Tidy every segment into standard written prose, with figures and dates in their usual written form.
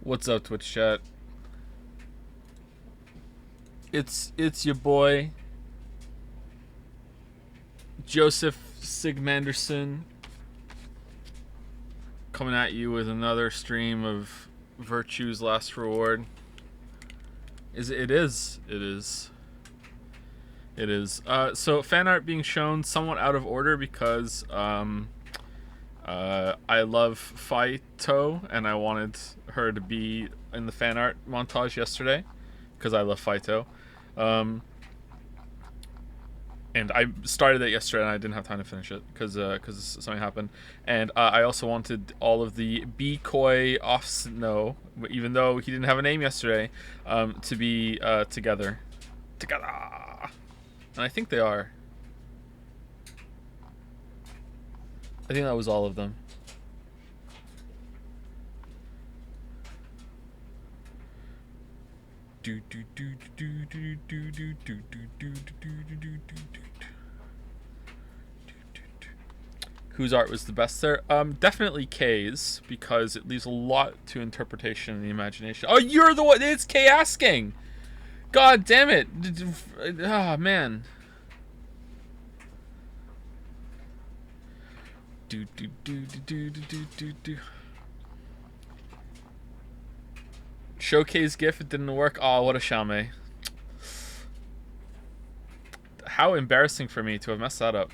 What's up, Twitch chat? It's your boy Joseph Sigmanderson coming at you with another stream of Virtue's Last Reward. It is. So fan art being shown somewhat out of order because I love Faito and I wanted her to be in the fan art montage yesterday because I love Faito. And I started it yesterday and I didn't have time to finish it because something happened. And I also wanted all of the Koi off Snow, even though he didn't have a name yesterday, to be together. And I think they are. I think that was all of them. Whose art was the best there? Definitely K's, because it leaves a lot to interpretation and the imagination. Oh, you're the one! It's K asking! God damn it! Ah, man. Showcase GIF, it didn't work. Oh, what a shame. How embarrassing for me to have messed that up.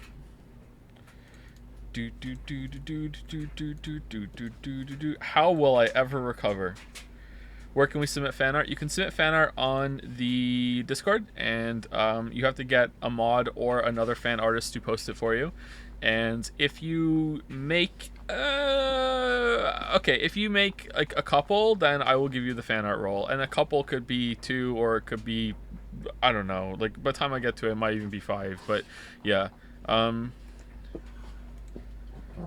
How will I ever recover? Where can we submit fan art? You can submit fan art on the Discord, and you have to get a mod or another fan artist to post it for you. And if you make if you make like a couple, then I will give you the fan art role. And a couple could be 2, or it could be, I don't know, like by the time I get to it, it might even be 5. But yeah,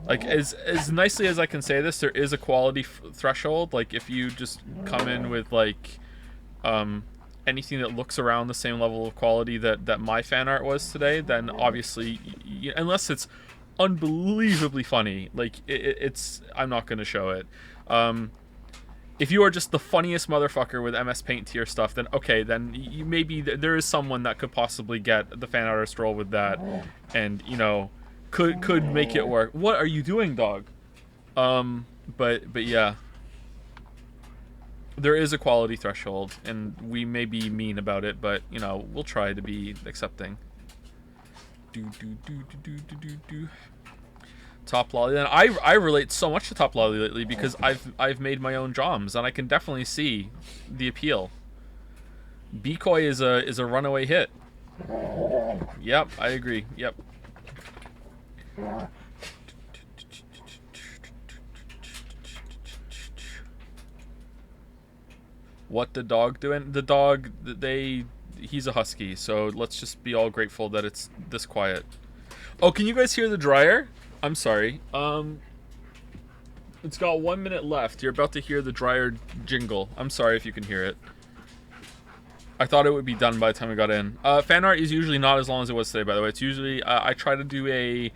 like as nicely as I can say this, there is a quality threshold. Like if you just come in with like anything that looks around the same level of quality that my fan art was today, then obviously, unless it's unbelievably funny, like it's I'm not going to show it. If you are just the funniest motherfucker with MS Paint tier stuff, then okay, then you maybe there is someone that could possibly get the fan artist role with that, and could make it work. What are you doing, dog? But yeah, there is a quality threshold, and we may be mean about it, but we'll try to be accepting. Top Lolly. And I relate so much to Top Lolly lately because I've made my own joms, and I can definitely see the appeal. Koi is a runaway hit. Yep, I agree. Yep. What the dog doing? The dog, he's a husky, so let's just be all grateful that it's this quiet. Oh, can you guys hear the dryer? I'm sorry. It's got 1 minute left. You're about to hear the dryer jingle. I'm sorry if you can hear it. I thought it would be done by the time we got in. Fan art is usually not as long as it was today, by the way. It's usually, I try to do a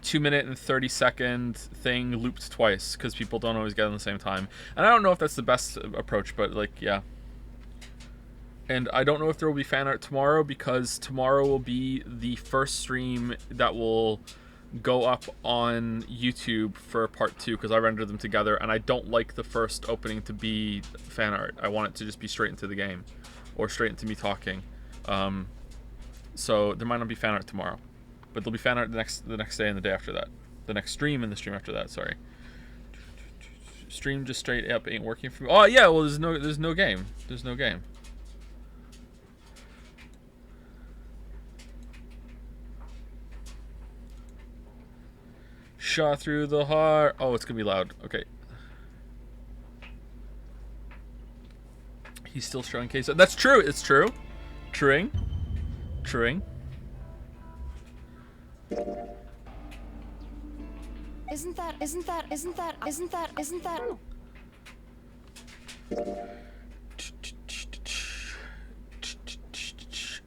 2 minute and 30 second thing looped twice, because people don't always get it at the same time. And I don't know if that's the best approach, but like, yeah. And I don't know if there will be fan art tomorrow, because tomorrow will be the first stream that will go up on YouTube for part 2, because I rendered them together, and I don't like the first opening to be fan art. I want it to just be straight into the game, or straight into me talking. So there might not be fan art tomorrow, but there'll be fan art the next day and the day after that. The next stream and the stream after that, sorry. Stream just straight up ain't working for me. Oh yeah, well there's no game. There's no game. Shot through the heart. Oh, it's gonna be loud. Okay. He's still showing case. That's true. It's true. Truing. Isn't that?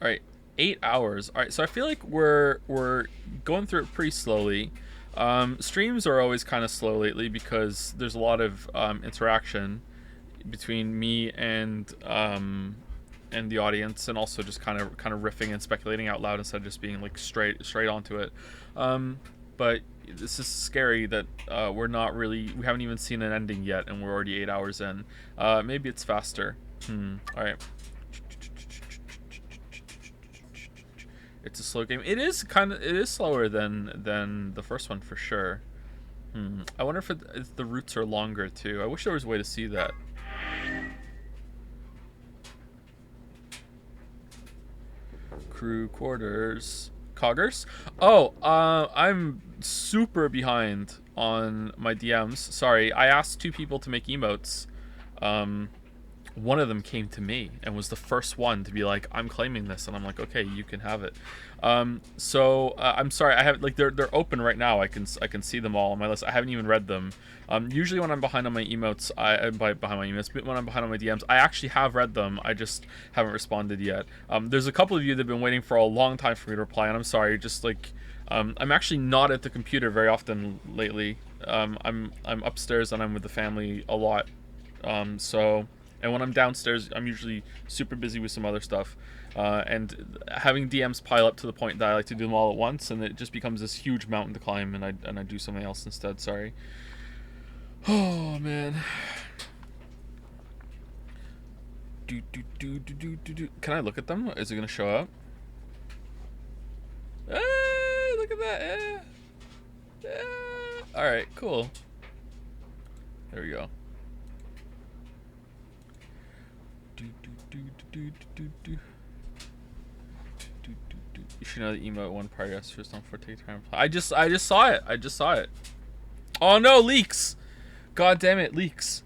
All right, 8 hours. All right, so I feel like we're going through it pretty slowly. Streams are always kind of slow lately because there's a lot of interaction, between me and the audience, and also just kind of riffing and speculating out loud instead of just being like straight onto it. But this is scary that we haven't even seen an ending yet, and we're already 8 hours in. Maybe it's faster. All right. It's a slow game. It is slower than the first one for sure. I wonder if the routes are longer too. I wish there was a way to see that. Crew quarters. Coggers? Oh, I'm super behind on my DMs. Sorry, I asked 2 people to make emotes. One of them came to me and was the first one to be like, I'm claiming this, and I'm like, okay, you can have it. So I'm sorry, I have like they're open right now. I can see them all on my list. I haven't even read them. Usually when I'm behind on my emotes, when I'm behind on my DMs, I actually have read them. I just haven't responded yet. There's a couple of you that have been waiting for a long time for me to reply, and I'm sorry. Just like I'm actually not at the computer very often lately. I'm upstairs and I'm with the family a lot. And when I'm downstairs, I'm usually super busy with some other stuff. And having DMs pile up to the point that I like to do them all at once, and it just becomes this huge mountain to climb, and I do something else instead. Sorry. Oh man. Can I look at them? Is it gonna show up? Look at that. All right, cool. There we go. You should know the emote one progress just don't for take time. I just saw it. Oh no, leaks! God damn it, leaks.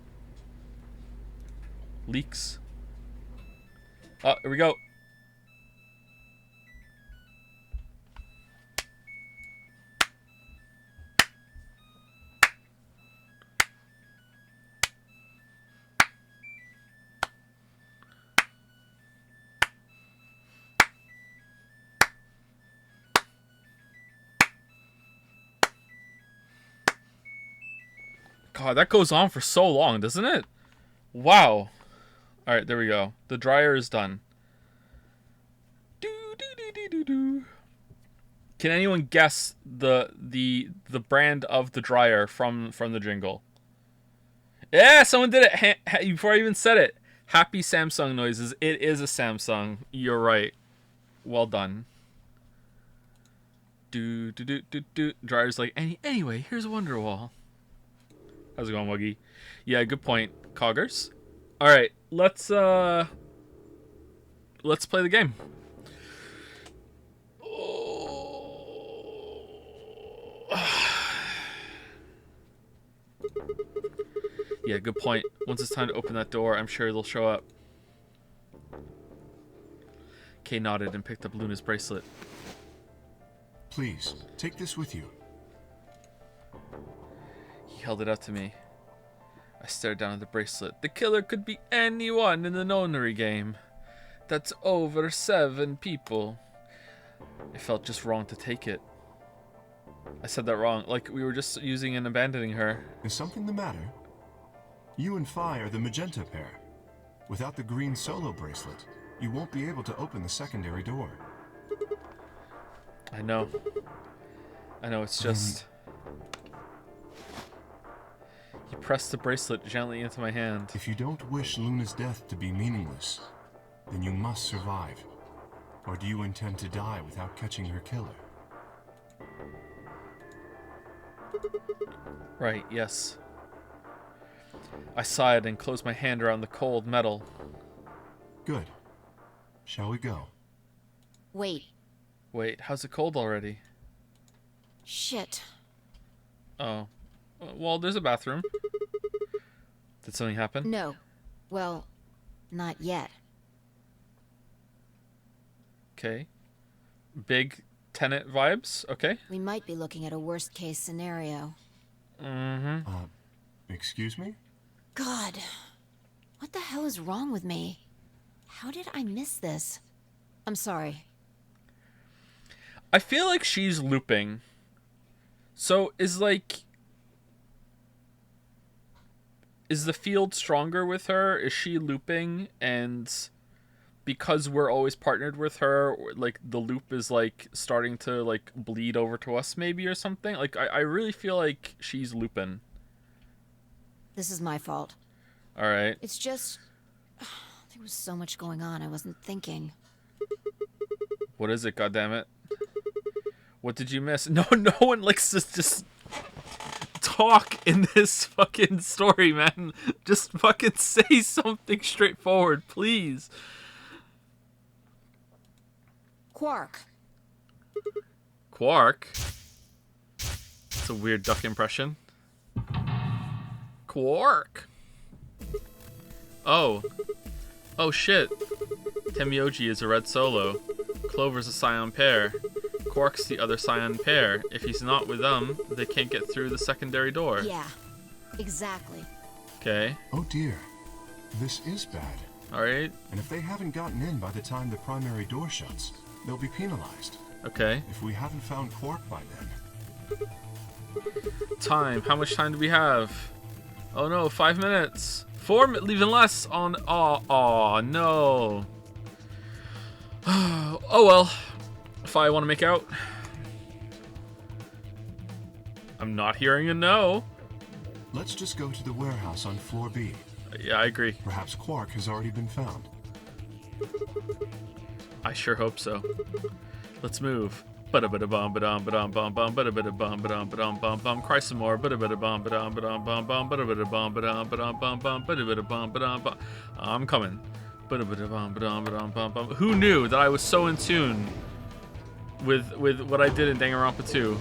Oh, here we go. God, that goes on for so long, doesn't it? Wow. Alright, there we go. The dryer is done. Can anyone guess the brand of the dryer from the jingle? Yeah, someone did it before I even said it. Happy Samsung noises. It is a Samsung. You're right. Well done. Dryer's like, anyway, here's a Wonderwall. How's it going, Wuggy? Yeah, good point. Coggers. All right, let's play the game. Yeah, good point. Once it's time to open that door, I'm sure they'll show up. Kay nodded and picked up Luna's bracelet. Please, take this with you. He held it out to me. I stared down at the bracelet. The killer could be anyone in the nonary game. That's over 7 people. It felt just wrong to take it. I said that wrong, like we were just using and abandoning her. Is something the matter? You and Phi are the magenta pair. Without the green solo bracelet, you won't be able to open the secondary door. I know, it's just... He pressed the bracelet gently into my hand. If you don't wish Luna's death to be meaningless, then you must survive. Or do you intend to die without catching her killer? Right, yes. I sighed and closed my hand around the cold metal. Good. Shall we go? Wait, how's it cold already? shit. Oh. Well, there's a bathroom. Did something happen? No. Well, not yet. Okay. Big Tenet vibes? Okay. We might be looking at a worst-case scenario. Mm-hmm. Excuse me? God, what the hell is wrong with me? How did I miss this? I'm sorry. I feel like she's looping. So, is the field stronger with her? Is she looping, and because we're always partnered with her, like the loop is like starting to like bleed over to us maybe or something? Like I really feel like she's looping. This is my fault. All right. It's just... there was so much going on, I wasn't thinking. What is it, goddammit? What did you miss? No one likes to just talk in this fucking story, man. Just fucking say something straightforward, please. Quark. Quark? It's a weird duck impression. Quark. Oh. Oh shit. Temioji is a red solo. Clover's a Scion pair. Quark's the other Scion pair. If he's not with them, they can't get through the secondary door. Yeah, exactly. Okay. Oh dear. This is bad. Alright. And if they haven't gotten in by the time the primary door shuts, they'll be penalized. Okay. If we haven't found Quark by then. Time. How much time do we have? Oh no, 5 minutes. 4, even less on... Oh, no. Oh well. If I want to make out. I'm not hearing a no. Let's just go to the warehouse on floor B. Yeah, I agree. Perhaps Quark has already been found. I sure hope so. Let's move. Ba-da-ba-da-bum, ba-dum, ba-dum, bum, bum, ba-da-ba-da-bum, ba-dum, ba-dum, bum, bum. Cry some more. Ba-da-ba-da-bum, ba-dum, ba-dum, bum, bum, ba-da-ba-da-bum, ba-dum, ba-dum, bum, bum, ba-da-ba-da-bum, ba-dum, bum. I'm coming. Ba-da-ba-da-bum, ba-dum, ba-dum, bum, bum. Who knew that I was so in tune with what I did in Danganronpa 2?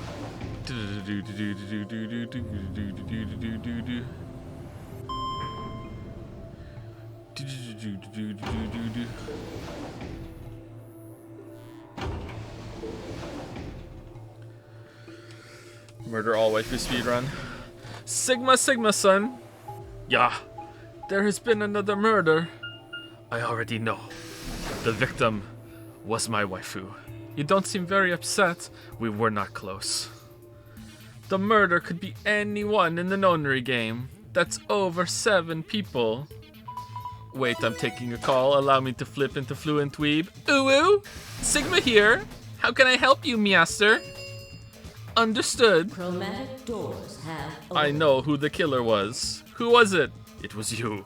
Murder all waifu speedrun. Sigma, son. Yeah, there has been another murder. I already know. The victim was my waifu. You don't seem very upset. We were not close. The murder could be anyone in the nonary game. That's over 7 people. Wait, I'm taking a call. Allow me to flip into fluent dweeb. Ooh, Sigma here. How can I help you, Measter? Understood. Chromatic doors have opened. I know who the killer was. Who was it? It was you.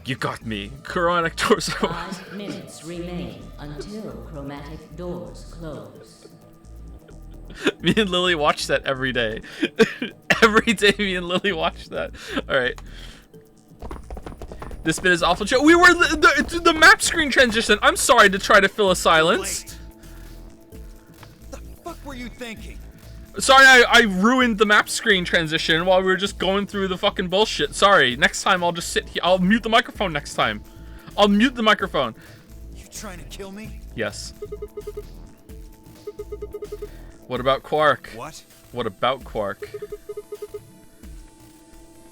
You got me. Chromatic doors. 5 minutes remain until chromatic doors close. Me and Lily watch that every day. Every day me and Lily watch that. Alright. This bit is awful. We were the map screen transition. I'm sorry to try to fill a silence. The fuck were you thinking? Sorry, I ruined the map screen transition while we were just going through the fucking bullshit. Sorry. Next time I'll just sit here. I'll mute the microphone next time. I'll mute the microphone. You trying to kill me? Yes. What about Quark? What? What about Quark?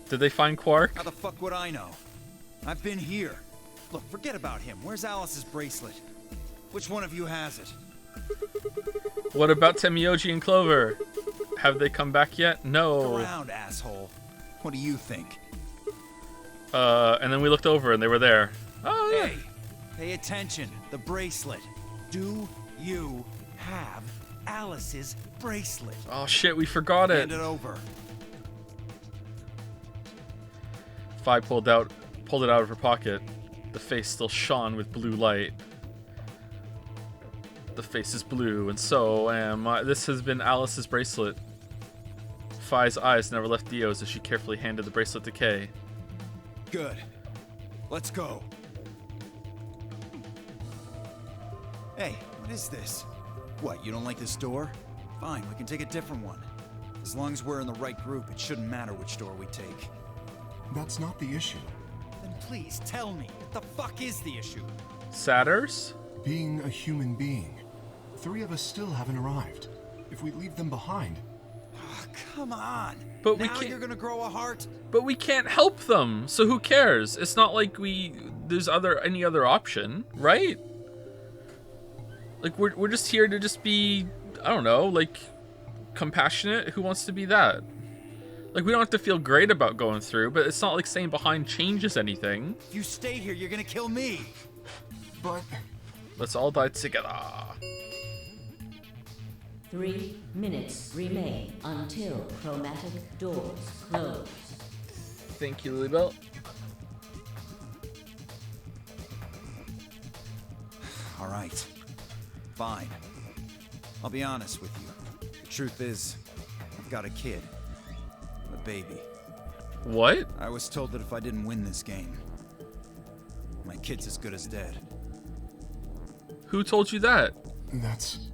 Did they find Quark? How the fuck would I know? I've been here. Look, forget about him. Where's Alice's bracelet? Which one of you has it? What about Temioji and Clover? Have they come back yet? Look No. around, asshole. What do you think? And then we looked over and they were there. Oh, yeah. Hey, pay attention. The bracelet. Do you have Alice's bracelet? Oh shit, we forgot it. Hand it over. Fi pulled it out of her pocket. The face still shone with blue light. The face is blue, and so am I. This has been Alice's bracelet. Fi's eyes never left Dio's as she carefully handed the bracelet to Kay. Good. Let's go. Hey, what is this? What, you don't like this door? Fine, we can take a different one. As long as we're in the right group, it shouldn't matter which door we take. That's not the issue. Then please tell me, what the fuck is the issue? Satyrs? Being a human being. 3 of us still haven't arrived. If we leave them behind, Oh, come on. But we now can't- you're gonna grow a heart? But we can't help them, so who cares? It's not like there's any other option, right? Like, we're just here to just be, I don't know, like, compassionate. Who wants to be that? Like, we don't have to feel great about going through, but it's not like staying behind changes anything. If you stay here, you're gonna kill me. But Let's all die together. 3 minutes remain until chromatic doors close. Thank you, Lilybell. All right. Fine. I'll be honest with you. The truth is, I've got a kid. A baby. What? I was told that if I didn't win this game, my kid's as good as dead. Who told you that? that's...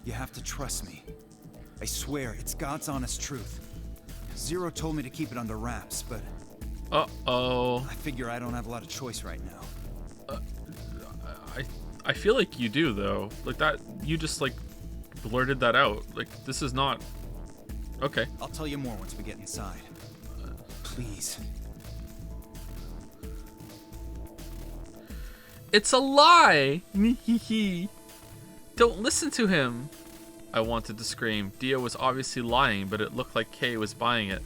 You have to trust me. I swear, it's God's honest truth. Zero told me to keep it under wraps, but Uh-oh. I figure I don't have a lot of choice right now. I feel like you do, though. Like, that, you just, like, blurted that out. Like, this is not... Okay. I'll tell you more once we get inside. Please. It's a lie! Don't listen to him! I wanted to scream. Dio was obviously lying, but it looked like Kay was buying it.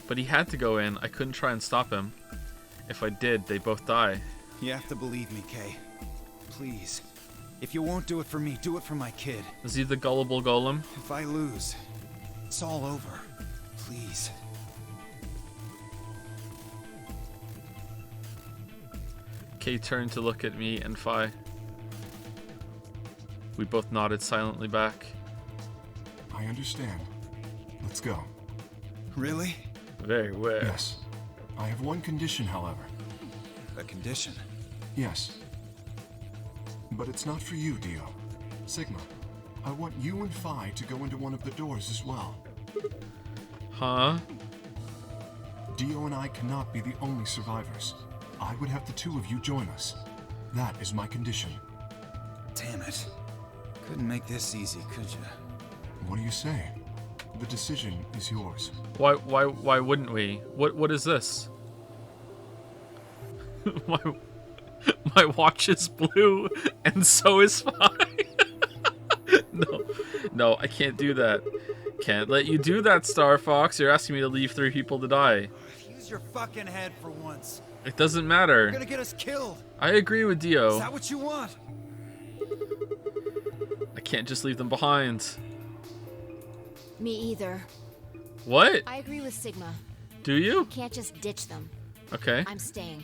But he had to go in. I couldn't try and stop him. If I did, they both die. You have to believe me, Kay. Please. If you won't do it for me, do it for my kid. Is he the gullible golem? If I lose, it's all over. Please. Kay turned to look at me and Fi. We both nodded silently back. I understand. Let's go. Really? Very well. Yes. I have one condition, however. A condition? Yes. But it's not for you, Dio. Sigma, I want you and Phi to go into one of the doors as well. Huh? Dio and I cannot be the only survivors. I would have the two of you join us. That is my condition. Damn it. Couldn't make this easy, could you? What do you say? The decision is yours. Why wouldn't we? What is this? my watch is blue and so is Phi. No, I can't do that. Can't let you do that, Star Fox. You're asking me to leave 3 people to die. Use your fucking head for once. It doesn't matter. You're gonna get us killed. I agree with Dio. Is that what you want? I can't just leave them behind. Me either. What? I agree with Sigma. Do you? Can't just ditch them. Okay. I'm staying.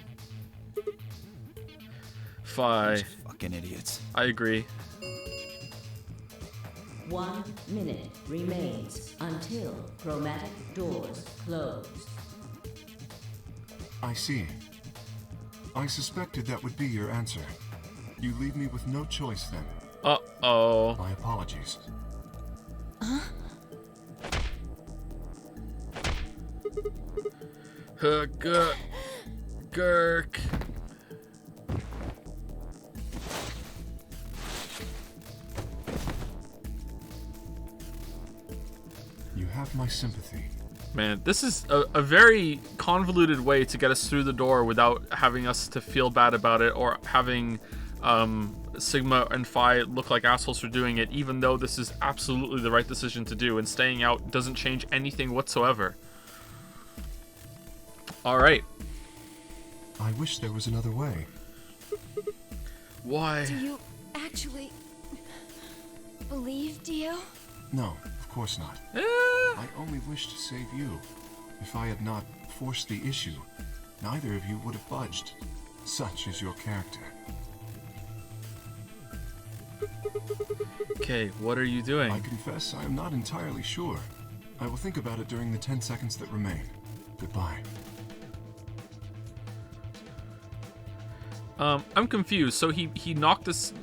Phi. Fucking idiots. I agree. 1 minute remains until chromatic doors close. I see. I suspected that would be your answer. You leave me with no choice then. Uh-oh. My apologies. Gurk. You have my sympathy. Man, this is a very convoluted way to get us through the door without having us to feel bad about it or having Sigma and Phi look like assholes for doing it, even though this is absolutely the right decision to do, and staying out doesn't change anything whatsoever. Alright. I wish there was another way. Why? Do you actually believe, Dio? No, of course not. I only wish to save you. If I had not forced the issue, neither of you would have budged. Such is your character. Okay, what are you doing? I confess I am not entirely sure. I will think about it during the 10 seconds that remain. Goodbye. I'm confused. So he knocked us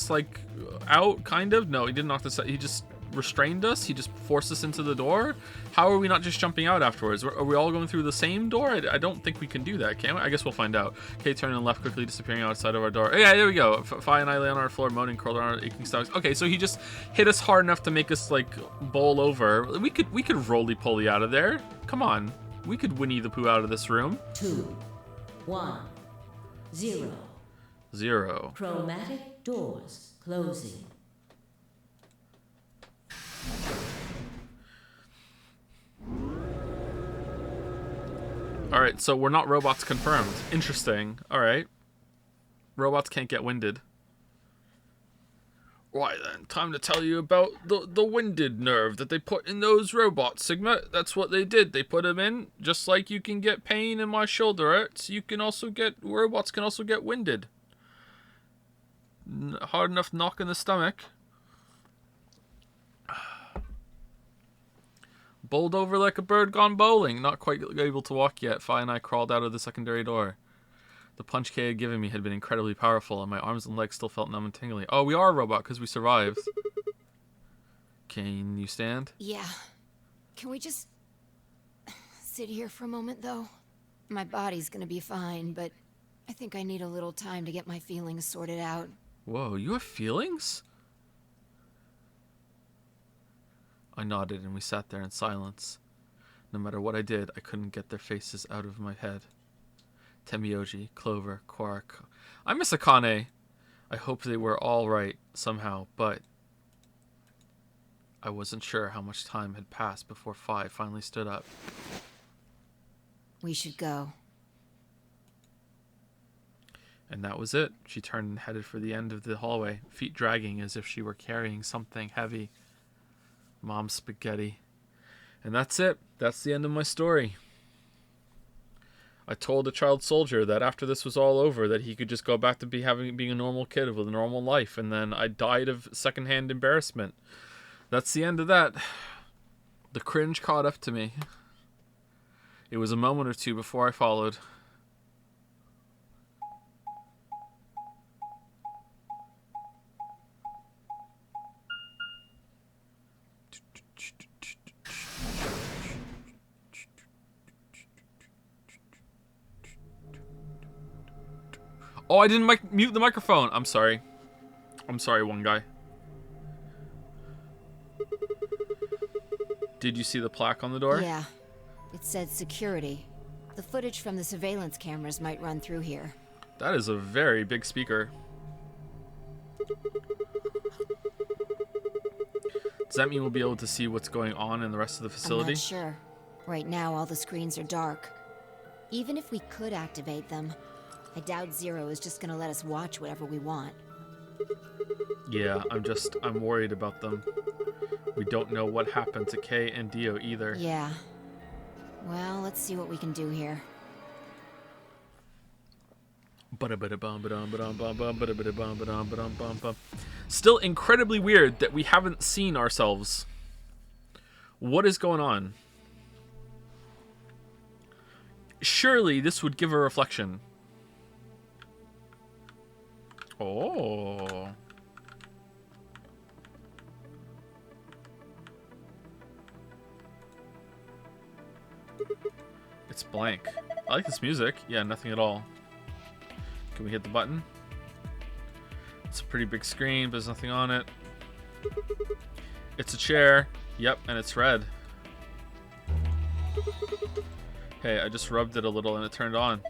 like out, kind of? No, he didn't knock us out. He just restrained us? He just forced us into the door? How are we not just jumping out afterwards? Are we all going through the same door? I don't think we can do that, can we? I guess we'll find out. Okay, turning and left, quickly disappearing outside of our door. Oh, yeah, there we go. Phi and I lay on our floor, moaning, curled around our aching stomachs. Okay, so he just hit us hard enough to make us, like, bowl over. We could roly-poly out of there. Come on. We could Winnie the Pooh out of this room. 2, 1, 0. 0. Chromatic doors closing. Alright, so we're not robots confirmed. Interesting. Alright. Robots can't get winded. Why then, time to tell you about the winded nerve that they put in those robots, Sigma. That's what they did. They put them in, just like you can get pain in my shoulder hurts, you can also get, robots can also get winded. Hard enough knock in the stomach. Bowled over like a bird gone bowling. Not quite able to walk yet. Fi and I crawled out of the secondary door. The punch Kay had given me had been incredibly powerful, and my arms and legs still felt numb and tingly. Oh, we are a robot because we survived. Can you stand? Yeah. Can we just sit here for a moment, though? My body's gonna be fine, but I think I need a little time to get my feelings sorted out. Whoa, you have feelings? I nodded, and we sat there in silence. No matter what I did, I couldn't get their faces out of my head. Temioji, Clover, Quark. I miss Akane. I hoped they were all right somehow, but I wasn't sure how much time had passed before Fi finally stood up. We should go. And that was it. She turned and headed for the end of the hallway, feet dragging as if she were carrying something heavy. Mom's spaghetti. And that's it. That's the end of my story. I told a child soldier that after this was all over, that he could just go back to being a normal kid with a normal life, and then I died of secondhand embarrassment. That's the end of that. The cringe caught up to me. It was a moment or two before I followed. Oh, I didn't mute the microphone. I'm sorry. I'm sorry, one guy. Did you see the plaque on the door? Yeah. It said security. The footage from the surveillance cameras might run through here. That is a very big speaker. Does that mean we'll be able to see what's going on in the rest of the facility? I'm not sure. Right now, all the screens are dark. Even if we could activate them, I doubt Zero is just gonna let us watch whatever we want. Yeah, I'm worried about them. We don't know what happened to Kay and Dio either. Yeah. Well, let's see what we can do here. Still incredibly weird that we haven't seen ourselves. What is going on? Surely this would give a reflection. Oh. It's blank. I like this music. Yeah, nothing at all. Can we hit the button? It's a pretty big screen, but there's nothing on it. It's a chair. Yep, and it's red. Hey, I just rubbed it a little and it turned on.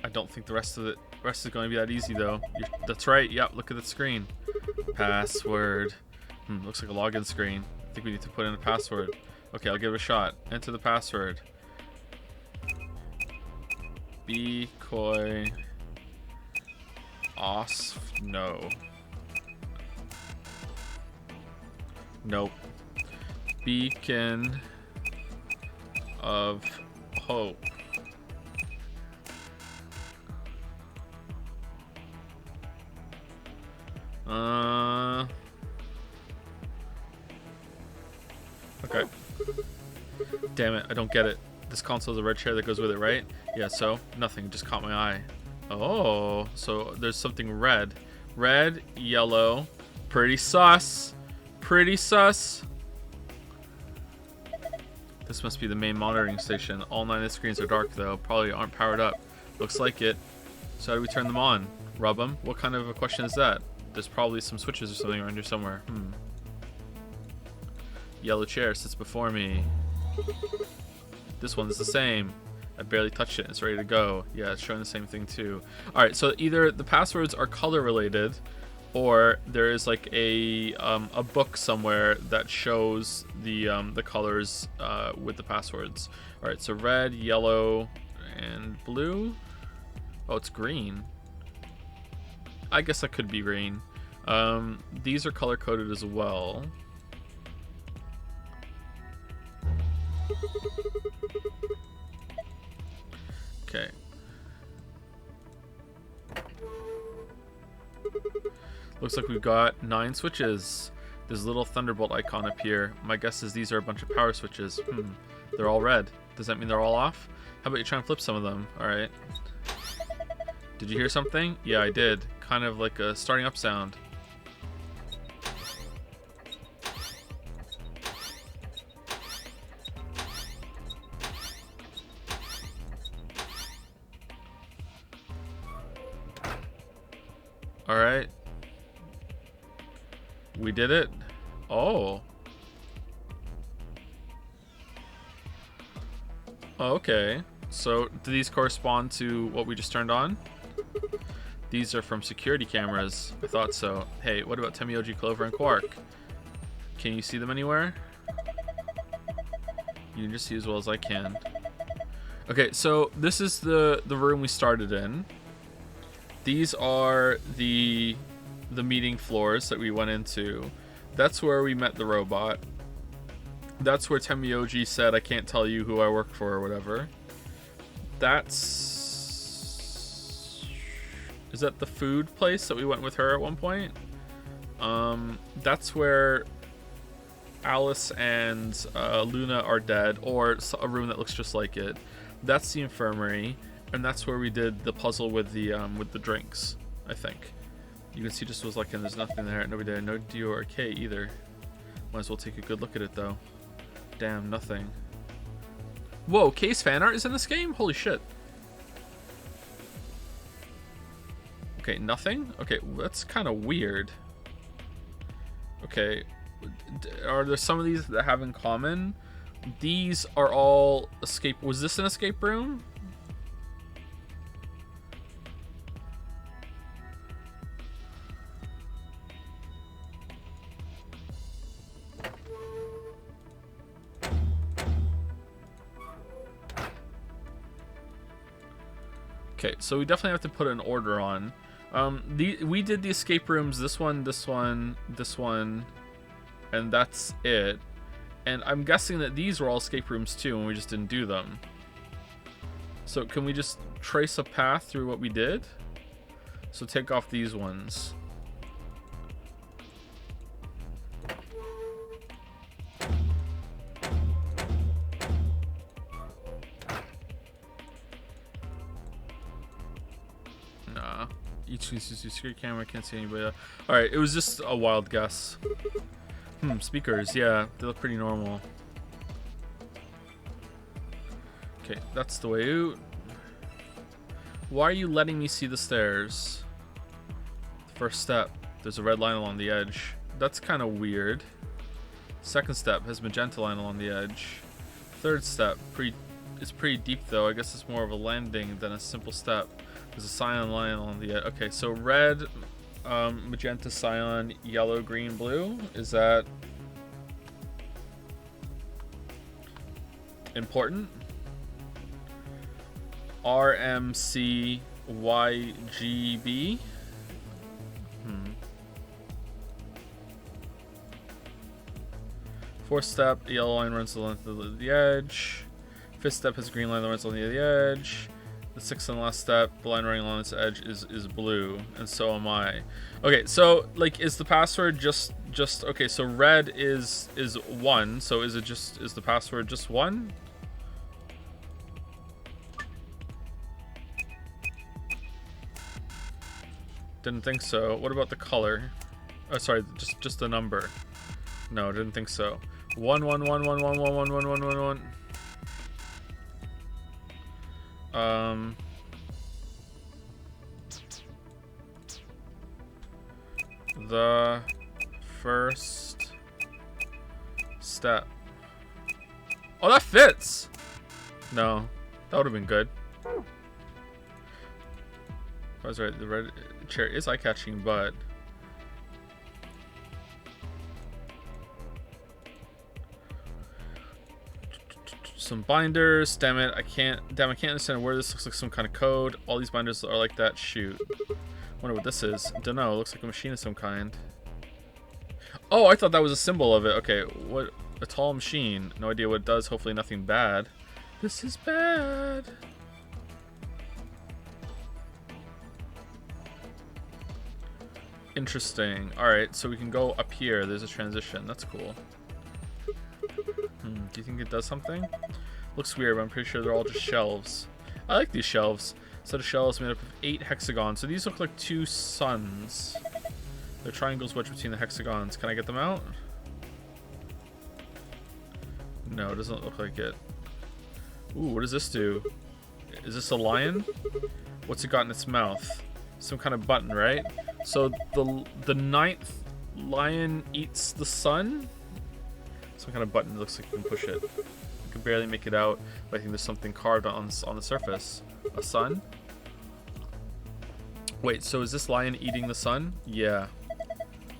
I don't think the rest is going to be that easy, though. That's right. Yep, look at the screen. Password. Looks like a login screen. I think we need to put in a password. Okay, I'll give it a shot. Enter the password. Be coy. Osf. No. Nope. Beacon of hope. Okay. Damn it, I don't get it. This console has a red chair that goes with it, right? Yeah, so nothing, just caught my eye. Oh, so there's something red. Red, yellow, pretty sus. Pretty sus. This must be the main monitoring station. All 9 of the screens are dark, though. Probably aren't powered up. Looks like it. So how do we turn them on? Rub them? What kind of a question is that? There's probably some switches or something around here somewhere. Yellow chair sits before me. This one's the same. I barely touched it. It's ready to go. Yeah, it's showing the same thing too. Alright, so either the passwords are color related, or there is like a book somewhere that shows the colors with the passwords. Alright, so red, yellow, and blue. Oh, it's green. I guess that could be green. These are color coded as well. Okay. Looks like we've got 9 switches. There's a little thunderbolt icon up here. My guess is these are a bunch of power switches. They're all red. Does that mean they're all off? How about you try and flip some of them? Alright. Did you hear something? Yeah, I did. Kind of like a starting up sound. Alright. We did it. Oh. Okay. So, do these correspond to what we just turned on? These are from security cameras. I thought so. Hey, what about Temioji, Clover, and Quark? Can you see them anywhere? You can just see as well as I can. Okay, so this is the room we started in. These are the meeting floors that we went into. That's where we met the robot. That's where Temioji said, I can't tell you who I work for or whatever. Is that the food place that we went with her at one point? That's where Alice and Luna are dead, or a room that looks just like it. That's the infirmary, and that's where we did the puzzle with the drinks, I think. You can see just was like, and there's nothing there, nobody there, no D or K either. Might as well take a good look at it though. Damn, nothing. Whoa, K's fan art is in this game? Holy shit. Okay, nothing? Okay, that's kind of weird. Okay, are there some of these that have in common? These are all escape. Was this an escape room? Okay, so we definitely have to put an order on. We did the escape rooms, this one, this one, this one, and that's it. And I'm guessing that these were all escape rooms too, and we just didn't do them. So can we just trace a path through what we did? So take off these ones. Nah. Each uses your security camera, can't see anybody. Alright, it was just a wild guess. Speakers, yeah, they look pretty normal. Okay, that's the way out. Why are you letting me see the stairs? First step, there's a red line along the edge. That's kind of weird. Second step has magenta line along the edge. Third step, it's pretty deep though. I guess it's more of a landing than a simple step. There's a cyan line along the edge. Okay, so red, magenta, cyan, yellow, green, blue. Is that important? RMCYGB. Fourth step, the yellow line runs the length of the edge. Fifth step has a green line that runs on the edge. The sixth and last step, the line running along this edge is blue, and so am I. Okay, so like, is the password just okay? So red is 1. So is the password just 1? Didn't think so. What about the color? Oh, sorry, just the number. No, didn't think so. 1 1 1 1 1 1 1 1 1 1 1. The first step. Oh, that fits. No, that would have been good. I was right. The red chair is eye-catching, but Some binders. Damn it, I can't understand where this looks like some kind of code. All these binders are like that. Shoot. Wonder what this is. Don't know. It looks like a machine of some kind. Oh, I thought that was a symbol of it. Okay, what? A tall machine. No idea what it does. Hopefully nothing bad. This is bad. Interesting. Alright, so we can go up here. There's a transition. That's cool. Do you think it does something? Looks weird, but I'm pretty sure they're all just shelves. I like these shelves. Set of shelves made up of 8 hexagons. So these look like 2 suns. They're triangles wedged between the hexagons. Can I get them out? No, it doesn't look like it. Ooh, what does this do? Is this a lion? What's it got in its mouth? Some kind of button, right? So the 9th lion eats the sun? Some kind of button that looks like you can push it. I can barely make it out, but I think there's something carved on the surface. A sun? Wait, so is this lion eating the sun? Yeah.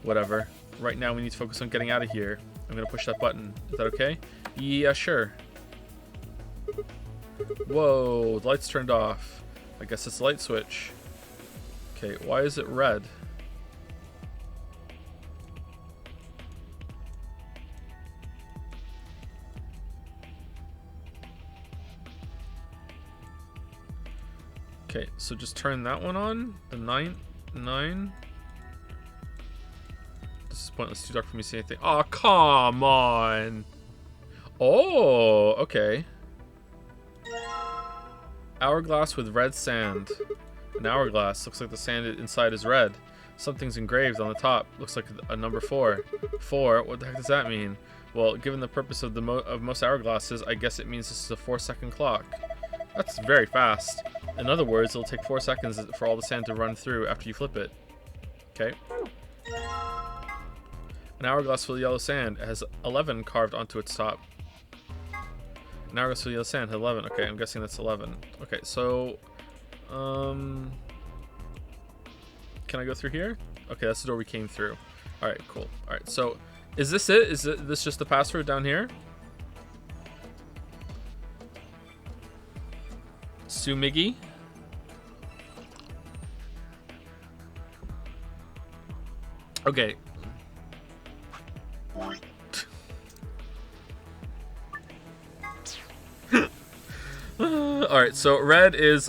Whatever. Right now we need to focus on getting out of here. I'm gonna push that button. Is that okay? Yeah, sure. Whoa, the light's turned off. I guess it's a light switch. Okay, why is it red? Okay, so just turn that one on. The 9. This is pointless. Too dark for me to see anything. Oh, come on. Oh, okay. Hourglass with red sand. An hourglass. Looks like the sand inside is red. Something's engraved on the top. Looks like a number 4. 4? What the heck does that mean? Well, given the purpose of most hourglasses, I guess it means this is a 4-second clock. That's very fast. In other words, it'll take 4 seconds for all the sand to run through after you flip it. Okay. An hourglass full of yellow sand. It has 11 carved onto its top. An hourglass full of yellow sand has 11. Okay, I'm guessing that's 11. Okay, so... Can I go through here? Okay, that's the door we came through. Alright, cool. Alright, so... Is this it? Is this just the password down here? Sumigi? Okay. Alright, so red is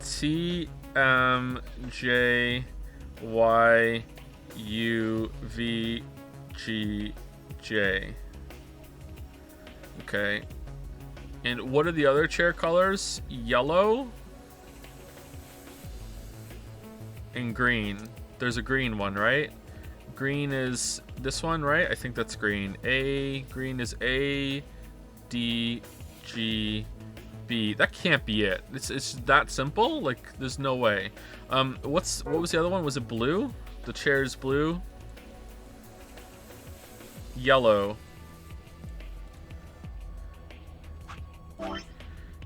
TMJYUVGJ. Okay. And what are the other chair colors? Yellow and green. There's a green one, right? Green is this one, right? I think that's green. Green is A, D, G, B. That can't be it. It's that simple? Like, there's no way. What was the other one? Was it blue? The chair is blue. Yellow.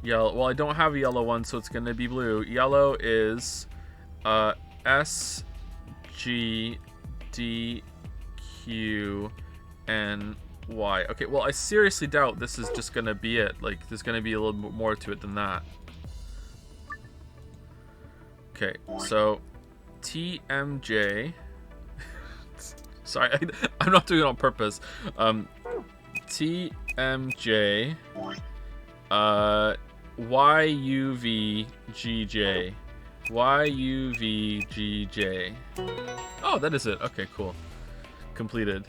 Yellow. Well, I don't have a yellow one, so it's gonna be blue. Yellow is S, G, D, Q, N, Y. Okay, well, I seriously doubt this is just gonna be it. Like, there's gonna be a little bit more to it than that. Okay, so TMJ. Sorry, I'm not doing it on purpose. TMJ. YUVGJ. YUVGJ. Oh, that is it. Okay, cool. Completed.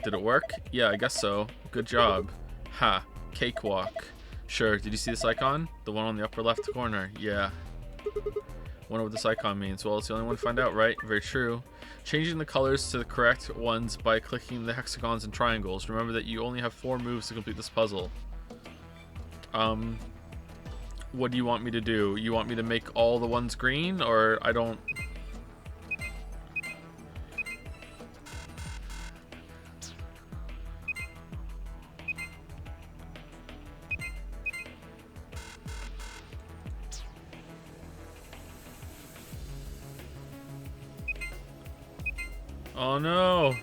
Did it work? Yeah, I guess so. Good job. Ha. Cakewalk. Sure. Did you see this icon? The one on the upper left corner. Yeah. Wonder what this icon means. Well, it's the only one to find out, right? Very true. Changing the colors to the correct ones by clicking the hexagons and triangles. Remember that you only have 4 moves to complete this puzzle. What do you want me to do? You want me to make all the ones green, or I don't... Oh no!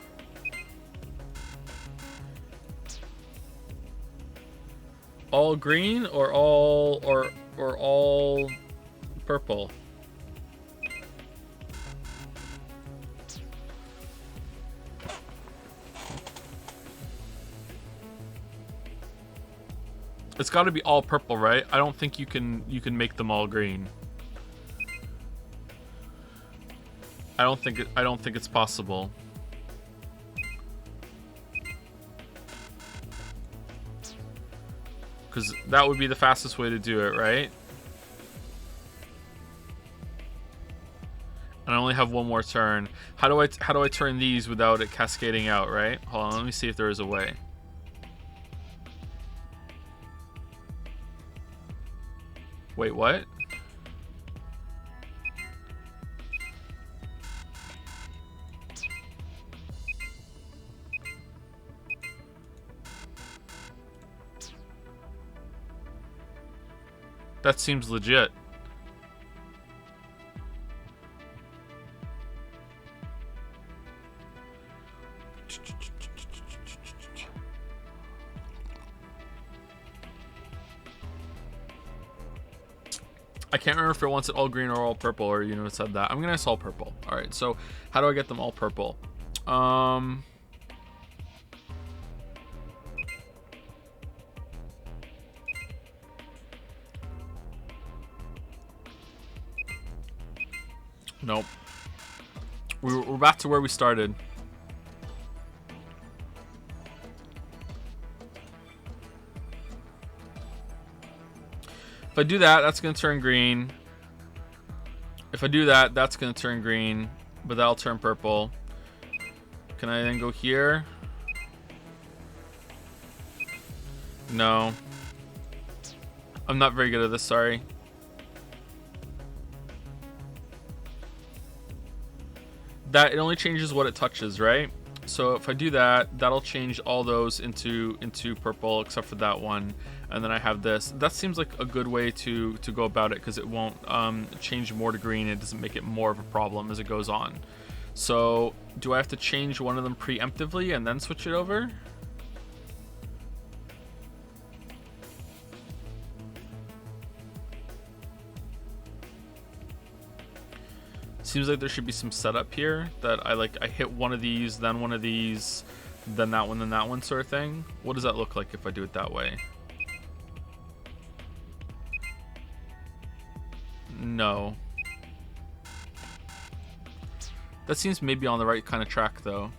All green or all purple? It's got to be all purple, right? I don't think you can make them all green. I don't think it's possible. Because that would be the fastest way to do it, right? And I only have one more turn. How do I turn these without it cascading out, right? Hold on, let me see if there is a way. Wait, what? That seems legit. I can't remember if it wants it all green or all purple, or you know, it said that. I'm gonna guess all purple. All right, so how do I get them all purple? Nope. We're back to where we started. If I do that, that's going to turn green. If I do that, that's going to turn green, but that'll turn purple. Can I then go here? No. I'm not very good at this, sorry. That it only changes what it touches, right? So if I do that, that'll change all those into purple except for that one, and then I have this. That seems like a good way to go about it, because it won't change more to green. It doesn't make it more of a problem as it goes on. So do I have to change one of them preemptively and then switch it over? Seems like there should be some setup here that I hit one of these, then one of these, then that one sort of thing. What does that look like if I do it that way? No. That seems maybe on the right kind of track though.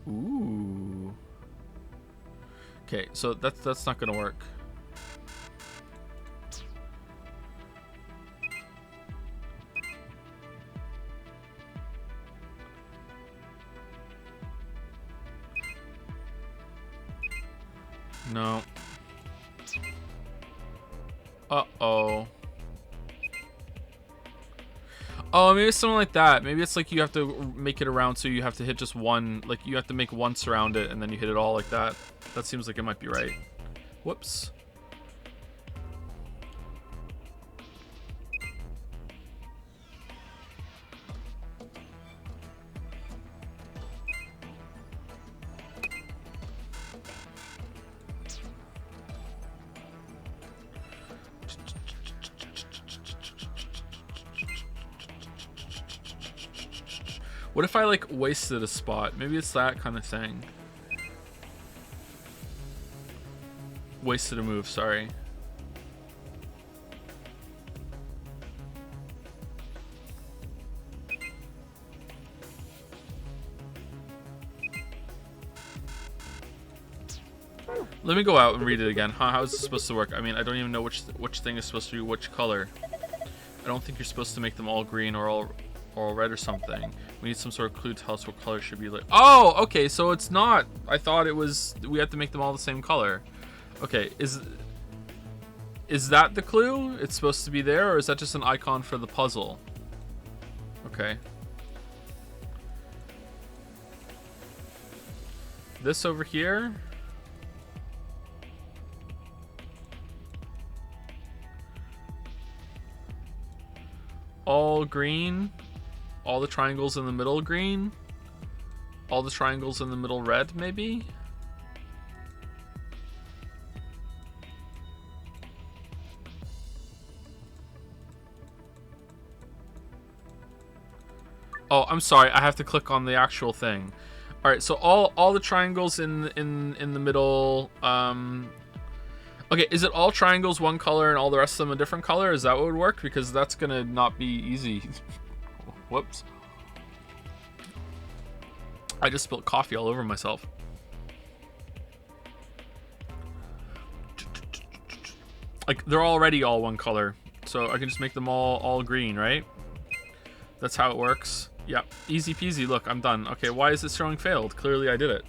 Ooh. Okay, so that's not gonna work. No. Uh-oh. Oh, maybe it's something like that. Maybe it's like you have to make it around, so you have to hit just one, like you have to make one surround it and then you hit it all like that. That seems like it might be right. Whoops. What if I like wasted a spot? Maybe it's that kind of thing. Wasted a move, sorry. Let me go out and read it again. Huh, how is this supposed to work? I mean, I don't even know which thing is supposed to be which color. I don't think you're supposed to make them all green or all red or something. We need some sort of clue to tell us what color should be like. Oh, okay, so it's not. I thought it was, we have to make them all the same color. Okay, is that the clue? It's supposed to be there, or is that just an icon for the puzzle? Okay. This over here. All green. all the triangles in the middle green, all the triangles in the middle red, maybe? Oh, I'm sorry. I have to click on the actual thing. All right, so all the triangles in the middle. Okay, is it all triangles one color and all the rest of them a different color? Is that what would work? Because that's gonna not be easy. Whoops. I just spilled coffee all over myself. Like, they're already all one color, so I can just make them all green, right? That's how it works. Yeah, easy peasy. Look, I'm done. Okay, why is this showing failed? Clearly I did it.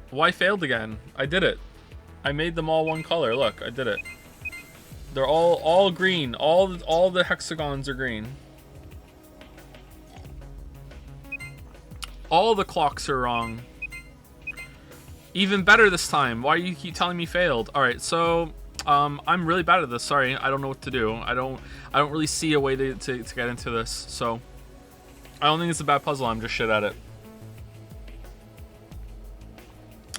Why failed again? I did it. I made them all one color. Look, I did it. They're all green. All the hexagons are green. All the clocks are wrong. Even better this time. Why do you keep telling me failed? All right, so I'm really bad at this. Sorry, I don't know what to do. I don't really see a way to get into this. So I don't think it's a bad puzzle. I'm just shit at it.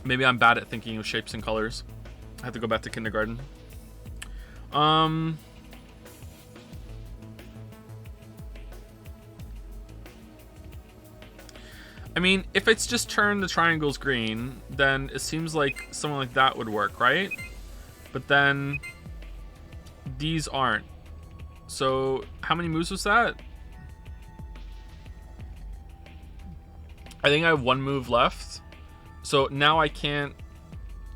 Maybe I'm bad at thinking of shapes and colors. I have to go back to kindergarten. I mean, if it's just turn the triangles green, then it seems like something like that would work, right? But then these aren't. So how many moves was that? I think I have one move left. So now I can't...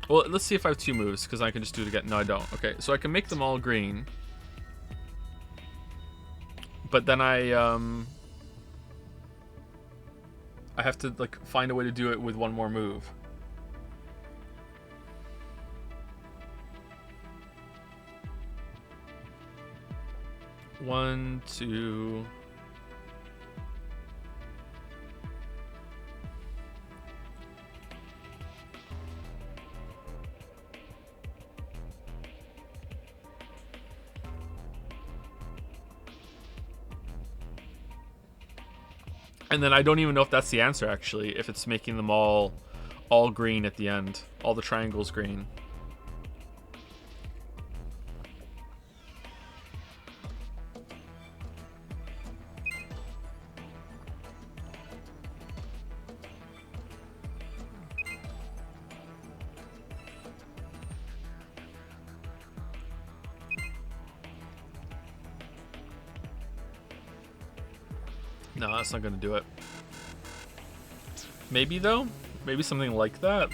Well, let's see if I have two moves, because I can just do it again. No, I don't. Okay, so I can make them all green. But then I have to, like, find a way to do it with one more move. One, two... And then I don't even know if that's the answer, actually, if it's making them all green at the end. All the triangles green. No, that's not gonna do it. Maybe, though? Maybe something like that?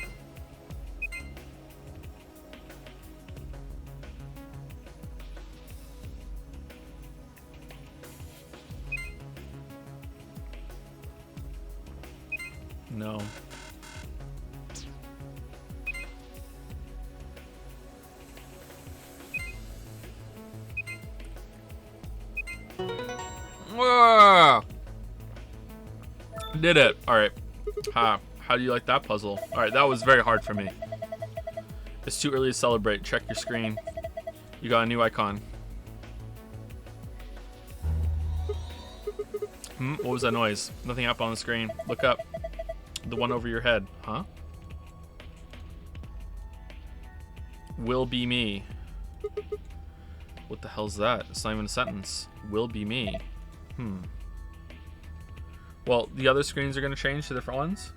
No. Whoa! Did it. Alright. How do you like that puzzle? Alright, that was very hard for me. It's too early to celebrate. Check your screen. You got a new icon. What was that noise? Nothing up on the screen. Look up. The one over your head. Huh? Will be me. What the hell's that? It's not even a sentence. Will be me. Well, the other screens are going to change to different ones.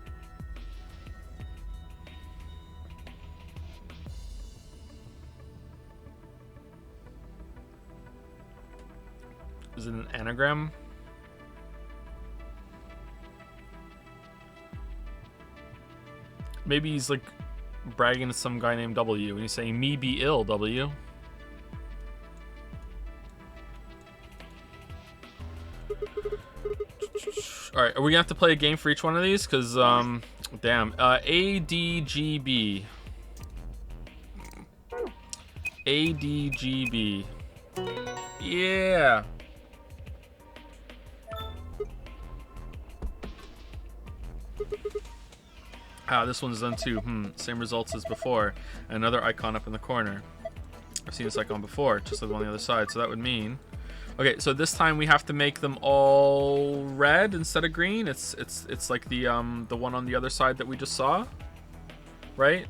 Is it an anagram? Maybe he's like bragging to some guy named W and he's saying, "Me be ill, W." Alright, are we gonna have to play a game for each one of these? Because, damn. ADGB. ADGB. Yeah. Ah, this one's done too. Same results as before. Another icon up in the corner. I've seen this icon before, just like on the other side. So that would mean, okay. So this time we have to make them all red instead of green. It's like the one on the other side that we just saw, right?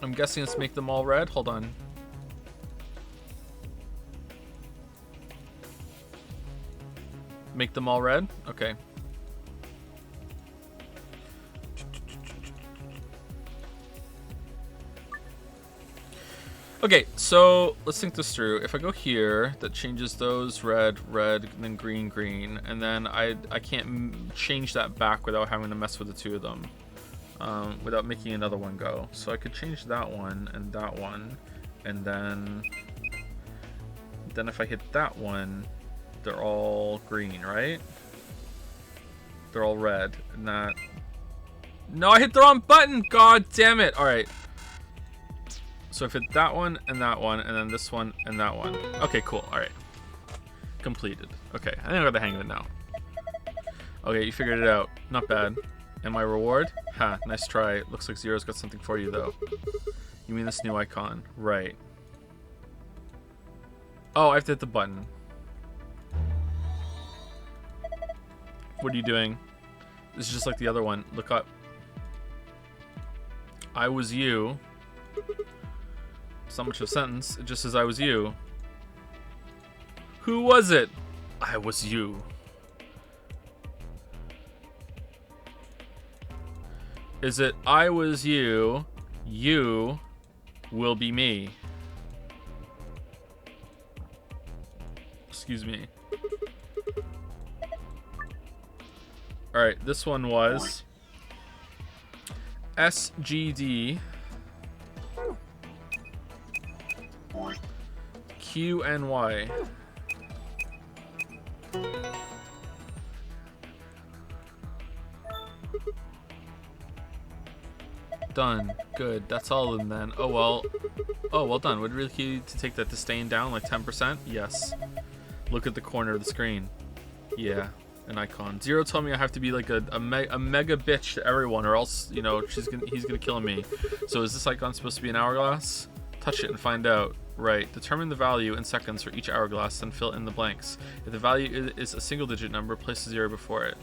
I'm guessing it's make them all red. Hold on. Make them all red? Okay. Okay, so let's think this through. If I go here, that changes those red, red, and then green, green. And then I can't change that back without having to mess with the two of them. Without making another one go. So I could change that one, and then if I hit that one, they're all green, right? They're all red, and that... No, I hit the wrong button! God damn it! Alright. So if I hit that one, and then this one, and that one. Okay, cool, alright. Completed. Okay, I think I got the hang of it now. Okay, you figured it out. Not bad. And my reward? Ha, nice try. Looks like Zero's got something for you, though. You mean this new icon? Right. Oh, I have to hit the button. What are you doing? This is just like the other one. Look up. I was you. It's not much of a sentence. It just says I was you. Who was it? I was you. Is it I was you, you will be me? Excuse me. Alright, this one was SGD QNY. Done. Good. That's all of them then. Oh well. Oh, well done. Would it really key to take that disdain down like 10%? Yes. Look at the corner of the screen. Yeah. An icon. Zero told me I have to be like a mega bitch to everyone, or else, you know, he's gonna kill me. So is this icon supposed to be an hourglass? Touch it and find out. Right. Determine the value in seconds for each hourglass, then fill in the blanks. If the value is a single digit number, place a 0 before it.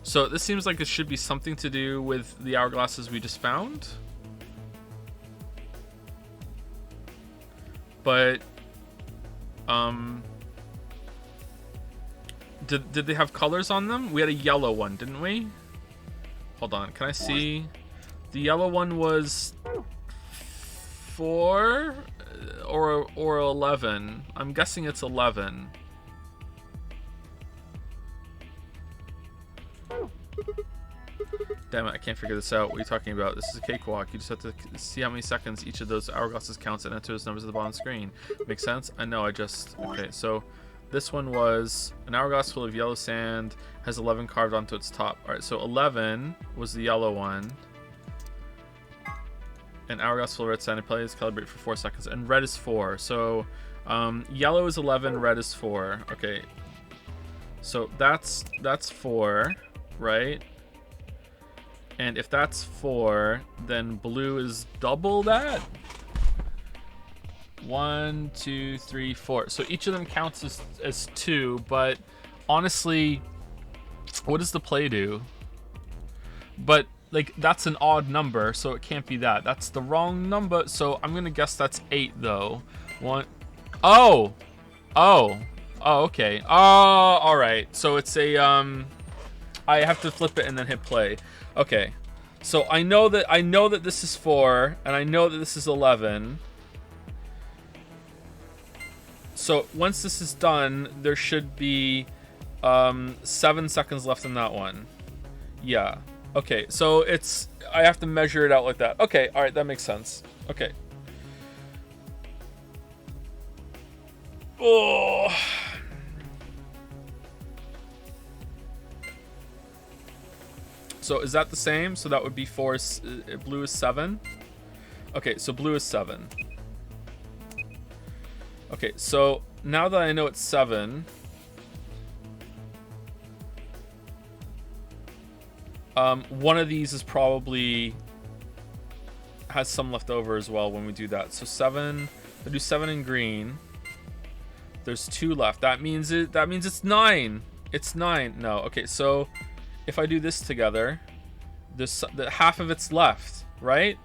So this seems like it should be something to do with the hourglasses we just found. But did they have colors on them? We had a yellow one, didn't we? Hold on, can I see? The yellow one was 4 or 11. I'm guessing it's 11. Damn it, I can't figure this out. What are you talking about? This is a cakewalk. You just have to see how many seconds each of those hourglasses counts and enter those numbers at the bottom of the screen. Makes sense? I know, I just... Okay, so this one was an hourglass full of yellow sand, has 11 carved onto its top. Alright, so 11 was the yellow one. An hourglass full of red sand, play is calibrated for 4 seconds. And red is 4. So yellow is 11, red is 4. Okay. So that's 4, right? And if that's 4, then blue is double that. 1, 2, 3, 4. So each of them counts as 2, but honestly, what does the play do? But like that's an odd number, so it can't be that. That's the wrong number, so I'm gonna guess that's 8 though. 1. Oh, okay. All right. So it's a I have to flip it and then hit play. Okay, so I know that this is 4, and I know that this is 11. So once this is done, there should be 7 seconds left in that one. Yeah. Okay, so I have to measure it out like that. Okay, all right, that makes sense. Okay. Oh. So is that the same? So that would be 4. Blue is 7. Okay, so blue is 7. Okay, so now that I know it's 7, one of these is probably has some left over as well when we do that. So 7, I do 7 in green. There's 2 left. That means it's 9. It's 9. No. Okay, so if I do this together, there's half of it's left, right?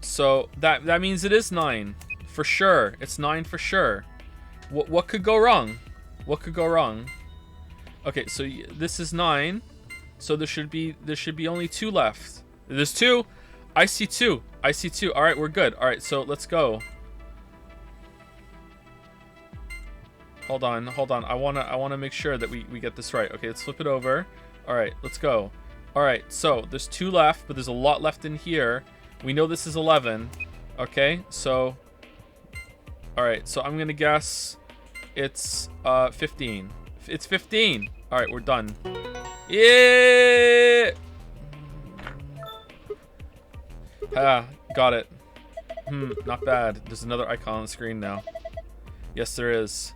So that means it is 9 for sure. It's 9 for sure. What could go wrong? What could go wrong? Okay, so this is 9. So there should be only 2 left. There's 2. I see 2. I see 2. All right, we're good. All right, so let's go. Hold on. I wanna make sure that we get this right. Okay, let's flip it over. All right, let's go. All right, so there's 2 left, but there's a lot left in here. We know this is 11. Okay, so all right, so I'm gonna guess it's 15. It's 15. All right, we're done. Yeah. Ah, got it. Not bad. There's another icon on the screen now. Yes, there is.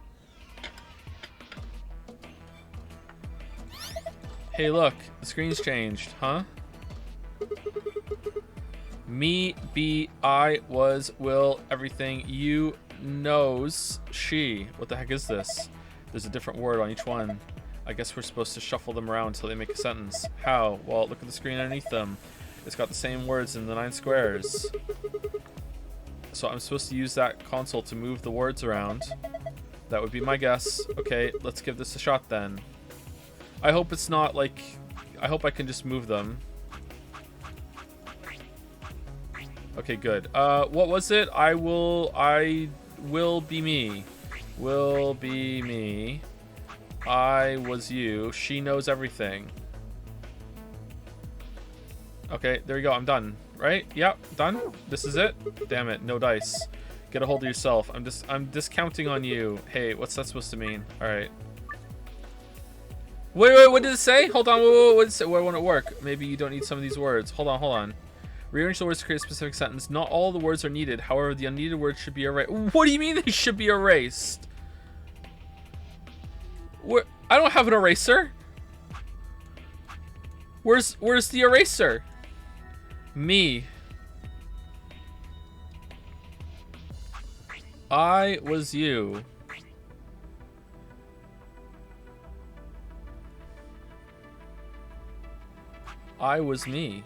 Hey, look, the screen's changed, huh? Me, be, I, was, will, everything, you, knows, she. What the heck is this? There's a different word on each one. I guess we're supposed to shuffle them around until they make a sentence. How? Well, look at the screen underneath them. It's got the same words in the 9 squares. So I'm supposed to use that console to move the words around. That would be my guess. Okay, let's give this a shot then. I hope it's not like... I hope I can just move them. Okay, good. What was it? I will be me. Will be me. I was you. She knows everything. Okay, there you go. I'm done. Right? Yep, done. This is it. Damn it, no dice. Get a hold of yourself. I'm discounting on you. Hey, what's that supposed to mean? All right. Wait, what did it say? Hold on, what did it say? Why won't it work? Maybe you don't need some of these words. Hold on. Rearrange the words to create a specific sentence. Not all the words are needed. However, the unneeded words should be erased. What do you mean they should be erased? I don't have an eraser. Where's the eraser? Me. I was you. I was me.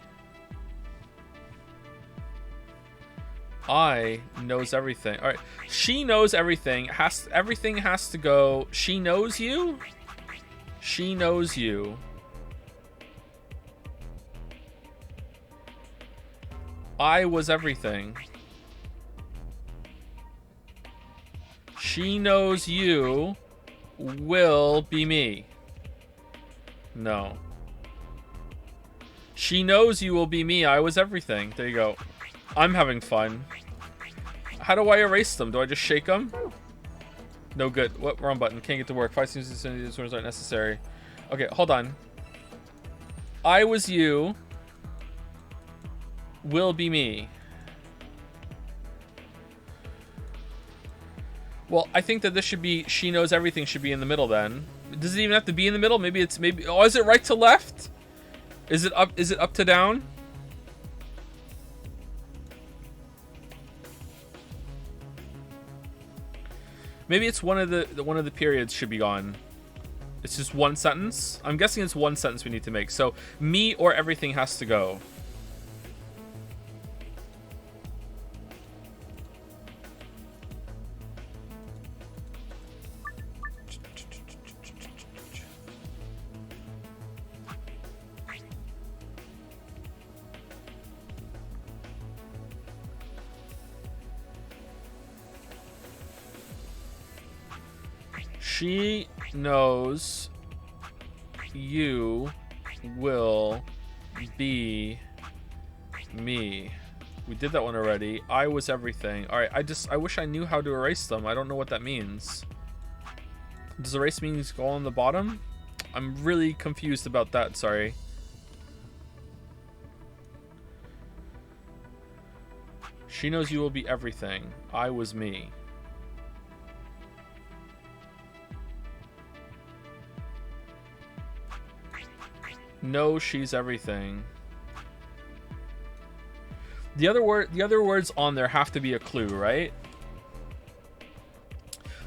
I knows everything. All right. She knows everything. Everything has to go. She knows you? She knows you. I was everything. She knows you will be me. No. She knows you will be me. I was everything. There you go. I'm having fun. How do I erase them? Do I just shake them? No good. What? Wrong button. Can't get to work. 5 seems these words aren't necessary. Okay, hold on. I was you. Will be me. Well, I think that this should be she knows everything should be in the middle then. Does it even have to be in the middle? Maybe it's oh, is it right to left? Is it up to down? Maybe it's one of the periods should be gone. It's just one sentence. I'm guessing it's one sentence we need to make. So me or everything has to go. She knows you will be me. We did that one already. I was everything. All right, I wish I knew how to erase them. I don't know what that means. Does erase mean go on the bottom? I'm really confused about that, sorry. She knows you will be everything. I was me. No, she's everything. The other words on there have to be a clue, right?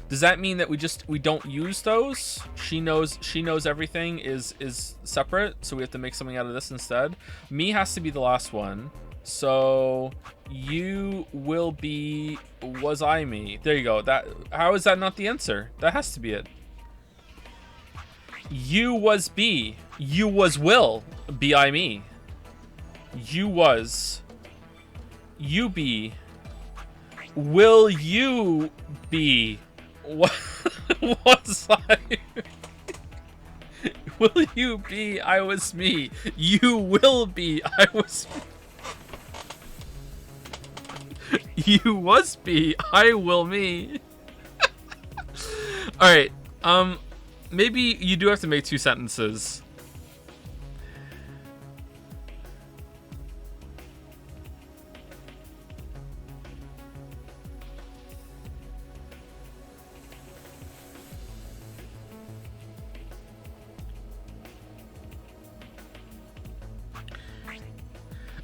Does that mean that we don't use those? She knows everything is separate, so we have to make something out of this instead. Me has to be the last one. So you will be was I me. There you go. How is that not the answer? That has to be it. You was be. You was will be I me. You was. You be. Will you be? What was I? Will you be? I was me. You will be. I was me. You was be. I will me. All right. Maybe you do have to make 2 sentences.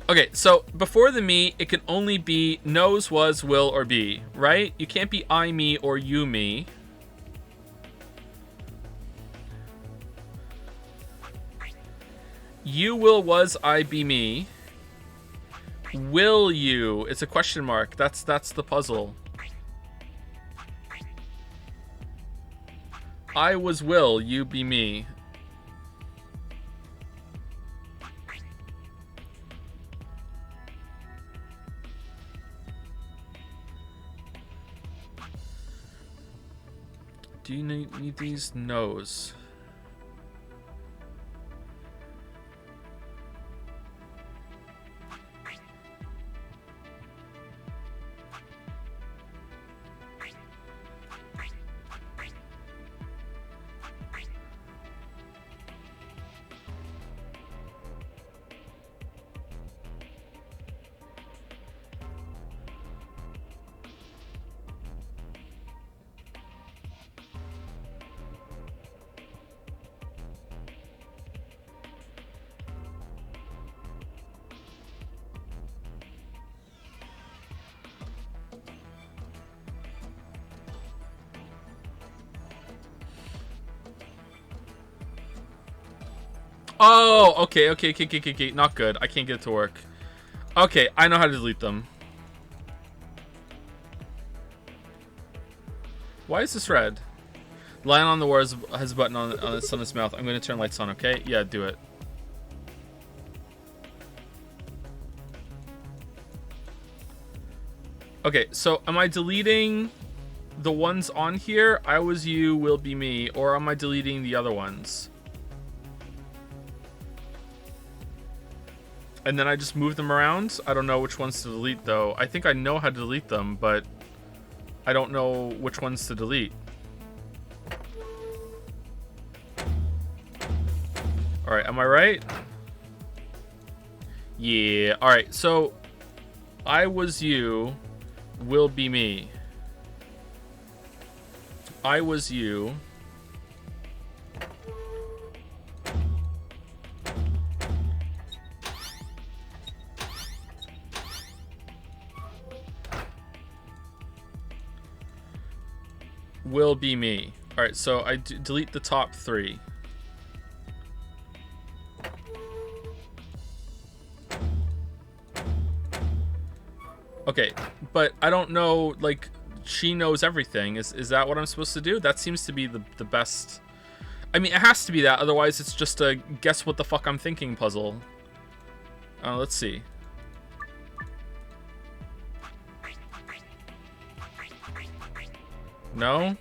Okay, so before the me, it can only be knows, was, will, or be, right? You can't be I, me, or you, me. You will, was, I, be me. Will you? It's a question mark. That's the puzzle. I was will, you be me. Do you need these? No's. Oh, okay. Not good. I can't get it to work. Okay, I know how to delete them. Why is this red? Lion on the War has a button on its mouth. I'm going to turn lights on, okay? Yeah, do it. Okay, so am I deleting the ones on here? I was you, will be me. Or am I deleting the other ones? And then I just move them around. I don't know which ones to delete, though. I think I know how to delete them, but I don't know which ones to delete. Alright, am I right? Yeah. Alright, so I was you, will be me. I was you. Will be me. Alright, so I delete the top 3. Okay, but I don't know, like, she knows everything. Is that what I'm supposed to do? That seems to be the best. I mean, it has to be that, otherwise it's just a guess what the fuck I'm thinking puzzle. Let's see. No?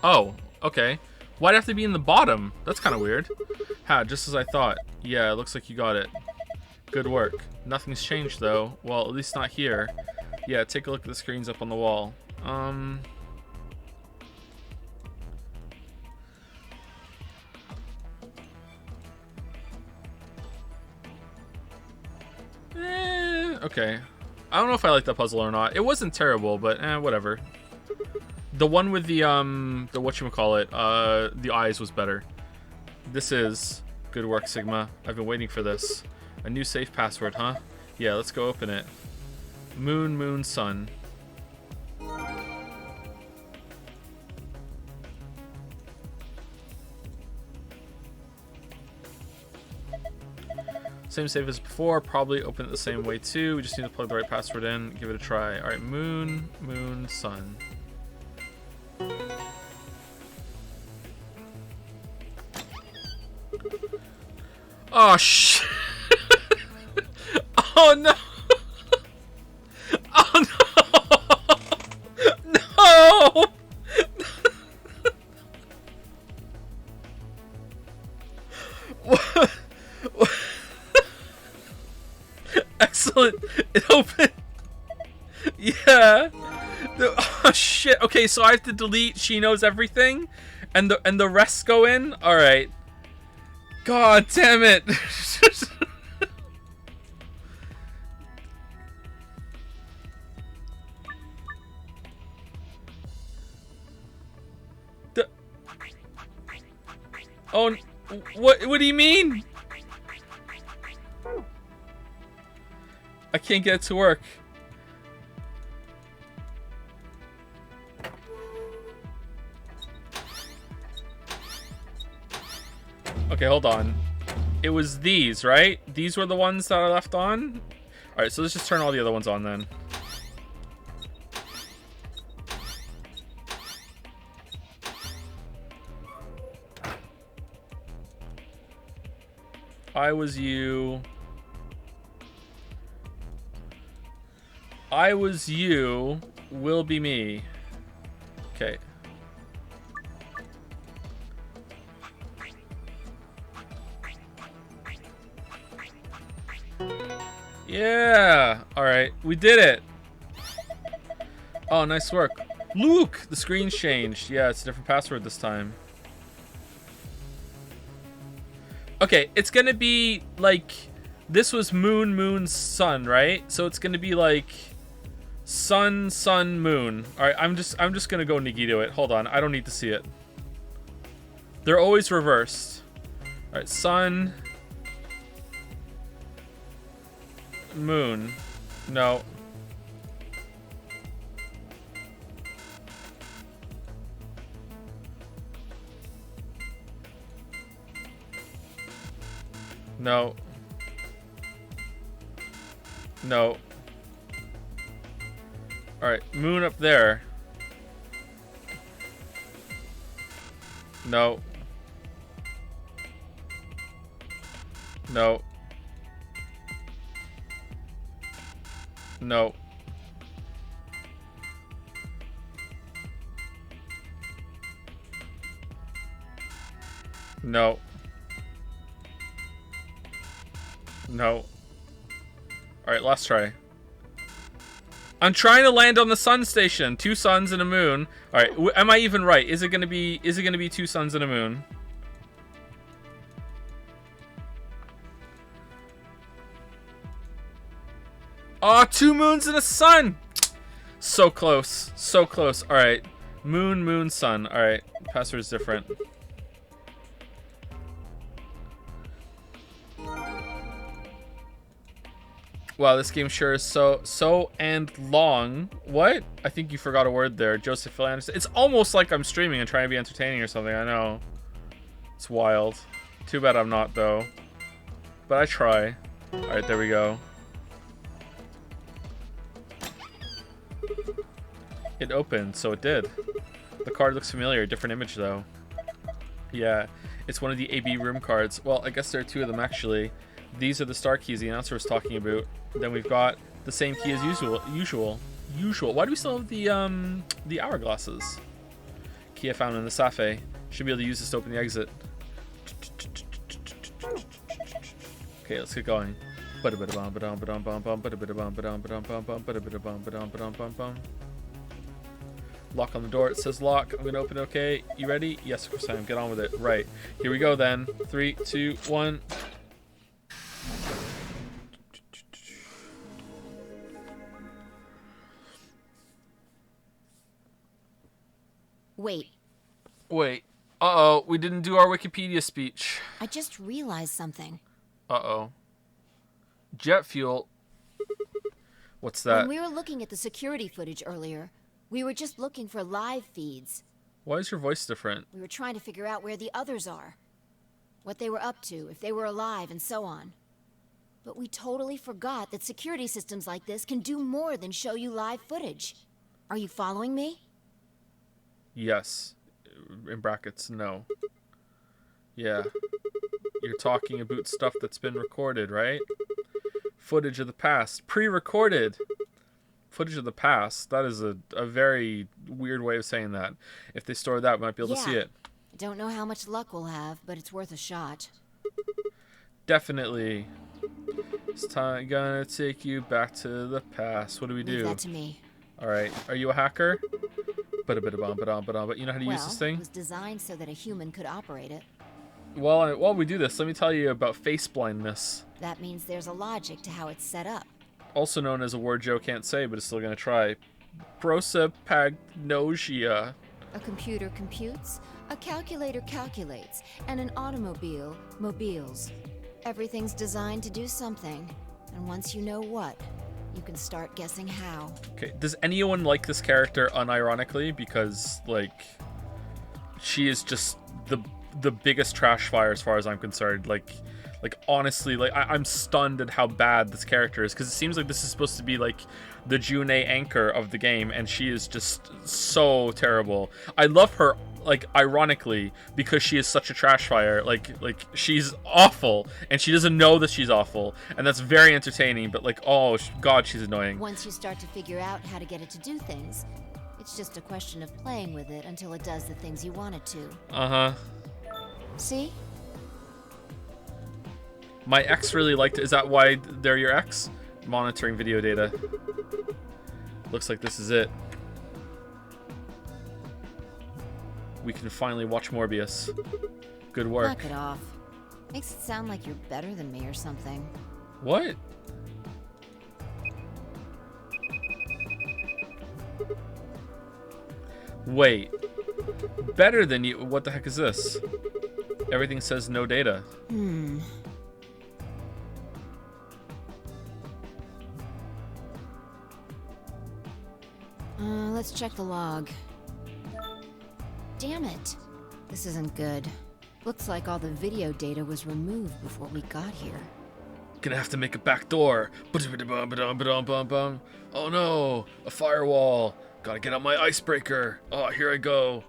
Oh, okay. Why'd it have to be in the bottom? That's kind of weird. Ha, just as I thought. Yeah, it looks like you got it. Good work. Nothing's changed, though. Well, at least not here. Yeah, take a look at the screens up on the wall. Okay. I don't know if I like that puzzle or not. It wasn't terrible, but whatever. The one with the whatchamacallit, the eyes was better. This is good work, Sigma. I've been waiting for this. A new safe password, huh? Yeah, let's go open it. Moon, moon, sun. Same safe as before, probably open it the same way too. We just need to plug the right password in, give it a try. Alright, moon, moon, sun. Oh, shit. Oh, no. Oh, no. No. What? Excellent. It opened. Yeah. Oh, shit. Okay, so I have to delete She Knows Everything, and the rest go in? Alright. God damn it. Oh, what do you mean? I can't get it to work. Okay, hold on. It was these, right? These were the ones that I left on? Alright, so let's just turn all the other ones on then. I was you. I was you. Will be me. Okay. Yeah. All right. We did it. Oh, nice work. Luke, the screen's changed. Yeah, it's a different password this time. Okay, it's gonna be like, this was moon, moon, sun, right? So it's gonna be like sun, sun, moon. All right, I'm just gonna go Nagito it. Hold on, I don't need to see it. They're always reversed. All right, sun, moon. No. No. No. Alright, moon up there. No. No. No. No. No. Alright, last try. I'm trying to land on the sun station. 2 suns and a moon. Alright, am I even right? Is it gonna be 2 suns and a moon? Oh, 2 moons and a sun! So close. So close. Alright. Moon, moon, sun. Alright. Password's different. Wow, this game sure is so and long. What? I think you forgot a word there. Joseph Philander. It's almost like I'm streaming and trying to be entertaining or something. I know. It's wild. Too bad I'm not, though. But I try. Alright, there we go. It opened, so it did. The card looks familiar. Different image, though. Yeah, it's one of the AB room cards. Well, I guess there are 2 of them, actually. These are the star keys the announcer was talking about. Then we've got the same key as usual. Why do we still have the hourglasses? Key I found in the Safe. Should be able to use this to open the exit. Okay, let's get going. Lock on the door. It says lock. I'm gonna open it. Okay, you ready? Yes, of course I am. Get on with it. Right. Here we go then. 3, 2, 1. Wait, Wait. Uh-oh, we didn't do our Wikipedia speech. I just realized something. Uh-oh. Jet fuel. What's that? When we were looking at the security footage earlier, we were just looking for live feeds. Why is your voice different? We were trying to figure out where the others are. What they were up to, if they were alive, and so on. But we totally forgot that security systems like this can do more than show you live footage. Are you following me? Yes. In brackets, no. Yeah. You're talking about stuff that's been recorded, right? Footage of the past. Pre-recorded. Footage of the past. That is a very weird way of saying that. If they store that, we might be able to see it. I don't know how much luck we'll have, but it's worth a shot. Definitely. It's time gonna take you back to the past. What do we do? Leave that to me. Alright. Are you a hacker? But you know how to use this thing? It was designed so that a human could operate it. While we do this, let me tell you about face blindness. That means there's a logic to how it's set up. Also known as a word Joe can't say, but is still gonna try. Prosopagnosia. A computer computes, a calculator calculates, and an automobile mobiles. Everything's designed to do something, and once you know what, you can start guessing how. Okay, does anyone like this character unironically? Because, like, she is just the biggest trash fire as far as I'm concerned. Like honestly, like I'm stunned at how bad this character is, because it seems like this is supposed to be like the June anchor of the game, and she is just so terrible. I love her, like, ironically, because she is such a trash fire. Like she's awful, and she doesn't know that she's awful, and that's very entertaining. But like, oh god, she's annoying. Once you start to figure out how to get it to do things, it's just a question of playing with it until it does the things you want it to. Uh-huh. See? My ex really liked it. Is that why they're your ex? Monitoring video data. Looks like this is it. We can finally watch Morbius. Good work. Knock it off. Makes it sound like you're better than me or something. What? Wait. Better than you? What the heck is this? Everything says no data. Let's check the log. Damn it. This isn't good. Looks like all the video data was removed before we got here. Gonna have to make a back door. Oh no, a firewall. Gotta get out my icebreaker. Oh, here I go.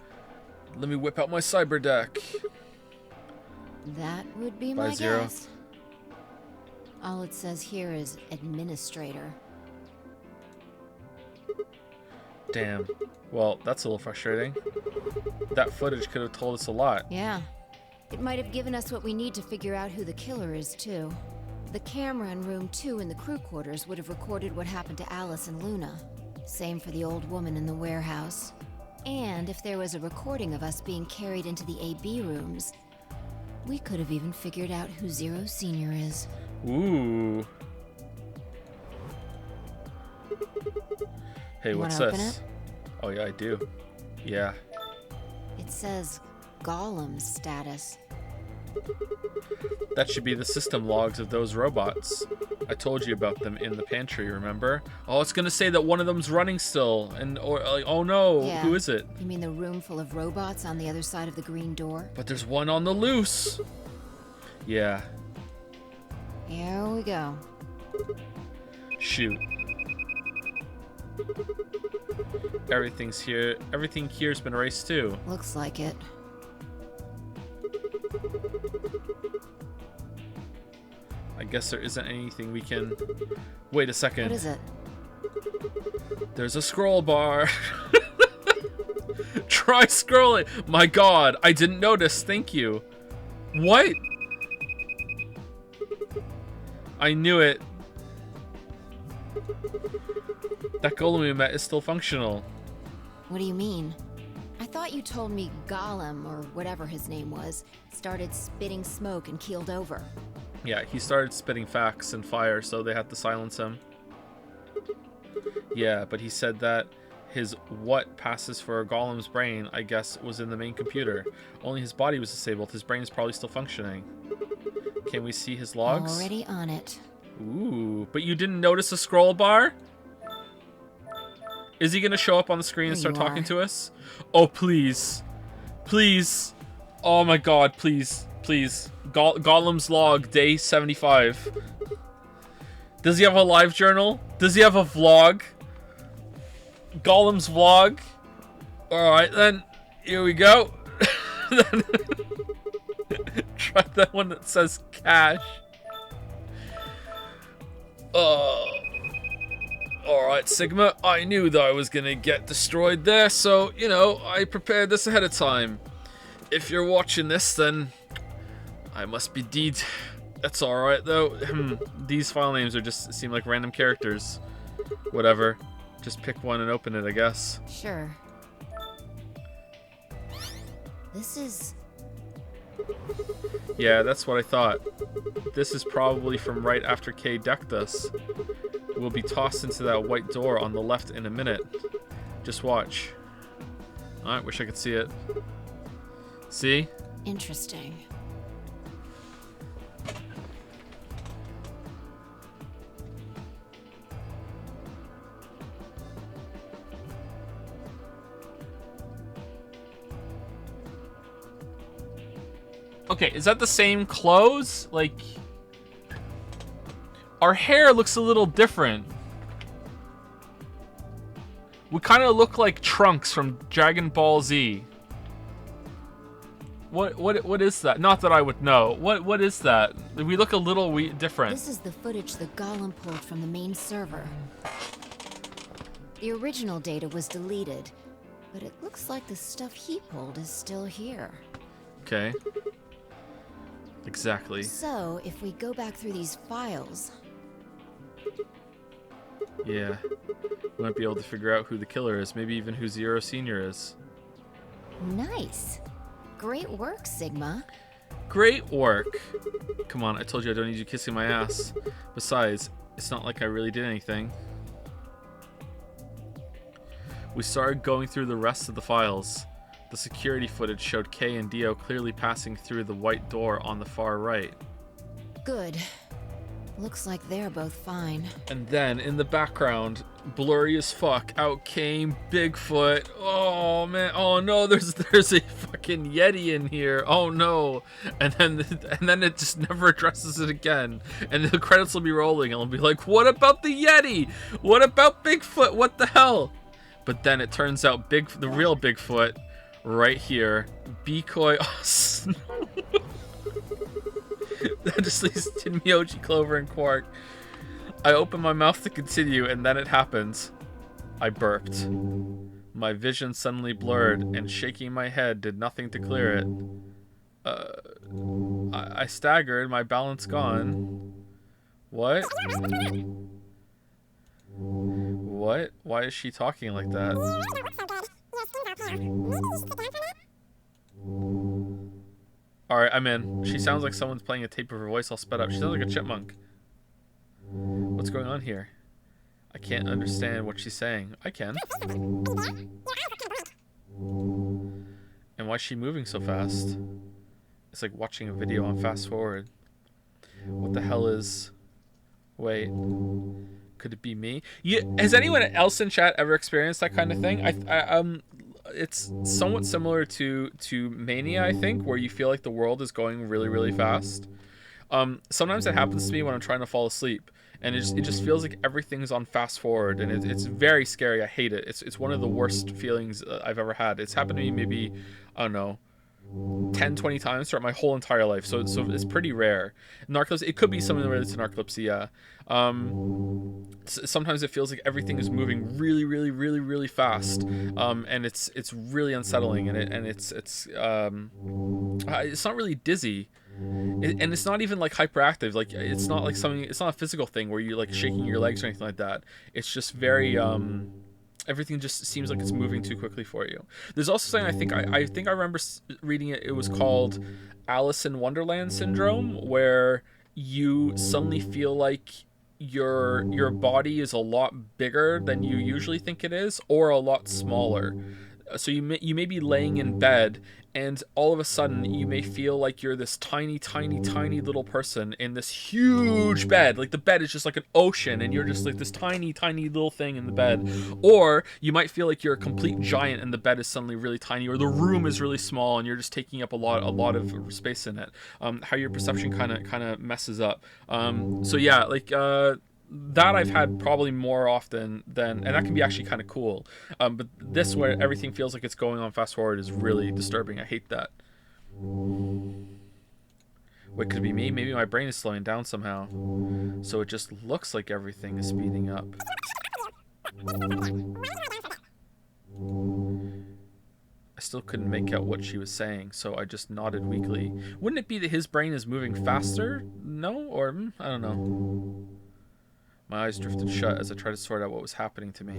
Let me whip out my cyber deck. That would be By my zero. guess. All it says here is administrator. Damn. Well, that's a little frustrating. That footage could have told us a lot. Yeah. It might have given us what we need to figure out who the killer is, too. The camera in room 2 in the crew quarters would have recorded what happened to Alice and Luna. Same for the old woman in the warehouse. And if there was a recording of us being carried into the AB rooms, we could have even figured out who Zero Senior is. Ooh. Hey, You what's wanna open this? it? Oh yeah, I do. Yeah. It says Gollum status. That should be the system logs of those robots. I told you about them in the pantry, remember? Oh, it's gonna say that one of them's running still, and oh no, Yeah. who is it? You mean the room full of robots on the other side of the green door? But there's one on the loose. Yeah. Here we go. Shoot. Everything here's been erased too. Looks like it. I guess there isn't anything we can... Wait a second. What is it? There's a scroll bar. Try scrolling. My god, I didn't notice. Thank you. What? I knew it. That golem we met is still functional. What do you mean? I thought you told me Gollum, or whatever his name was, started spitting smoke and keeled over. Yeah, he started spitting facts and fire, so they had to silence him. Yeah, but he said that His what passes for a golem's brain, I guess, was in the main computer. Only his body was disabled. His brain is probably still functioning. Can we see his logs? Already on it. Ooh, but you didn't notice a scroll bar? Is he gonna show up on the screen and start talking to us? Oh, please. Please. Oh my god, please. Please. Golem's log, day 75. Does he have a live journal? Does he have a vlog? Golem's vlog? Alright then. Here we go. Try that one that says cash. Alright, Sigma. I knew that I was gonna get destroyed there, so, you know, I prepared this ahead of time. If you're watching this, then I must be deed. That's alright, though. These file names are just seem like random characters. Whatever. Just pick one and open it, I guess. Sure. This is... Yeah, that's what I thought. This is probably from right after Kay decked us. We'll be tossed into that white door on the left in a minute. Just watch. Alright, wish I could see it. See? interesting. Okay, is that the same clothes? Like, our hair looks a little different. We kind of look like Trunks from Dragon Ball Z. What is that? Not that I would know. What is that? We look a little different. This is the footage the Golem pulled from the main server. The original data was deleted, but it looks like the stuff he pulled is still here. Okay. Exactly. So, if we go back through these files... Yeah. We might be able to figure out who the killer is. Maybe even who Zero Senior is. Nice. Great work, Sigma. Great work. Come on, I told you I don't need you kissing my ass. Besides, it's not like I really did anything. We started going through the rest of the files. The security footage showed Kay and Dio clearly passing through the white door on the far right. Good. Looks like they're both fine. And then, in the background, blurry as fuck, out came Bigfoot. Oh man, oh no, there's a fucking Yeti in here. Oh no. And then it just never addresses it again. And the credits will be rolling and it'll be like, what about the Yeti? What about Bigfoot? What the hell? But then it turns out the real Bigfoot right here. Decoy. Oh, that just leaves Tinmyoji, Clover, and Quark. I open my mouth to continue, and then it happens. I burped. My vision suddenly blurred, and shaking my head did nothing to clear it. I staggered, my balance gone. What? What? Why is she talking like that? Alright, I'm in. She sounds like someone's playing a tape of her voice all sped up. She sounds like a chipmunk. What's going on here? I can't understand what she's saying. I can. And why is she moving so fast? It's like watching a video on fast forward. What the hell is... Wait. Could it be me? Has anyone else in chat ever experienced that kind of thing? It's somewhat similar to Mania, I think, where you feel like the world is going really, really fast. Sometimes it happens to me when I'm trying to fall asleep, and it just feels like everything's on fast forward, and it's very scary. I hate it. It's one of the worst feelings I've ever had. It's happened to me maybe, I don't know, 10, 20 times throughout my whole entire life, so it's pretty rare. Narcolepsy, it could be something related to narcolepsy, yeah. Sometimes it feels like everything is moving really, really, really, really fast, and it's really unsettling, and it's not really dizzy, and it's not even like hyperactive. Like it's not like something. It's not a physical thing where you're like shaking your legs or anything like that. It's just very everything just seems like it's moving too quickly for you. There's also something I think I remember reading it. It was called Alice in Wonderland syndrome, where you suddenly feel like your body is a lot bigger than you usually think it is, or a lot smaller. So you may be laying in bed, and all of a sudden you may feel like you're this tiny, tiny, tiny little person in this huge bed. Like the bed is just like an ocean, and you're just like this tiny, tiny little thing in the bed. Or you might feel like you're a complete giant, and the bed is suddenly really tiny, or the room is really small, and you're just taking up a lot of space in it. How your perception kind of messes up. So yeah, like that I've had probably more often than, and that can be actually kind of cool. But this, where everything feels like it's going on fast forward, is really disturbing. I hate that. Wait, could it be me? Maybe my brain is slowing down somehow, so it just looks like everything is speeding up. I still couldn't make out what she was saying, so I just nodded weakly. Wouldn't it be that his brain is moving faster? No? Or, I don't know. My eyes drifted shut as I tried to sort out what was happening to me.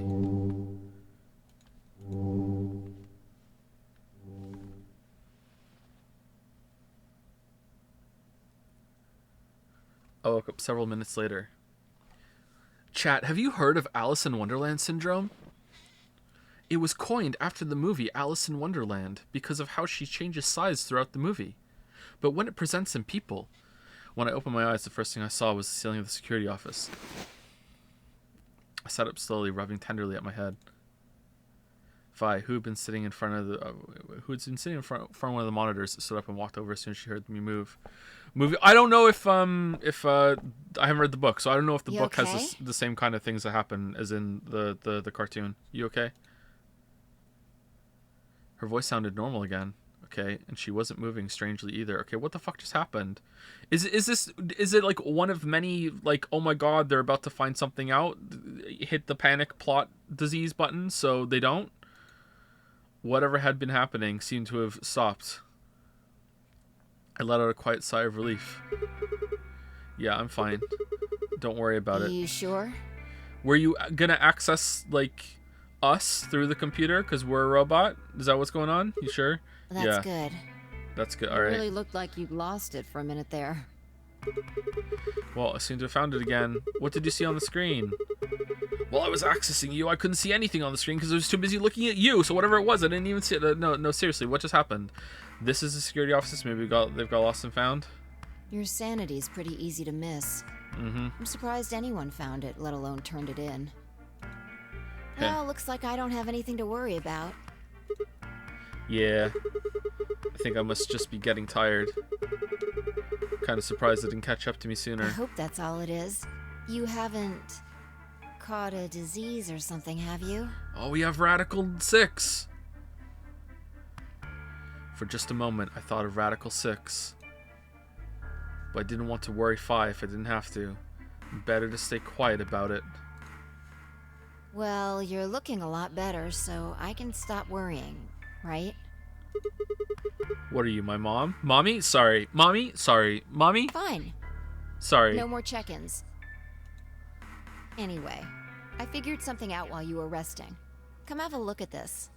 I woke up several minutes later. Chat, have you heard of Alice in Wonderland syndrome? It was coined after the movie Alice in Wonderland because of how she changes size throughout the movie. But when it presents in people, when I opened my eyes, the first thing I saw was the ceiling of the security office. I sat up slowly, rubbing tenderly at my head. Vi, who had been sitting in front of one of the monitors, stood up and walked over as soon as she heard me move. I don't know if I haven't read the book, so I don't know if the book okay? has the same kind of things that happen as in the cartoon. You okay? Her voice sounded normal again. Okay, and she wasn't moving strangely either. Okay, what the fuck just happened? Is it like one of many, like, oh my god, they're about to find something out, hit the panic plot disease button so they don't? Whatever had been happening seemed to have stopped. I let out a quiet sigh of relief. Yeah, I'm fine. Don't worry about it. You sure? Were you gonna access, like, us through the computer because we're a robot? Is that what's going on? You sure? That's good. That's good. It All right. really looked like you'd lost it for a minute there. Well, I seem to have found it again. What did you see on the screen? While I was accessing you, I couldn't see anything on the screen because I was too busy looking at you. So whatever it was, I didn't even see it. No, seriously, what just happened? This is the security office. Maybe they've got lost and found. Your sanity's pretty easy to miss. I'm surprised anyone found it, let alone turned it in. Well, looks like I don't have anything to worry about. Yeah. I think I must just be getting tired. Kind of surprised it didn't catch up to me sooner. I hope that's all it is. You haven't caught a disease or something, have you? Oh, we have Radical 6. For just a moment, I thought of Radical 6. But I didn't want to worry Fi if I didn't have to. Better to stay quiet about it. Well, you're looking a lot better, so I can stop worrying, right? What are you, my mom? Mommy? Sorry. Mommy? Sorry. Mommy? Fine. Sorry. No more check-ins. Anyway, I figured something out while you were resting. Come have a look at this.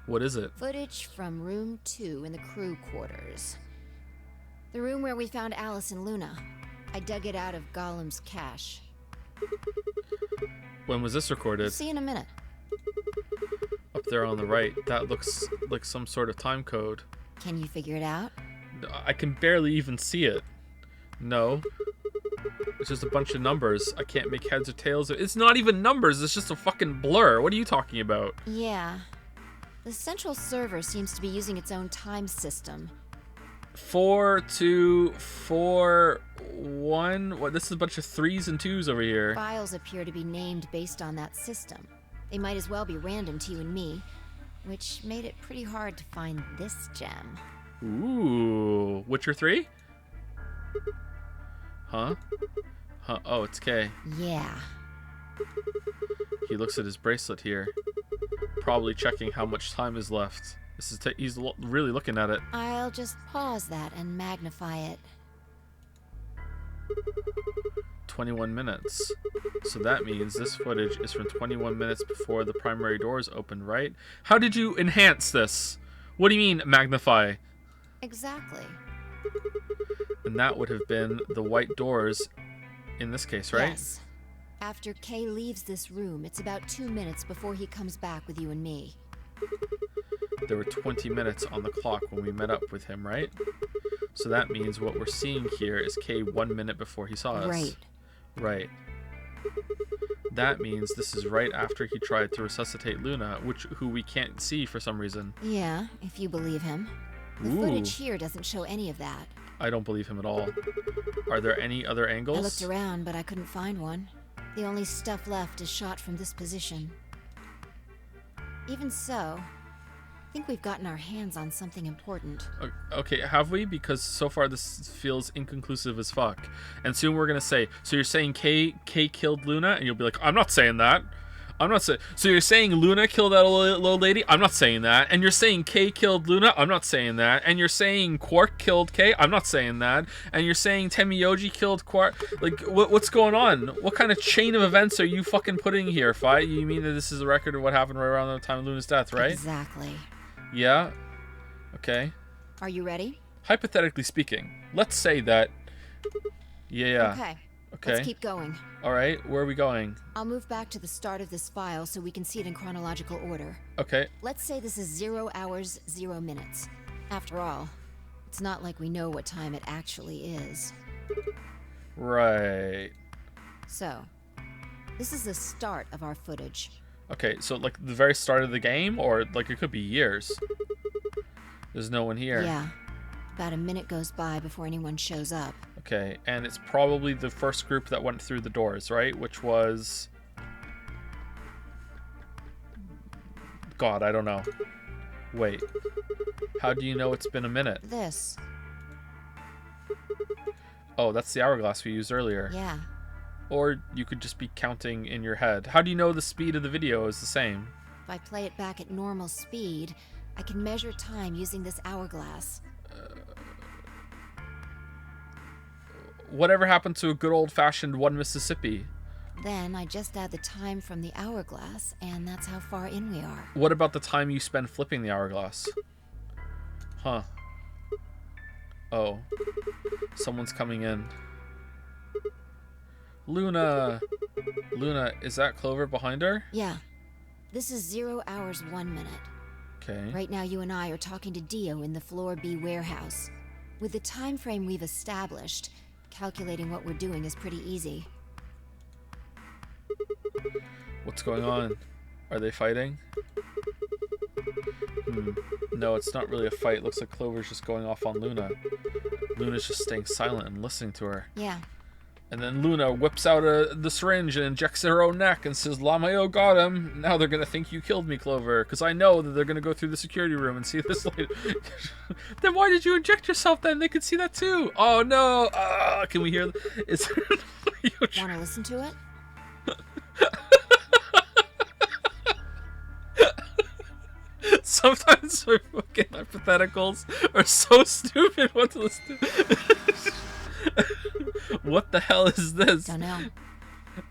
What is it? Footage from room 2 in the crew quarters. The room where we found Alice and Luna. I dug it out of Gollum's cache. When was this recorded? See in a minute. Up there on the right. That looks like some sort of time code. Can you figure it out? I can barely even see it. No. It's just a bunch of numbers. I can't make heads or tails. It's not even numbers. It's just a fucking blur. What are you talking about? Yeah. The central server seems to be using its own time system. 4, 2, 4, 1. What? This is a bunch of 3s and 2s over here. Files appear to be named based on that system. They might as well be random to you and me, which made it pretty hard to find this gem. Ooh. Witcher 3? Huh? Huh? Oh, it's K. Yeah. He looks at his bracelet here. Probably checking how much time is left. This is he's really looking at it. I'll just pause that and magnify it. 21 minutes. So that means this footage is from 21 minutes before the primary doors open, right? How did you enhance this? What do you mean, magnify? Exactly. And that would have been the white doors in this case, right? Yes. After Kay leaves this room, it's about 2 minutes before he comes back with you and me. There were 20 minutes on the clock when we met up with him, right? So that means what we're seeing here is Kay 1 minute before he saw us. Right. Right. That means this is right after he tried to resuscitate Luna, who we can't see for some reason. Yeah, if you believe him. The Ooh. footage here doesn't show any of that. I don't believe him at all. Are there any other angles? I looked around, but I couldn't find one. The only stuff left is shot from this position. Even so, I think we've gotten our hands on something important. Okay, have we? Because so far this feels inconclusive as fuck. And soon we're gonna say, so you're saying Kay killed Luna? And you'll be like, I'm not saying that. I'm not saying. So you're saying Luna killed that little lady? I'm not saying that. And you're saying Kay killed Luna? I'm not saying that. And you're saying Quark killed Kay? I'm not saying that. And you're saying Temiyoji killed Quark? Like, what's going on? What kind of chain of events are you fucking putting here, Fi? You mean that this is a record of what happened right around the time of Luna's death, right? Exactly. Yeah. Okay. Are you ready? Hypothetically speaking, let's say that. Yeah. Okay. Okay. Let's keep going. All right. Where are we going? I'll move back to the start of this file so we can see it in chronological order. Okay. Let's say this is 0 hours, 0 minutes. After all, it's not like we know what time it actually is. Right. So, this is the start of our footage. Okay. So like the very start of the game, or like it could be years. There's no one here. Yeah. About a minute goes by before anyone shows up. Okay, and it's probably the first group that went through the doors, right? Which was... God, I don't know. Wait. How do you know it's been a minute? This. Oh, that's the hourglass we used earlier. Yeah. Or you could just be counting in your head. How do you know the speed of the video is the same? If I play it back at normal speed, I can measure time using this hourglass. Whatever happened to a good old-fashioned one Mississippi? Then I just add the time from the hourglass, and that's how far in we are. What about the time you spend flipping the hourglass? Huh. Oh. Someone's coming in. Luna! Luna, is that Clover behind her? Yeah. This is 0 hours, 1 minute. Okay. Right now you and I are talking to Dio in the Floor B warehouse. With the time frame we've established, calculating what we're doing is pretty easy. What's going on? Are they fighting? No, it's not really a fight. Looks like Clover's just going off on Luna. Luna's just staying silent and listening to her. Yeah. And then Luna whips out the syringe and injects her own neck and says, Lamayo got him. Now they're going to think you killed me, Clover. Because I know that they're going to go through the security room and see this later. Then why did you inject yourself then? They could see that too. Oh, no. Can we hear? Is Want to listen to it? Sometimes our fucking hypotheticals are so stupid. What to listen to? What the hell is this? Don't know.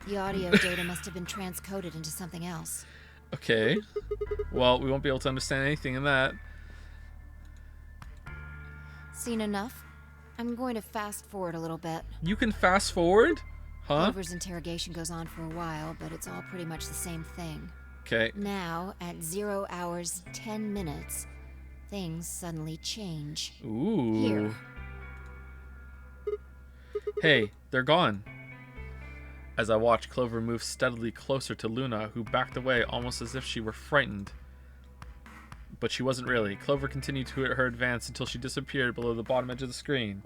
The audio data must have been transcoded into something else. Okay. Well, we won't be able to understand anything in that. Seen enough? I'm going to fast forward a little bit. You can fast forward? Huh? Clover's interrogation goes on for a while, but it's all pretty much the same thing. Okay. Now, at 0 hours, 10 minutes, things suddenly change. Ooh. Here. Hey, they're gone. As I watch, Clover move steadily closer to Luna, who backed away almost as if she were frightened. But she wasn't really. Clover continued to her advance until she disappeared below the bottom edge of the screen.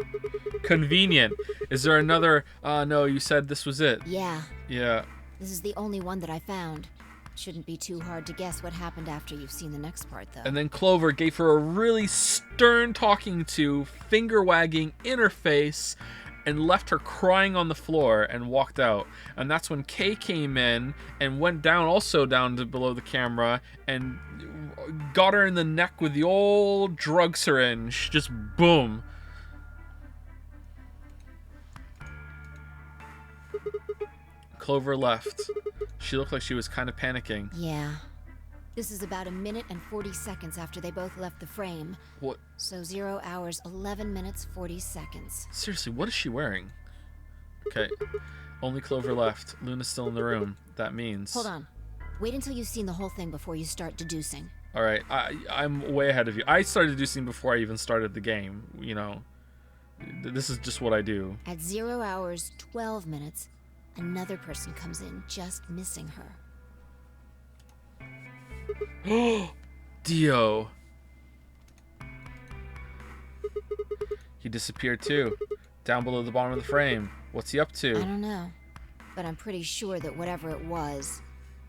Convenient. Is there another... no, you said this was it. Yeah. Yeah. This is the only one that I found. Shouldn't be too hard to guess what happened after you've seen the next part, though. And then Clover gave her a really stern talking to, finger-wagging interface, and left her crying on the floor and walked out. And that's when Kay came in and went down, also down to below the camera, and got her in the neck with the old drug syringe. Just boom. Clover left. She looked like she was kind of panicking. Yeah. This is about 1 minute and 40 seconds after they both left the frame. What? So 0 hours, 11 minutes, 40 seconds. Seriously, what is she wearing? Okay. Only Clover left. Luna's still in the room. That means... Hold on. Wait until you've seen the whole thing before you start deducing. Alright, I'm way ahead of you. I started deducing before I even started the game, you know. This is just what I do. At 0 hours, 12 minutes, another person comes in, just missing her. Dio. He disappeared too. Down below the bottom of the frame. What's he up I to? don't know, but I'm pretty sure that whatever it was,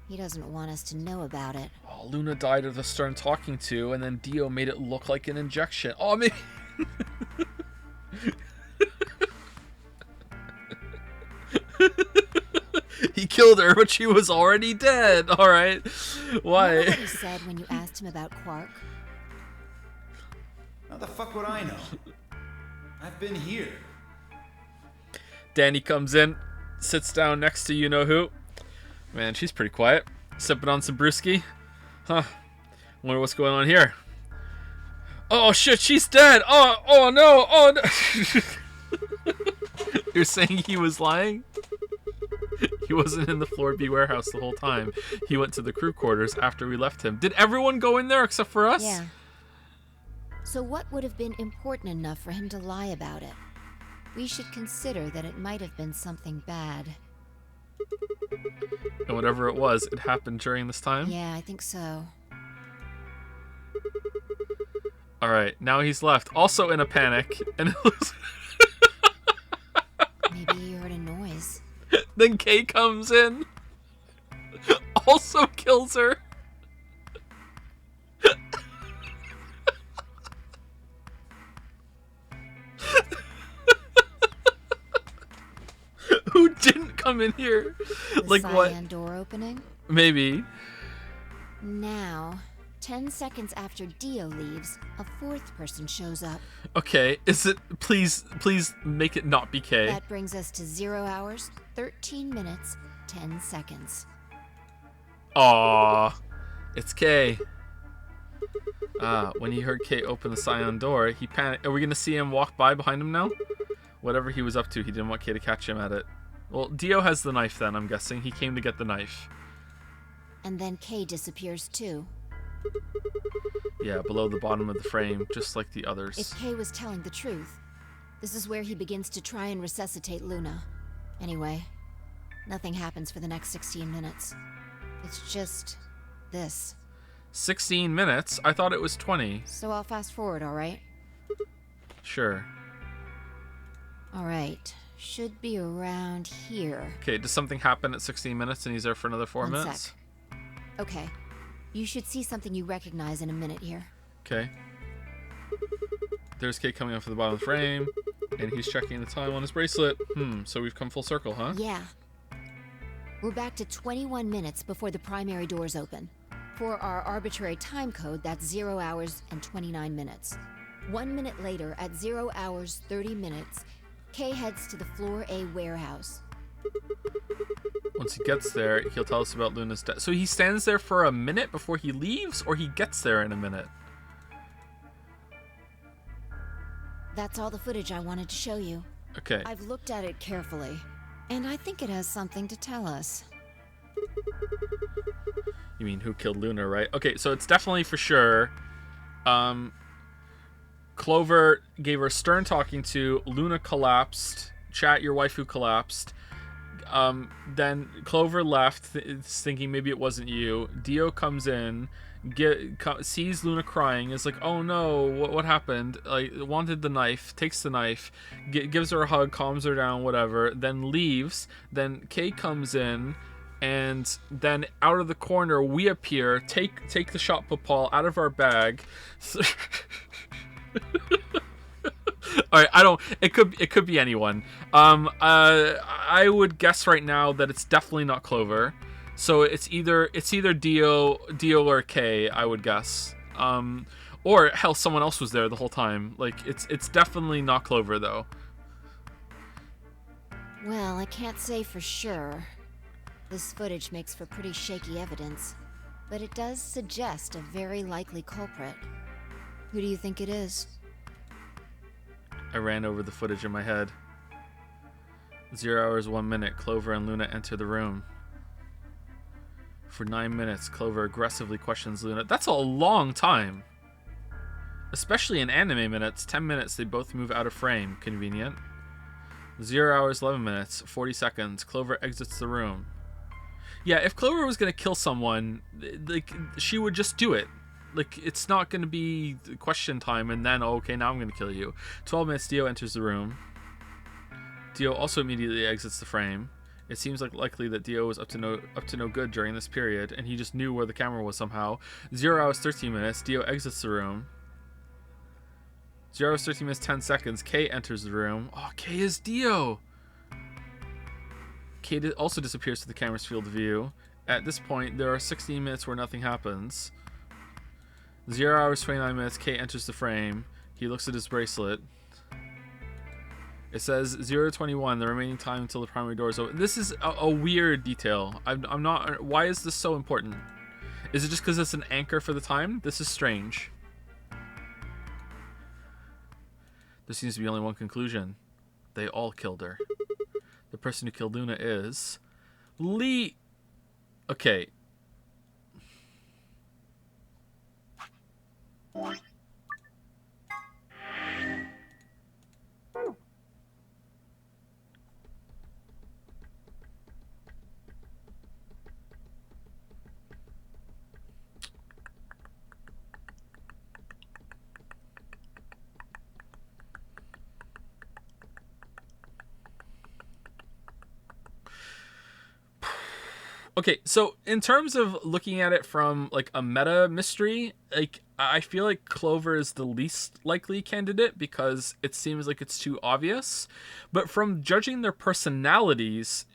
he doesn't want us to know about it. Oh, Luna died of the stern talking to, and then Dio made it look like an injection. Oh, maybe... He killed her, but she was already dead. All right. Why? Remember what he said when you asked him about Quark? How the fuck would I know? I've been here. Danny comes in, sits down next to you-know-who. Man, she's pretty quiet. Sipping on some brewski. Huh. Wonder what's going on here. Oh, shit, she's dead. Oh no. Oh, no. You're saying he was lying? He wasn't in the Floor B warehouse the whole time. He went to the crew quarters after we left him. Did everyone go in there except for us? Yeah. So what would have been important enough for him to lie about it? We should consider that it might have been something bad. And whatever it was, it happened during this time? Yeah, I think so. Alright, now he's left. Also in a panic. And it looks... Maybe he heard a noise. Then Kay comes in. Also kills her. Who didn't come in here? The Like what? cyan door opening. Maybe. Now, 10 seconds after Dio leaves, a fourth person shows up. Okay, is it... Please make it not be Kay. That brings us to 0 hours, 13 minutes, 10 seconds. Aww. It's Kay. When he heard Kay open the cyan door, he panicked. Are we gonna see him walk by behind him now? Whatever he was up to, he didn't want Kay to catch him at it. Well, Dio has the knife then, I'm guessing. He came to get the knife. And then Kay disappears too. Yeah, below the bottom of the frame, just like the others. If Kay was telling the truth, this is where he begins to try and resuscitate Luna. Anyway, nothing happens for the next 16 minutes. It's just this. 16 minutes? I thought it was 20. So I'll fast forward, alright? Sure. Alright. Should be around here. Okay, does something happen at 16 minutes and he's there for another 4 One minutes? sec. Okay. You should see something you recognize in a minute here. Okay. There's Kay coming off of the bottom of the frame, and he's checking the time on his bracelet. So we've come full circle, huh? Yeah. We're back to 21 minutes before the primary doors open. For our arbitrary time code, that's 0 hours and 29 minutes. 1 minute later, at 0 hours, 30 minutes, Kay heads to the Floor A warehouse. Once he gets there, he'll tell us about Luna's death. So he stands there for a minute before he leaves, or he gets there in a minute? That's all the footage I wanted to show you. Okay. I've looked at it carefully, and I think it has something to tell us. You mean who killed Luna, right? Okay, so it's definitely for sure. Clover gave her a stern talking to. Luna collapsed. Chat, your waifu collapsed. Then Clover left, thinking maybe it wasn't you. Dio comes in, sees Luna crying, is like, oh no, what happened? Like, wanted the knife, takes the knife, gives her a hug, calms her down, whatever, then leaves. Then Kay comes in, and then out of the corner we appear, take the shot pupal out of our bag. All right, it could be anyone. I would guess right now that it's definitely not Clover. So it's either Dio or Kay, I would guess. Or hell, someone else was there the whole time. Like it's definitely not Clover though. Well, I can't say for sure. This footage makes for pretty shaky evidence. but it does suggest a very likely culprit. Who do you think it is? I ran over the footage in my head. 0 hours, 1 minute. Clover and Luna enter the room. For 9 minutes, Clover aggressively questions Luna. That's a long time. Especially in anime minutes. 10 minutes, they both move out of frame. Convenient. 0 hours, 11 minutes. 40 seconds. Clover exits the room. Yeah, if Clover was going to kill someone, like, she would just do it. Like, it's not going to be question time and then, oh, okay, now I'm going to kill you. 12 minutes, Dio enters the room. Dio also immediately exits the frame. It seems like likely that Dio was up to no good during this period, and he just knew where the camera was somehow. 0 hours, 13 minutes, Dio exits the room. 0 hours, 13 minutes, 10 seconds, Kay enters the room. Oh, Kay is Dio! Kay also disappears to the camera's field of view. At this point, there are 16 minutes where nothing happens. 0 hours, 29 minutes, Kay enters the frame. He looks at his bracelet. It says 0:21, the remaining time until the primary door is open. This is a weird detail. I'm not... Why is this so important? Is it just because it's an anchor for the time? This is strange. There seems to be only one conclusion. They all killed her. The person who killed Luna is... Lee... Okay. Okay, so in terms of looking at it from like a meta mystery, like I feel like Clover is the least likely candidate because it seems like it's too obvious. But from judging their personalities,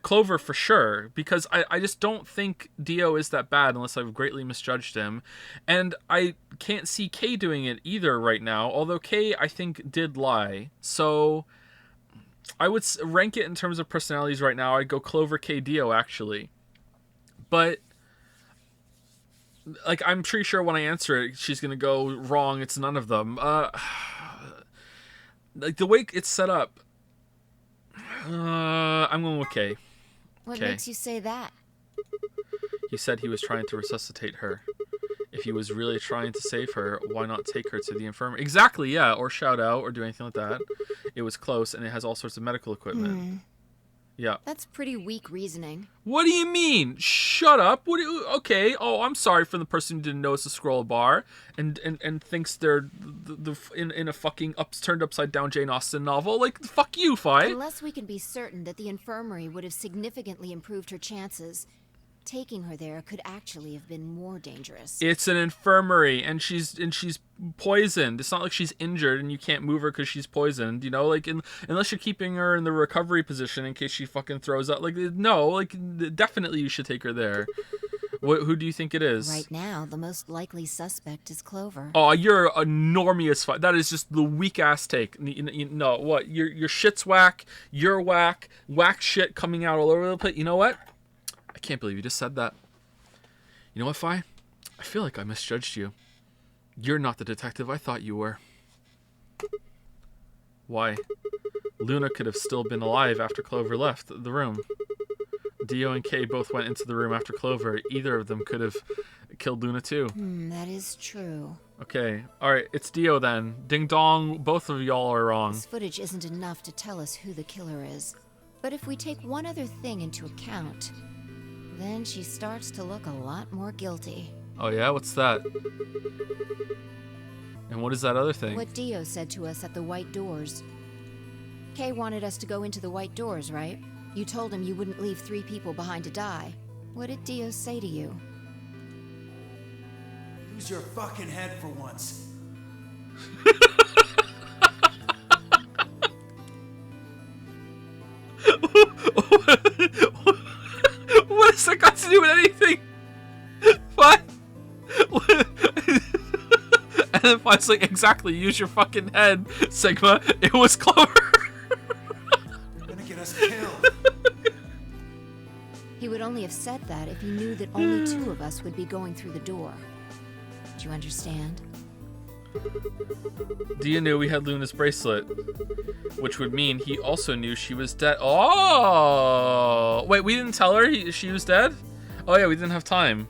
Clover for sure, because I just don't think Dio is that bad unless I've greatly misjudged him. And I can't see Kay doing it either right now, although Kay I think did lie. So I would rank it in terms of personalities right now. I'd go Clover, Kay, Dio actually. But, like, I'm pretty sure when I answer it, she's going to go, wrong, it's none of them. Like, the way it's set up, I'm going with Kay. What makes you say that? He said he was trying to resuscitate her. If he was really trying to save her, why not take her to the infirmary? Exactly, yeah, or shout out, or do anything like that. It was close, and it has all sorts of medical equipment. Yeah. That's pretty weak reasoning. What do you mean? Shut up. Okay. Oh, I'm sorry for the person who didn't know it's a scroll bar and thinks they're in a fucking turned upside down Jane Austen novel. Like, fuck you, Fi. Unless we can be certain that the infirmary would have significantly improved her chances, taking her there could actually have been more dangerous. It's an infirmary, and she's poisoned. It's not like she's injured and you can't move her because she's poisoned. You know, like unless you're keeping her in the recovery position in case she fucking throws up. Like no, like definitely you should take her there. Who do you think it is? Right now, the most likely suspect is Clover. Oh, you're a normiest. That is just the weak ass take. No, what? Your shit's whack. You're whack. Whack shit coming out all over the place. You know what? I can't believe you just said that. You know what, Fi? I feel like I misjudged you. You're not the detective I thought you were. Why? Luna could have still been alive after Clover left the room. Dio and Kay both went into the room after Clover. Either of them could have killed Luna too. That is true. Okay, alright, it's Dio then. Ding dong, both of y'all are wrong. This footage isn't enough to tell us who the killer is. But if we take one other thing into account, then she starts to look a lot more guilty. Oh yeah? What's that? And what is that other thing? What Dio said to us at the White Doors. Kay wanted us to go into the White Doors, right? You told him you wouldn't leave 3 people behind to die. What did Dio say to you? Use your fucking head for once. What has that got to do with anything? What? And then Fi's like, exactly, use your fucking head, Sigma. It was Clover. You're gonna get us killed. He would only have said that if he knew that only two of us would be going through the door. Do you understand? Dia knew we had Luna's bracelet, which would mean he also knew she was dead. Oh! Wait, we didn't tell her she was dead? Oh yeah, we didn't have time.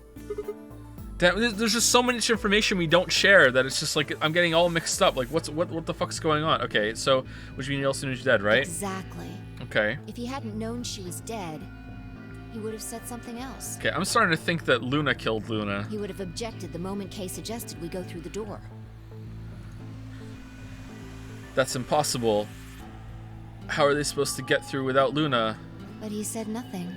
Damn, there's just so much information we don't share that it's just like, I'm getting all mixed up. Like, what the fuck's going on? Okay, so, which means he also knew she's dead, right? Exactly. Okay. If he hadn't known she was dead, he would have said something else. Okay, I'm starting to think that Luna killed Luna. He would have objected the moment Kay suggested we go through the door. That's impossible. How are they supposed to get through without Luna? But he said nothing.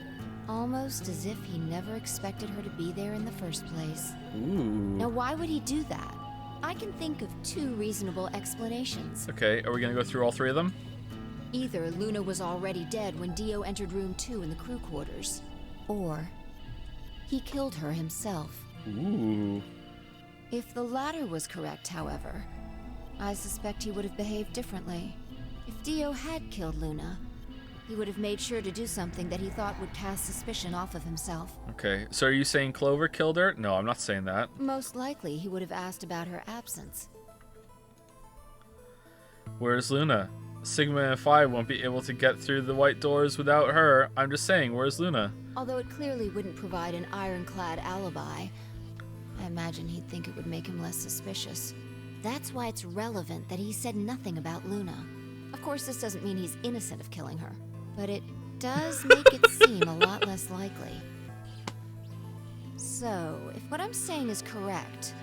Almost as if he never expected her to be there in the first place. Ooh. Now, why would he do that? I can think of two reasonable explanations. Okay, are we gonna go through all three of them? Either Luna was already dead when Dio entered room 2 in the crew quarters, or he killed her himself. Ooh. If the latter was correct, however, I suspect he would have behaved differently. If Dio had killed Luna, he would have made sure to do something that he thought would cast suspicion off of himself. Okay, so are you saying Clover killed her? No, I'm not saying that. Most likely, he would have asked about her absence. Where's Luna? Sigma and Phi won't be able to get through the white doors without her. I'm just saying, where's Luna? Although it clearly wouldn't provide an ironclad alibi, I imagine he'd think it would make him less suspicious. That's why it's relevant that he said nothing about Luna. Of course, this doesn't mean he's innocent of killing her, but it does make it seem a lot less likely. So, if what I'm saying is correct...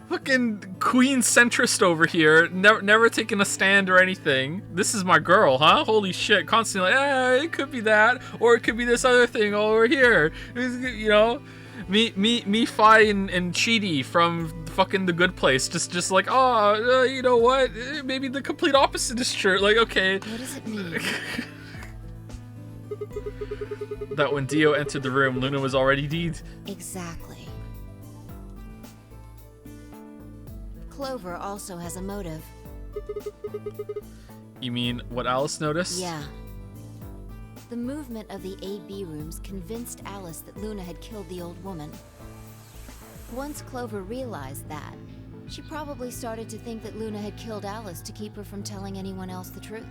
Fucking queen centrist over here, never taking a stand or anything. This is my girl, huh? Holy shit, constantly like, it could be that, or it could be this other thing over here. You know, me, Phi, and Chidi from fucking The Good Place, just like, you know what? Maybe the complete opposite is true. Like, okay. What does it mean? That when Dio entered the room, Luna was already dead. Exactly. Clover also has a motive. You mean what Alice noticed? Yeah. The movement of the A-B rooms convinced Alice that Luna had killed the old woman. Once Clover realized that, she probably started to think that Luna had killed Alice to keep her from telling anyone else the truth.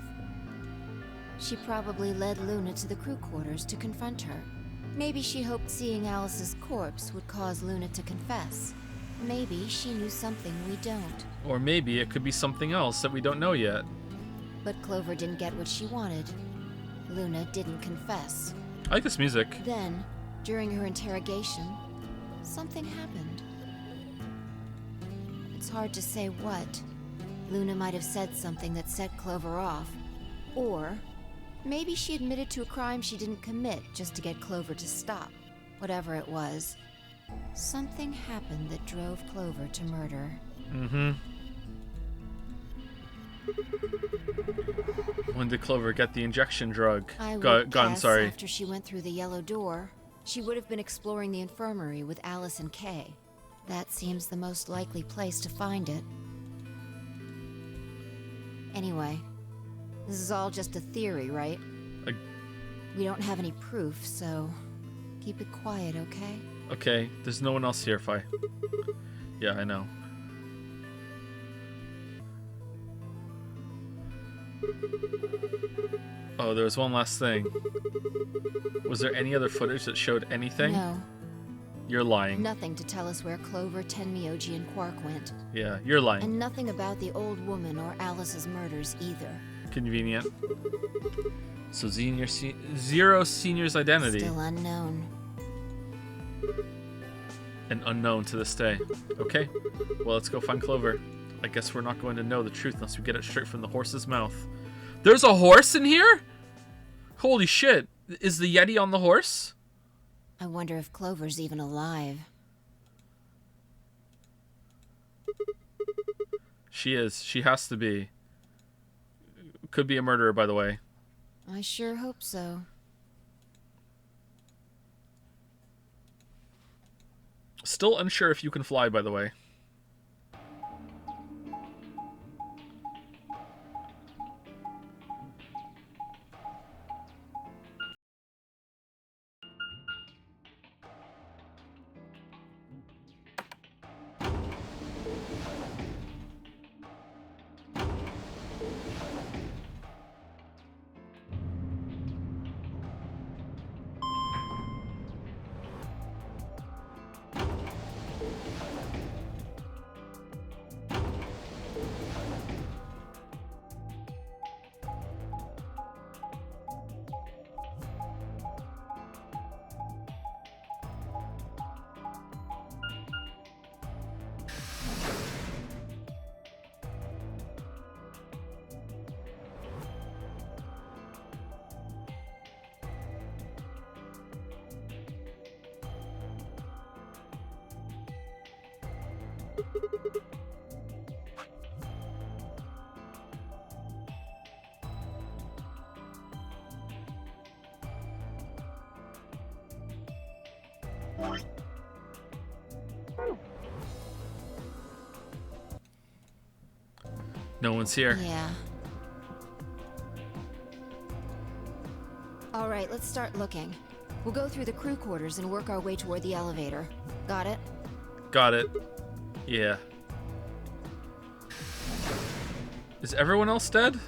She probably led Luna to the crew quarters to confront her. Maybe she hoped seeing Alice's corpse would cause Luna to confess. Maybe she knew something we don't. Or maybe it could be something else that we don't know yet. But Clover didn't get what she wanted. Luna didn't confess. I like this music. Then, during her interrogation, something happened. It's hard to say what. Luna might have said something that set Clover off. Or maybe she admitted to a crime she didn't commit just to get Clover to stop. Whatever it was, something happened that drove Clover to murder. Mm-hmm. When did Clover get the injection drug? I Gun, would guess sorry. after she went through the yellow door, she would have been exploring the infirmary with Alice and Kay. That seems the most likely place to find it. Anyway, this is all just a theory, right? We don't have any proof, so keep it quiet, okay? Okay, there's no one else here, Phi. Yeah, I know. Oh, there was one last thing. Was there any other footage that showed anything? No. You're lying. Nothing to tell us where Clover, Tenmyoji, and Quark went. Yeah, you're lying. And nothing about the old woman or Alice's murders either. Convenient. So Zero Senior's identity. Still unknown. And unknown to this day. Okay, well, let's go find Clover. I guess we're not going to know the truth unless we get it straight from the horse's mouth. There's a horse in here? Holy shit. Is the Yeti on the horse? I wonder if Clover's even alive. She is. She has to be. Could be a murderer, by the way. I sure hope so. Still unsure if you can fly, by the way. No one's here. Yeah. All right, let's start looking. We'll go through the crew quarters and work our way toward the elevator. Got it? Got it. Yeah. Is everyone else dead?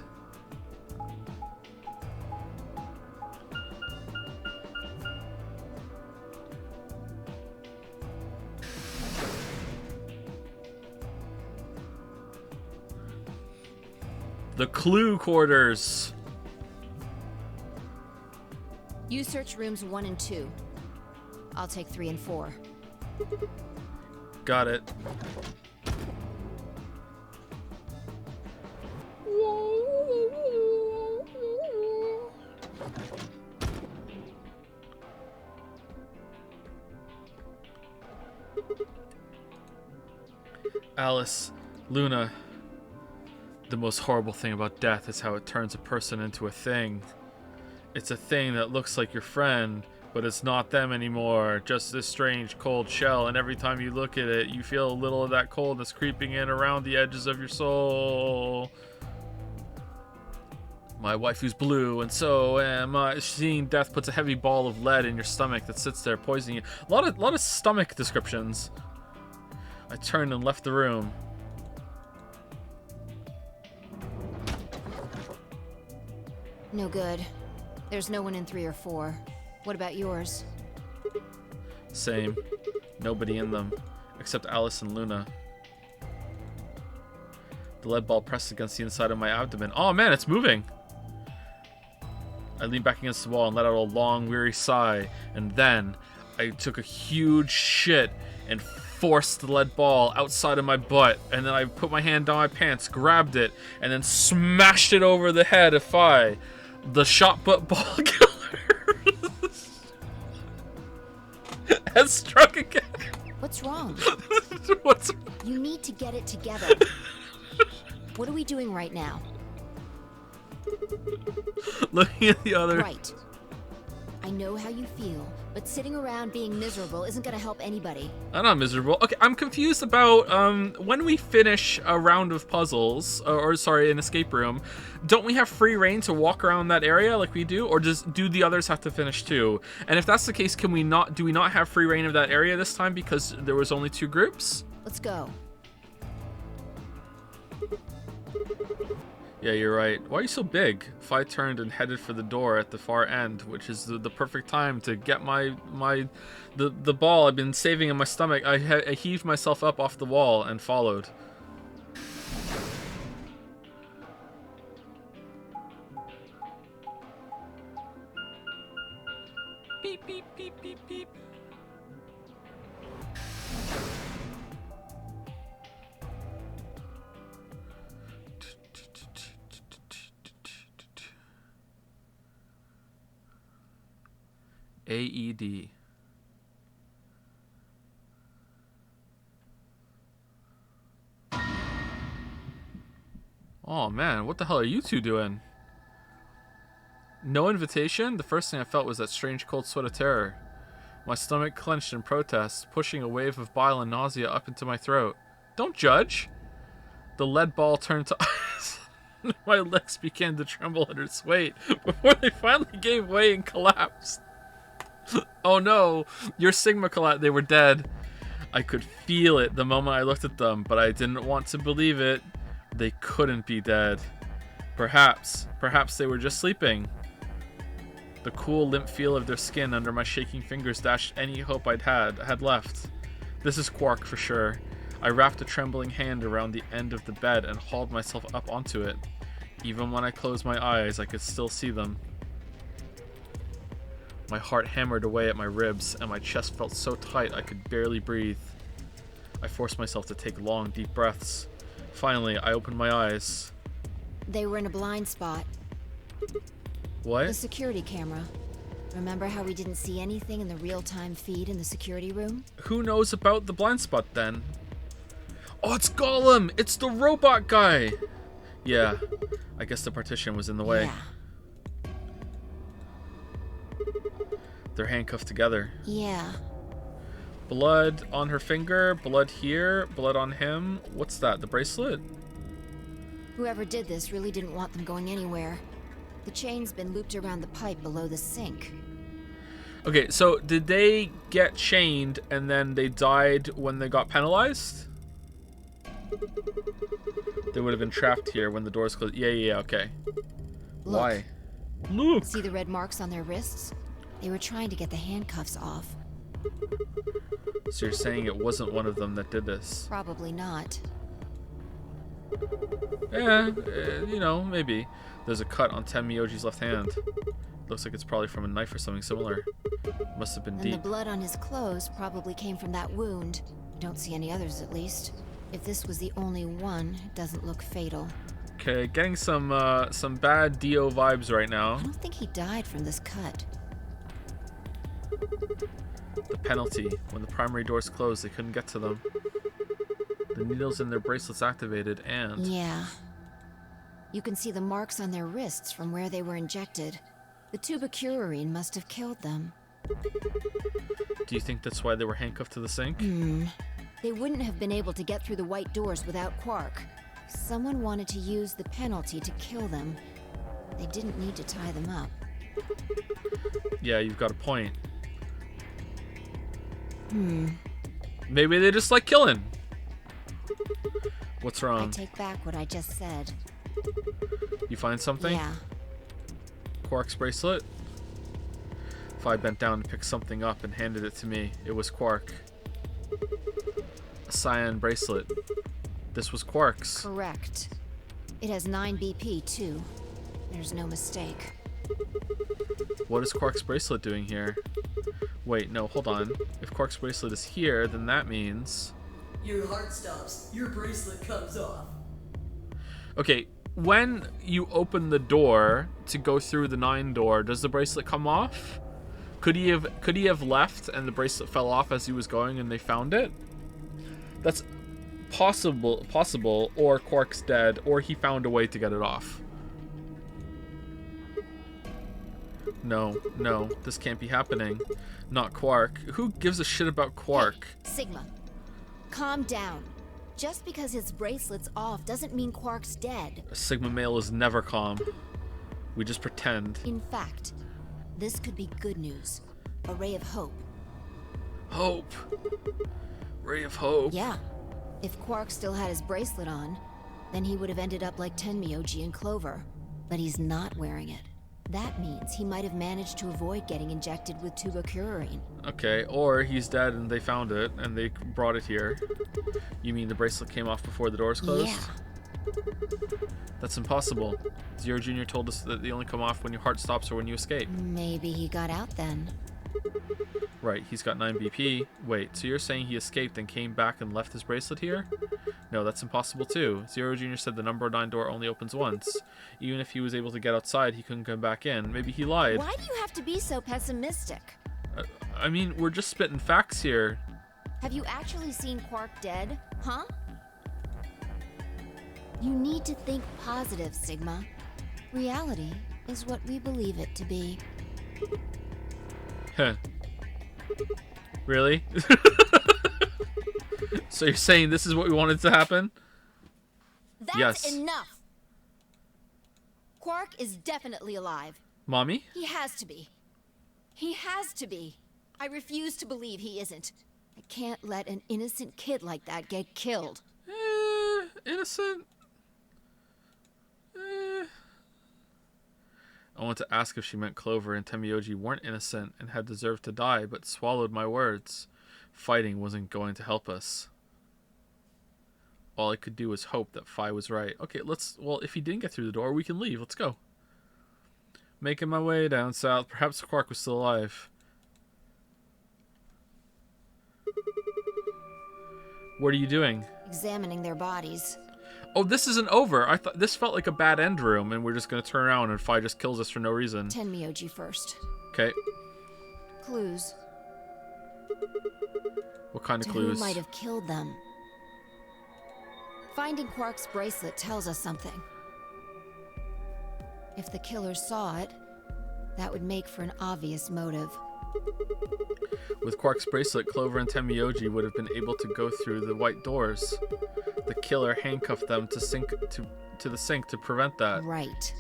The clue quarters. You search rooms 1 and 2. I'll take 3 and 4. Got it. Alice, Luna. The most horrible thing about death is how it turns a person into a thing. It's a thing that looks like your friend, but it's not them anymore. Just this strange, cold shell, and every time you look at it, you feel a little of that coldness creeping in around the edges of your soul. My wife is blue, and so am I. Seeing death puts a heavy ball of lead in your stomach that sits there poisoning you. A lot of stomach descriptions. I turned and left the room. No good. There's no one in 3 or 4. What about yours? Same. Nobody in them, except Alice and Luna. The lead ball pressed against the inside of my abdomen. Oh man, it's moving! I leaned back against the wall and let out a long, weary sigh, and then I took a huge shit and forced the lead ball outside of my butt, and then I put my hand down my pants, grabbed it, and then smashed it over the head of Phi, the shot butt ball killer. Has struck again. What's wrong? What's You need to get it together. What are we doing right now? looking at the other? Right. I know how you feel, but sitting around being miserable isn't gonna help anybody. I'm not miserable. Okay, I'm confused about when we finish a round of puzzles, or sorry, an escape room, don't we have free reign to walk around that area like we do, or do the others have to finish too? And if that's the case, do we not have free reign of that area this time because there was only 2 groups? Let's go. Yeah, you're right. Why are you so big? Phi turned and headed for the door at the far end, which is the perfect time to get the ball I've been saving in my stomach. I heaved myself up off the wall and followed. Beep, beep, beep, beep, beep. AED. Oh man, what the hell are you two doing? No invitation? The first thing I felt was that strange cold sweat of terror. My stomach clenched in protest, pushing a wave of bile and nausea up into my throat. Don't judge! The lead ball turned to ice. My legs began to tremble under its weight before they finally gave way and collapsed. Oh no, your Sigma collapsed. They were dead. I could feel it the moment I looked at them, but I didn't want to believe it. They couldn't be dead. Perhaps they were just sleeping. The cool, limp feel of their skin under my shaking fingers dashed any hope I had left. This is Quark for sure. I wrapped a trembling hand around the end of the bed and hauled myself up onto it. Even when I closed my eyes, I could still see them. My heart hammered away at my ribs, and my chest felt so tight I could barely breathe. I forced myself to take long, deep breaths. Finally, I opened my eyes. They were in a blind spot. What? The security camera. Remember how we didn't see anything in the real-time feed in the security room? Who knows about the blind spot then? Oh, it's Gollum! It's the robot guy! Yeah, I guess the partition was in the way. Yeah. They're handcuffed together. Yeah. Blood on her finger, blood here, blood on him. What's that, the bracelet? Whoever did this really didn't want them going anywhere. The chain's been looped around the pipe below the sink. Okay, so did they get chained and then they died when they got penalized? They would have been trapped here when the doors closed. Yeah, okay. Look. Why? Look! See the red marks on their wrists? They were trying to get the handcuffs off. So you're saying it wasn't one of them that did this? Probably not. Yeah, you know, maybe. There's a cut on Tenmyoji's left hand. Looks like it's probably from a knife or something similar. Must have been And deep. the blood on his clothes probably came from that wound. I don't see any others, at least. If this was the only one, it doesn't look fatal. Okay, getting some bad Dio vibes right now. I don't think he died from this cut. The penalty. When the primary doors closed, they couldn't get to them. The needles in their bracelets activated, and... Yeah. You can see the marks on their wrists from where they were injected. The tubocurarine must have killed them. Do you think that's why they were handcuffed to the sink? They wouldn't have been able to get through the white doors without Quark. Someone wanted to use the penalty to kill them. They didn't need to tie them up. Yeah, you've got a point. Maybe they just like killing. What's I wrong? take back what I just said. You find something? Yeah. Quark's bracelet? If I bent down to pick something up and handed it to me, it was Quark. A cyan bracelet. This was Quark's. Correct. It has 9 BP, too. There's no mistake. What is Quark's bracelet doing here? Wait, no, hold on. If Quark's bracelet is here, then that means... Your heart stops. Your bracelet comes off. Okay, when you open the door to go through the 9 door, does the bracelet come off? Could he have left and the bracelet fell off as he was going and they found it? That's possible, or Quark's dead, or he found a way to get it off. No, this can't be happening. Not Quark. Who gives a shit about Quark? Hey, Sigma, calm down. Just because his bracelet's off doesn't mean Quark's dead. A Sigma male is never calm. We just pretend. In fact, this could be good news. A ray of hope. Hope. Ray of hope. Yeah. If Quark still had his bracelet on, then he would have ended up like Tenmyoji and Clover. But he's not wearing it. That means he might have managed to avoid getting injected with tubocurarine. Okay, or he's dead and they found it and they brought it here. You mean the bracelet came off before the doors closed? Yeah. That's impossible. Zero Jr. told us that they only come off when your heart stops or when you escape. Maybe he got out then. Right, he's got 9 BP. Wait, so you're saying he escaped and came back and left his bracelet here? No, that's impossible too. Zero Jr. said the number 9 door only opens once. Even if he was able to get outside, he couldn't come back in. Maybe he lied. Why do you have to be so pessimistic? I mean, we're just spitting facts here. Have you actually seen Quark dead? Huh? You need to think positive, Sigma. Reality is what we believe it to be. Huh. Really? So you're saying this is what we wanted to happen? That's Yes. enough! Quark is definitely alive. Mommy? He has to be. He has to be. I refuse to believe he isn't. I can't let an innocent kid like that get killed. Innocent? I want to ask if she meant Clover and Tenmyoji weren't innocent and had deserved to die, but swallowed my words. Fighting wasn't going to help us. All I could do was hope that Phi was right. Okay, well, if he didn't get through the door, we can leave. Let's go. Making my way down south. Perhaps Quark was still alive. What are you doing? Examining their bodies. Oh, this isn't over. I thought this felt like a bad end room, and we're just gonna turn around and Phi just kills us for no reason. Tenmyoji first. Okay. Clues. What kind of To clues? who might have killed them? Finding Quark's bracelet tells us something. If the killer saw it, that would make for an obvious motive. With Quark's bracelet, Clover and Temioji would have been able to go through the white doors. The killer handcuffed them to the sink to prevent that. Right.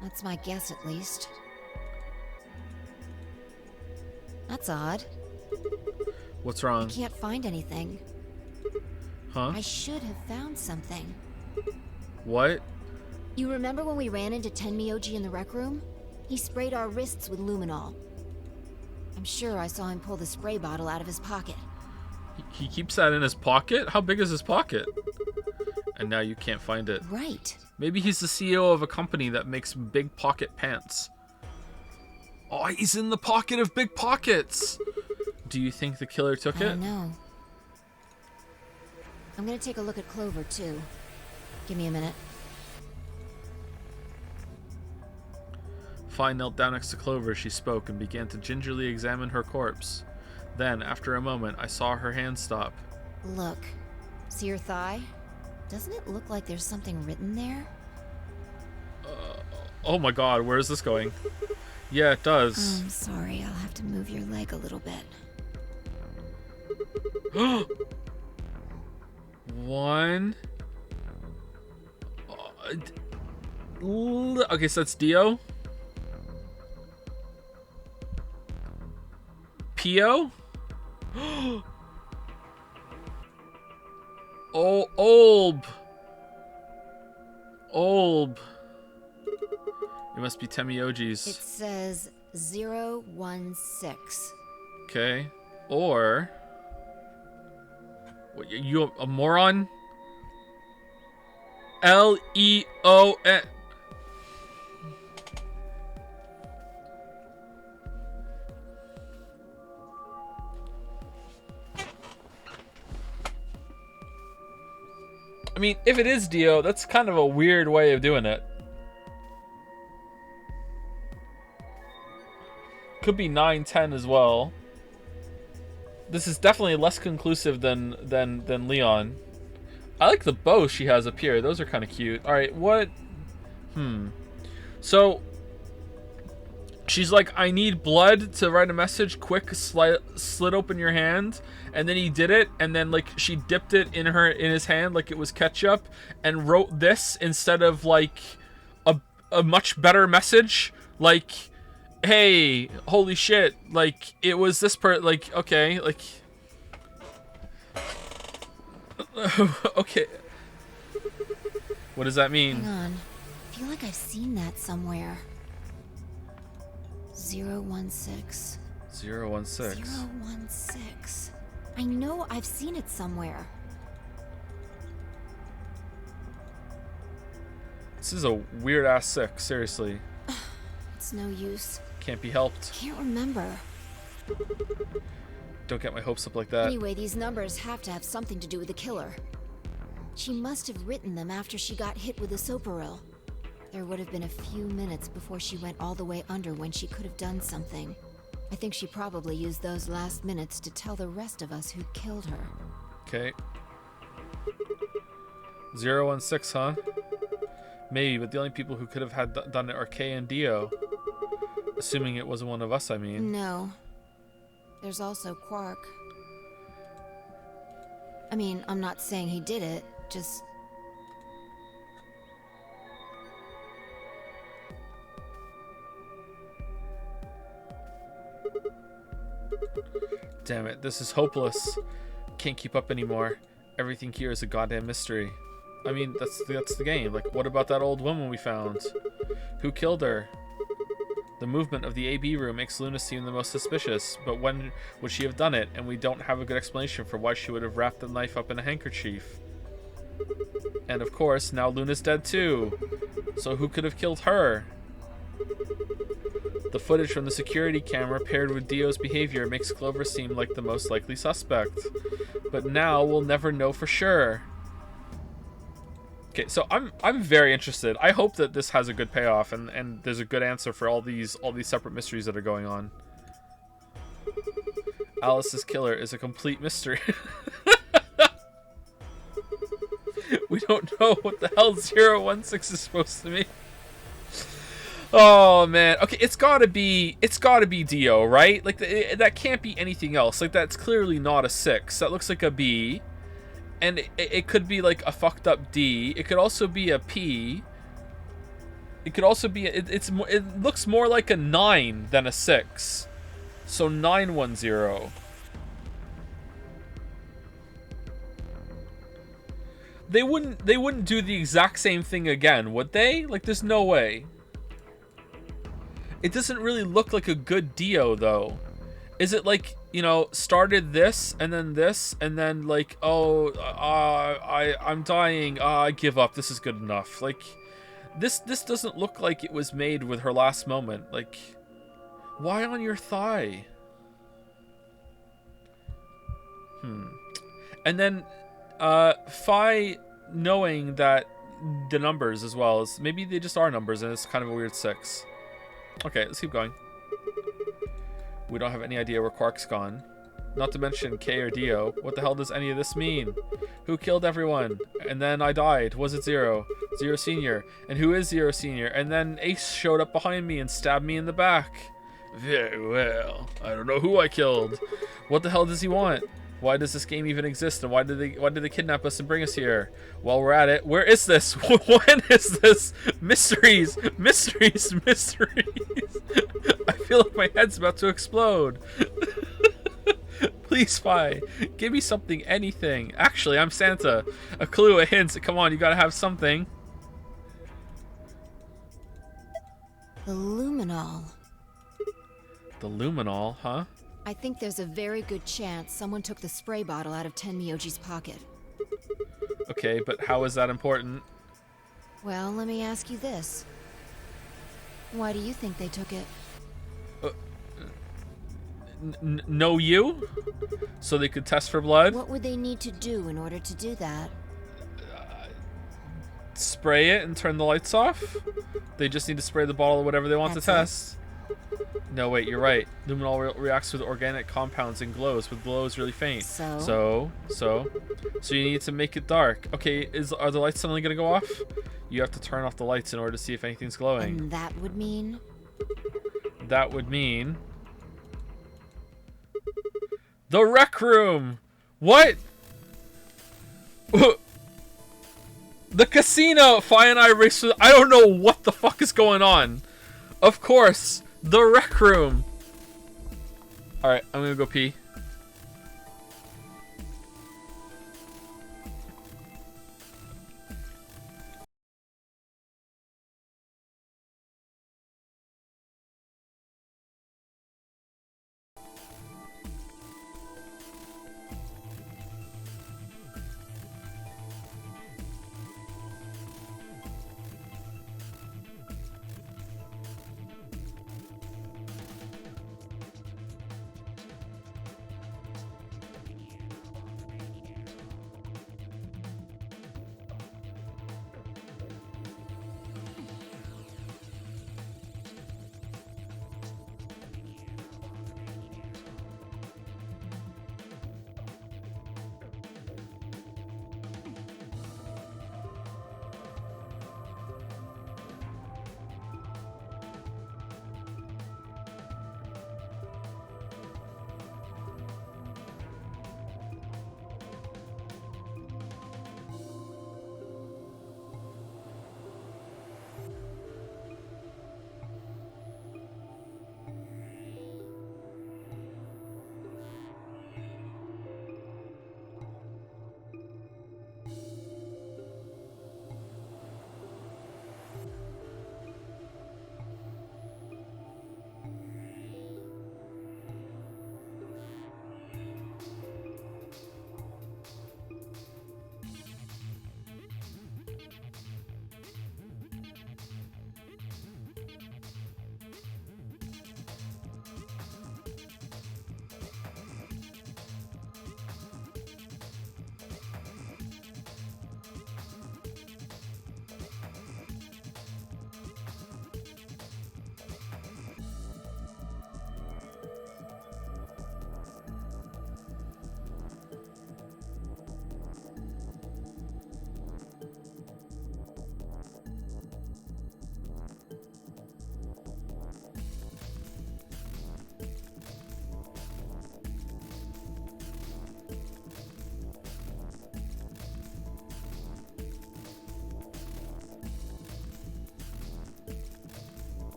That's my guess, at least. That's odd. What's I wrong? can't find anything. Huh? I should have found something. What? You remember when we ran into Tenmyoji in the rec room? He sprayed our wrists with luminol. I'm sure I saw him pull the spray bottle out of his pocket. He keeps that in his pocket? How big is his pocket? And now you can't find it. Right. Maybe he's the CEO of a company that makes big pocket pants. Oh, he's in the pocket of big pockets! Do you think the killer took I it? don't know. I'm gonna take a look at Clover, too. Give me a minute. Fi knelt down next to Clover as she spoke and began to gingerly examine her corpse. Then, after a moment, I saw her hand stop. Look. See your thigh? Doesn't it look like there's something written there? Oh my god, where is this going? Yeah, it does. I'm sorry, I'll have to move your leg a little bit. One. Okay, so that's Dio. Pio? Oh, Olb. Olb. It must be It Temioji's. says 016. Okay. Or... What, you a moron? Leon. I mean, if it is Dio, that's kind of a weird way of doing it. Could be 910 as well. This is definitely less conclusive than Leon. I like the bow she has up here. Those are kind of cute. All right, what? So she's like, I need blood to write a message. Quick, slit open your hand. And then he did it, and then like she dipped it in his hand like it was ketchup, and wrote this instead of like a much better message, like, hey, holy shit, like it was this like, okay, like okay. What does that mean? Hang on. I feel like I've seen that somewhere. 016. 016. 016. I know I've seen it somewhere. This is a weird ass 6, seriously. It's no use. Can't be helped. Can't remember. Don't get my hopes up like that. Anyway, these numbers have to have something to do with the killer. She must have written them after she got hit with the soparil. There would have been a few minutes before she went all the way under when she could have done something. I think she probably used those last minutes to tell the rest of us who killed her. Okay. 016, huh? Maybe, but the only people who could have done it are Kay and Dio. Assuming it wasn't one of us, I mean. No. There's also Quark. I mean, I'm not saying he did it, just... Damn it, this is hopeless. Can't keep up anymore. Everything here is a goddamn mystery. I mean, that's the game. Like, what about that old woman we found? Who killed her? The movement of the AB room makes Luna seem the most suspicious, but when would she have done it? And we don't have a good explanation for why she would have wrapped the knife up in a handkerchief. And of course, now Luna's dead too. So who could have killed her? The footage from the security camera paired with Dio's behavior makes Clover seem like the most likely suspect. But now we'll never know for sure. Okay, so I'm very interested. I hope that this has a good payoff and there's a good answer for all these separate mysteries that are going on. Alice's killer is a complete mystery. We don't know what the hell 016 is supposed to mean. Oh man. Okay, it's gotta be Dio, right? Like that can't be anything else. Like that's clearly not a 6. That looks like a B. And it could be like a fucked up D. It could also be a P. It could also be it looks more like a 9 than a 6. So 910. They wouldn't do the exact same thing again, would they? Like there's no way. It doesn't really look like a good Dio though. Is it like, you know, started this and then like, oh, I'm dying. I give up. This is good enough. Like this doesn't look like it was made with her last moment. Like why on your thigh? And then Phi knowing that the numbers as well as maybe they just are numbers and it's kind of a weird 6. Okay, let's keep going. We don't have any idea where Quark's gone. Not to mention K or Dio. What the hell does any of this mean? Who killed everyone? And then I died. Was it Zero? Zero Senior. And who is Zero Senior? And then Ace showed up behind me and stabbed me in the back. Very well. I don't know who I killed. What the hell does he want? Why does this game even exist? And why did they kidnap us and bring us here? While we're at it, where is this? When is this? Mysteries, mysteries, mysteries. I feel like my head's about to explode. Please, Spy, give me something, anything. Actually, I'm Santa. A clue, a hint. Come on, you gotta have something. The luminol. The luminol, huh? I think there's a very good chance someone took the spray bottle out of Tenmyoji's pocket. Okay, but how is that important? Well, let me ask you this. Why do you think they took it? Know you? So they could test for blood? What would they need to do in order to do that? Spray it and turn the lights off? They just need to spray the bottle or whatever they want to test. No, wait, you're right. Luminol reacts with organic compounds and glows, but glow is really faint. So you need to make it dark. Okay, are the lights suddenly gonna go off? You have to turn off the lights in order to see if anything's glowing. And that would mean? That would mean the rec room. What? The casino. Fi and I race. I don't know what the fuck is going on. Of course. The rec room. Alright, I'm gonna go pee.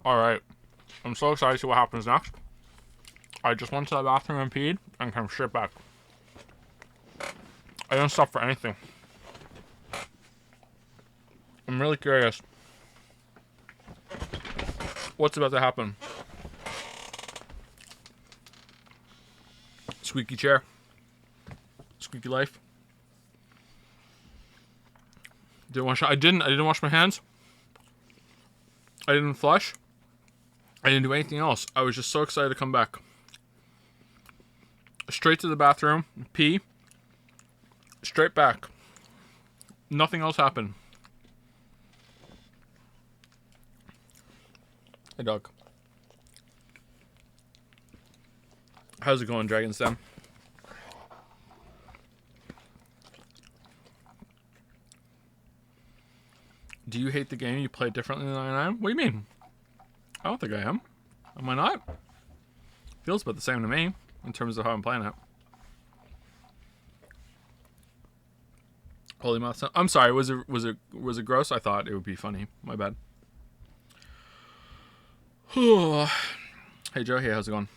Alright. I'm so excited to see what happens next. I just went to the bathroom and peed and came straight back. I didn't stop for anything. I'm really curious. What's about to happen? Squeaky chair. Squeaky life. I didn't wash my hands. I didn't flush. I didn't do anything else. I was just so excited to come back. Straight to the bathroom, pee, straight back. Nothing else happened. Hey, dog. How's it going, Dragon's Den? Do you hate the game? You play it differently than I am? What do you mean? I don't think I am. Am I not? Feels about the same to me in terms of how I'm playing it. Holy mouth. I'm sorry. Was it gross? I thought it would be funny. My bad. Hey Joe. Hey, how's it going?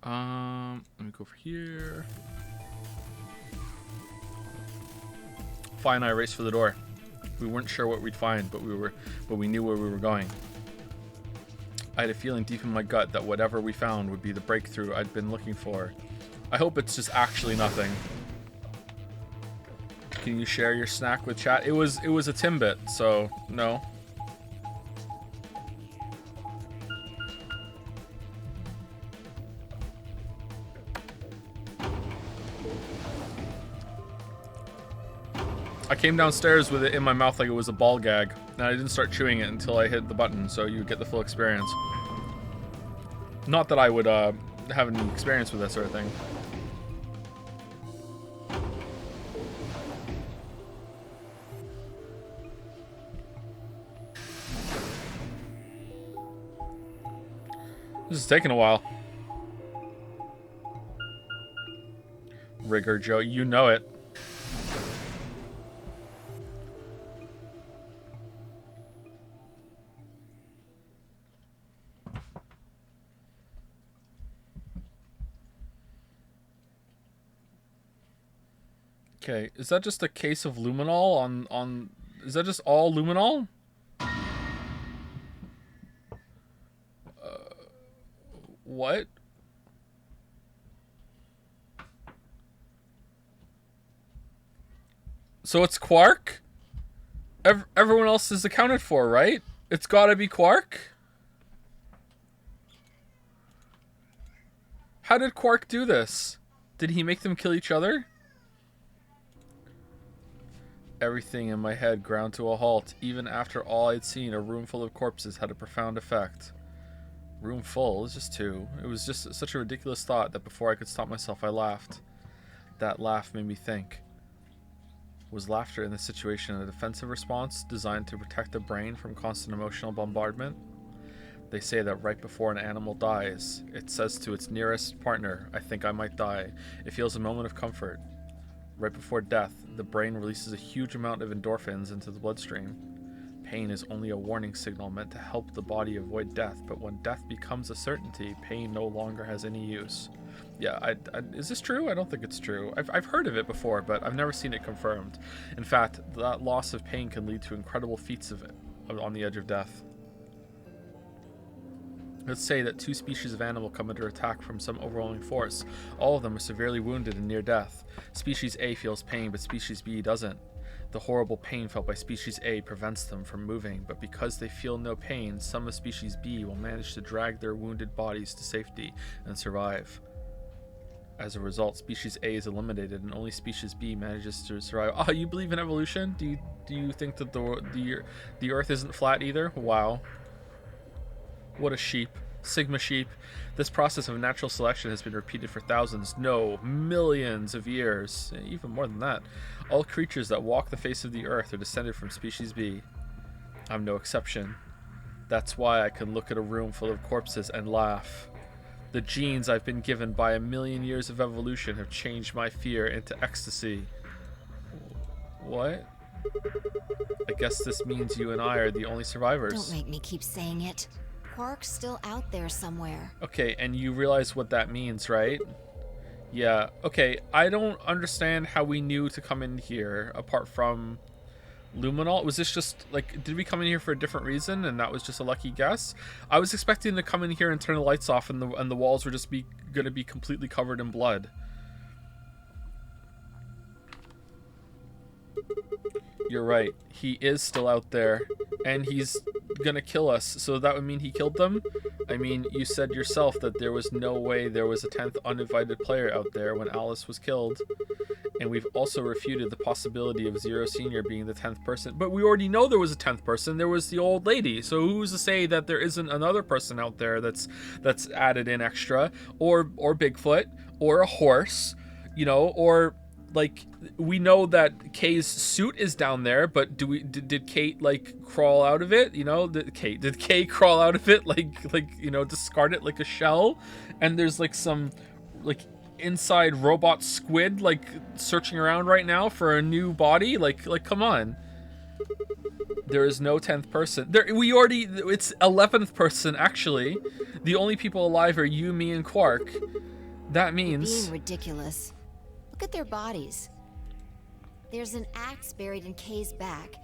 Let me go over here. Fi and I raced for the door. We weren't sure what we'd find, but we knew where we were going. I had a feeling deep in my gut that whatever we found would be the breakthrough I'd been looking for. I hope it's just actually nothing. Can you share your snack with chat? It was a Timbit, so no. I came downstairs with it in my mouth like it was a ball gag, and I didn't start chewing it until I hit the button, so you get the full experience. Not that I would have any experience with that sort of thing. This is taking a while. Rigger Joe, you know it. Okay, is that just a case of luminol on is that just all luminol? What? So it's Quark? Everyone else is accounted for, right? It's gotta be Quark? How did Quark do this? Did he make them kill each other? Everything in my head ground to a halt. Even after all I'd seen, a room full of corpses had a profound effect. Room full? It was just two. It was just such a ridiculous thought that before I could stop myself, I laughed. That laugh made me think. Was laughter in this situation a defensive response designed to protect the brain from constant emotional bombardment? They say that right before an animal dies, it says to its nearest partner, I think I might die. It feels a moment of comfort. Right before death, the brain releases a huge amount of endorphins into the bloodstream. Pain is only a warning signal meant to help the body avoid death, but when death becomes a certainty, pain no longer has any use. Yeah, is this true? I don't think it's true. I've heard of it before, but I've never seen it confirmed. In fact, that loss of pain can lead to incredible feats of it on the edge of death. Let's say that two species of animal come under attack from some overwhelming force. All of them are severely wounded and near death. Species A feels pain, but Species B doesn't. The horrible pain felt by Species A prevents them from moving, but because they feel no pain, some of Species B will manage to drag their wounded bodies to safety and survive. As a result, Species A is eliminated, and only Species B manages to survive. Oh, you believe in evolution? Do you think that the Earth isn't flat either? Wow. What a sheep. Sigma sheep. This process of natural selection has been repeated for thousands, no, millions of years. Even more than that. All creatures that walk the face of the earth are descended from Species B. I'm no exception. That's why I can look at a room full of corpses and laugh. The genes I've been given by 1,000,000 years of evolution have changed my fear into ecstasy. What? I guess this means you and I are the only survivors. Don't make me keep saying it. Quark's still out there somewhere. Okay, and you realize what that means, right? Yeah, okay, I don't understand how we knew to come in here, apart from Luminol. Was this just, like, did we come in here for a different reason, and that was just a lucky guess? I was expecting to come in here and turn the lights off, and the walls were just gonna be completely covered in blood. You're right. He is still out there, and he's gonna kill us. So that would mean he killed them? I mean, you said yourself that there was no way there was a 10th uninvited player out there when Alice was killed. And we've also refuted the possibility of Zero Senior being the 10th person. But we already know there was a 10th person. There was the old lady. So who's to say that there isn't another person out there that's added in extra? Or Bigfoot, or a horse, you know, or... Like, we know that Kay's suit is down there, but did Kate, like, crawl out of it? You know, did Kay crawl out of it, like, you know, discard it like a shell? And there's, like, some, like, inside robot squid, like, searching around right now for a new body? Like, come on. There is no 10th person. It's 11th person, actually. The only people alive are you, me, and Quark. That means... Being ridiculous. Look at their bodies. There's an axe buried in Kay's back,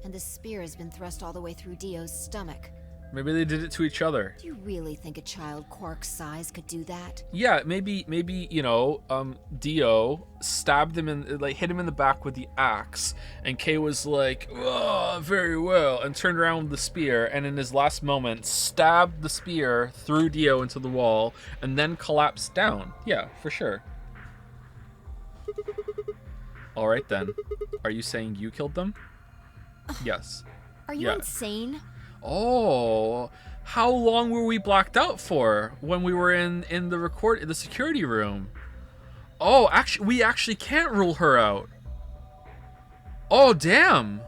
and the spear has been thrust all the way through Dio's stomach. Maybe they did it to each other. Do you really think a child Quark's size could do that? Yeah, maybe you know, Dio stabbed him like hit him in the back with the axe, and Kay was like, "Oh, very well," and turned around with the spear, and in his last moment stabbed the spear through Dio into the wall, and then collapsed down. Yeah, for sure. All right then. Are you saying you killed them? Yes. Are you insane? Oh, how long were we blacked out for when we were in the security room? Oh, actually, we actually can't rule her out. Oh, damn.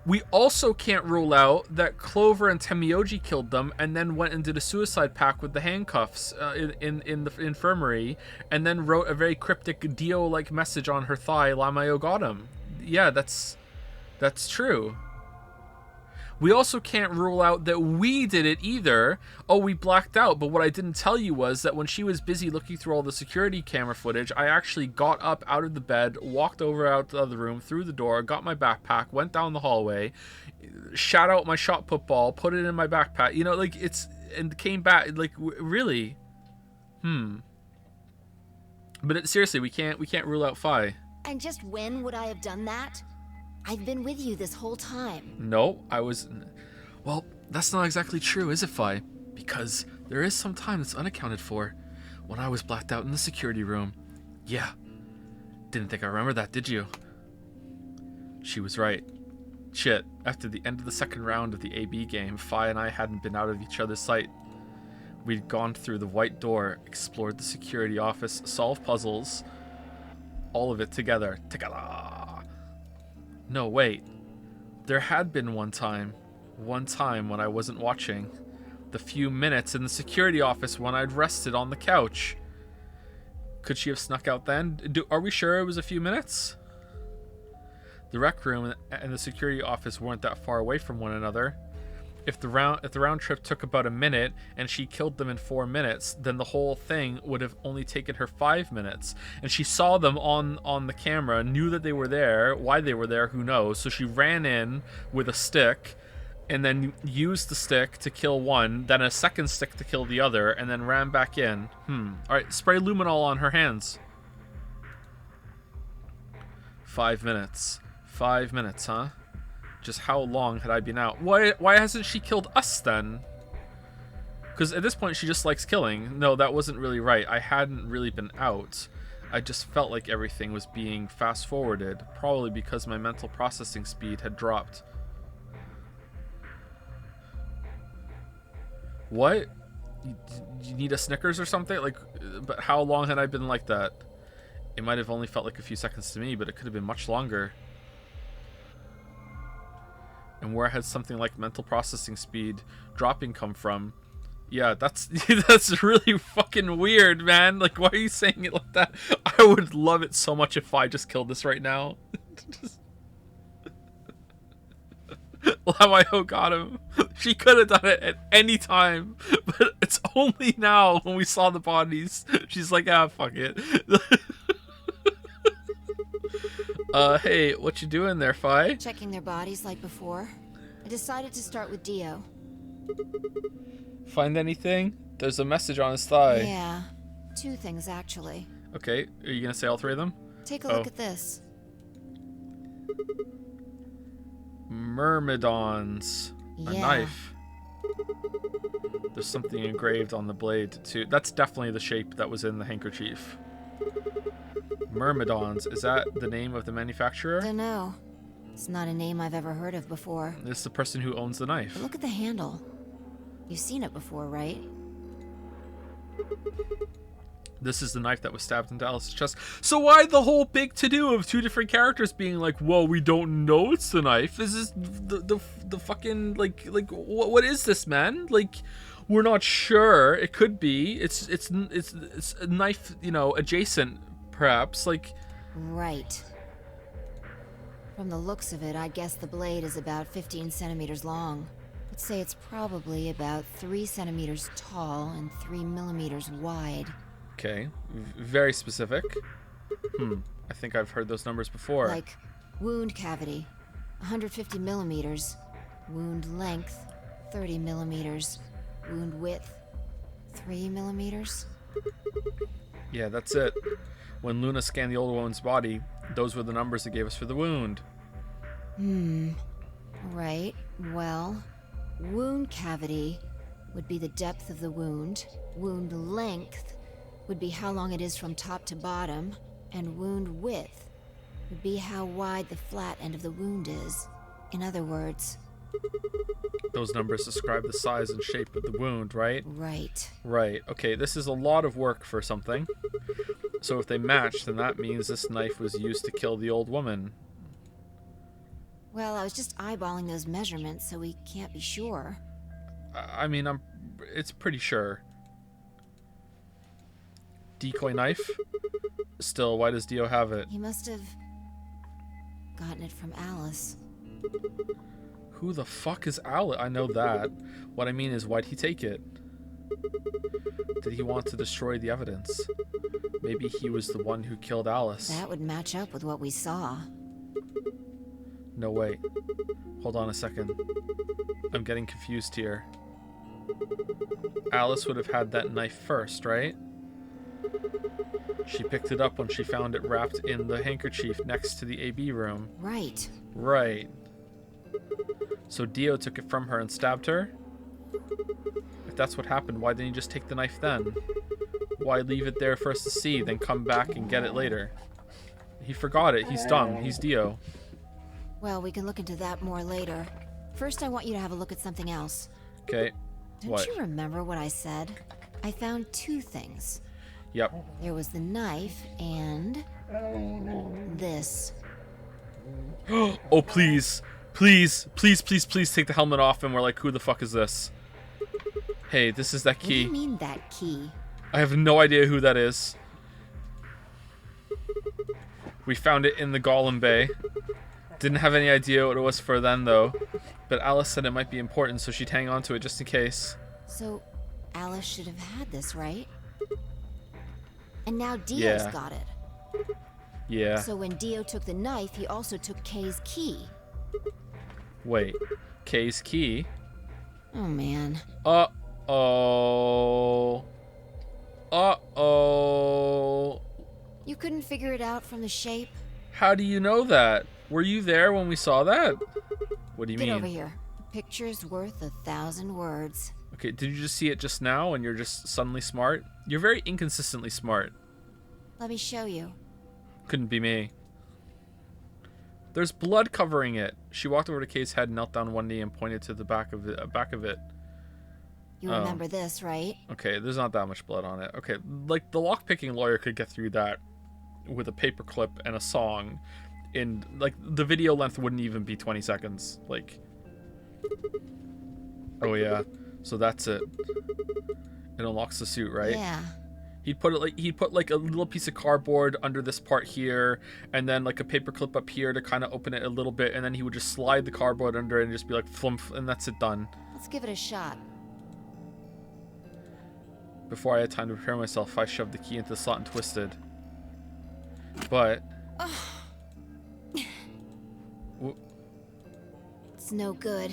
We also can't rule out that Clover and Temioji killed them and then went and did a suicide pact with the handcuffs in the infirmary, and then wrote a very cryptic Dio-like message on her thigh, Lamayo got him. Yeah, that's true. We also can't rule out that we did it either. Oh, we blacked out, but what I didn't tell you was that when she was busy looking through all the security camera footage, I actually got up out of the bed, walked over out the other room, through the door, got my backpack, went down the hallway, shot out my shot put ball, put it in my backpack, you know, like, and came back, like, really? But seriously, we can't rule out Phi. And just when would I have done that? I've been with you this whole time. No, I was... Well, that's not exactly true, is it, Phi? Because there is some time that's unaccounted for. When I was blacked out in the security room. Yeah. Didn't think I remember that, did you? She was right. Shit, after the end of the second round of the AB game, Phi and I hadn't been out of each other's sight. We'd gone through the white door, explored the security office, solved puzzles. All of it together. Ta-da! No, wait. There had been one time when I wasn't watching. The few minutes in the security office when I'd rested on the couch. Could she have snuck out then? Are we sure it was a few minutes? The rec room and the security office weren't that far away from one another. If the round trip took about a minute and she killed them in 4 minutes, then the whole thing would have only taken her 5 minutes. And she saw them on the camera, knew that they were there. Why they were there, who knows? So she ran in with a stick and then used the stick to kill one, then a second stick to kill the other, and then ran back in. Alright, spray luminol on her hands. 5 minutes. 5 minutes, huh? Just how long had I been out? Why hasn't she killed us then? Because at this point she just likes killing. No, that wasn't really right. I hadn't really been out. I just felt like everything was being fast forwarded, probably because my mental processing speed had dropped. What? You need a Snickers or something? Like, but how long had I been like that? It might have only felt like a few seconds to me, but it could have been much longer. And where has something like mental processing speed dropping come from? Yeah, that's that's really fucking weird, man. Like, why are you saying it like that? I would love it so much if I just killed this right now. Lamayo got him. She could have done it at any time, but it's only now when we saw the bodies. She's like, ah, fuck it. Hey, what you doing there, Fi? Checking their bodies like before. I decided to start with Dio. Find anything? There's a message on his thigh. Yeah, 2 things actually. Okay, are you gonna say all 3 of them? Take a look at this. Myrmidons. A Yeah. knife. There's something engraved on the blade too. That's definitely the shape that was in the handkerchief. Myrmidons. Is that the name of the manufacturer? Dunno. It's not a name I've ever heard of before. This is the person who owns the knife. But look at the handle. You've seen it before, right? This is the knife that was stabbed into Alice's chest. So why the whole big to-do of 2 different characters being like, well, we don't know it's the knife? Is this the fucking, like what is this, man? Like, we're not sure. It could be. It's a knife, you know, adjacent, perhaps. Like, Right. From the looks of it, I guess the blade is about 15 centimeters long. I'd say it's probably about 3 centimeters tall and 3 millimeters wide. okay, very specific. I think I've heard those numbers before. Like, wound cavity, 150 millimeters. Wound length, 30 millimeters. Wound width, 3 millimeters. Yeah, that's it. When Luna scanned the old woman's body, those were the numbers it gave us for the wound. Right, well, wound cavity would be the depth of the wound. Wound length would be how long it is from top to bottom. And wound width would be how wide the flat end of the wound is. In other words, Those numbers describe the size and shape of the wound, right? right. Right. Okay, this is a lot of work for something. So if they match, then that means this knife was used to kill the old woman. Well, I was just eyeballing those measurements, so we can't be sure. I mean, it's pretty sure. Decoy knife? Still, why does Dio have it? He must have gotten it from Alice. Who the fuck is Alice? I know that. What I mean is, why'd he take it? Did he want to destroy the evidence? Maybe he was the one who killed Alice. That would match up with what we saw. No, wait. Hold on a second. I'm getting confused here. Alice would have had that knife first, right? She picked it up when she found it wrapped in the handkerchief next to the AB room. Right. Right. So Dio took it from her and stabbed her? If that's what happened, why didn't he just take the knife then? Why leave it there for us to see, then come back and get it later? He forgot it. He's dumb. He's Dio. Well, we can look into that more later. First, I want you to have a look at something else. Okay. Don't What? you remember what I said? I found 2 things. Yep. There was the knife and this. Oh, please. Please, please, please, please take the helmet off, and we're like, who the fuck is this? Hey, this is that What do key. you mean that key? I have no idea who that is. We found it in the Golem Bay. Didn't have any idea what it was for then, though. But Alice said it might be important, so she'd hang on to it just in case. So, Alice should have had this, right? And now Dio's Yeah. got it. Yeah. So when Dio took the knife, he also took Kay's key. Wait. Kay's key? Oh man. Uh-oh. Uh-oh. You couldn't figure it out from the shape? How do you know that? Were you there when we saw that? What do you Get mean? over here. A picture's worth 1,000 words. Okay, did you just see it just now and you're just suddenly smart? You're very inconsistently smart. Let me show you. Couldn't be me. There's blood covering it. She walked over to Kay's head, knelt down one knee, and pointed to the back of it. You Oh. remember this, right? Okay, there's not that much blood on it. Okay, like the lockpicking lawyer could get through that with a paperclip and a song. In like the video length wouldn't even be 20 seconds. Like, Oh yeah, so that's it. It unlocks the suit, right? Yeah. He'd put like a little piece of cardboard under this part here, and then like a paper clip up here to kind of open it a little bit, and then he would just slide the cardboard under it and just be like flump, and that's it, done. Let's give it a shot. Before I had time to prepare myself, I shoved the key into the slot and twisted. But It's no good.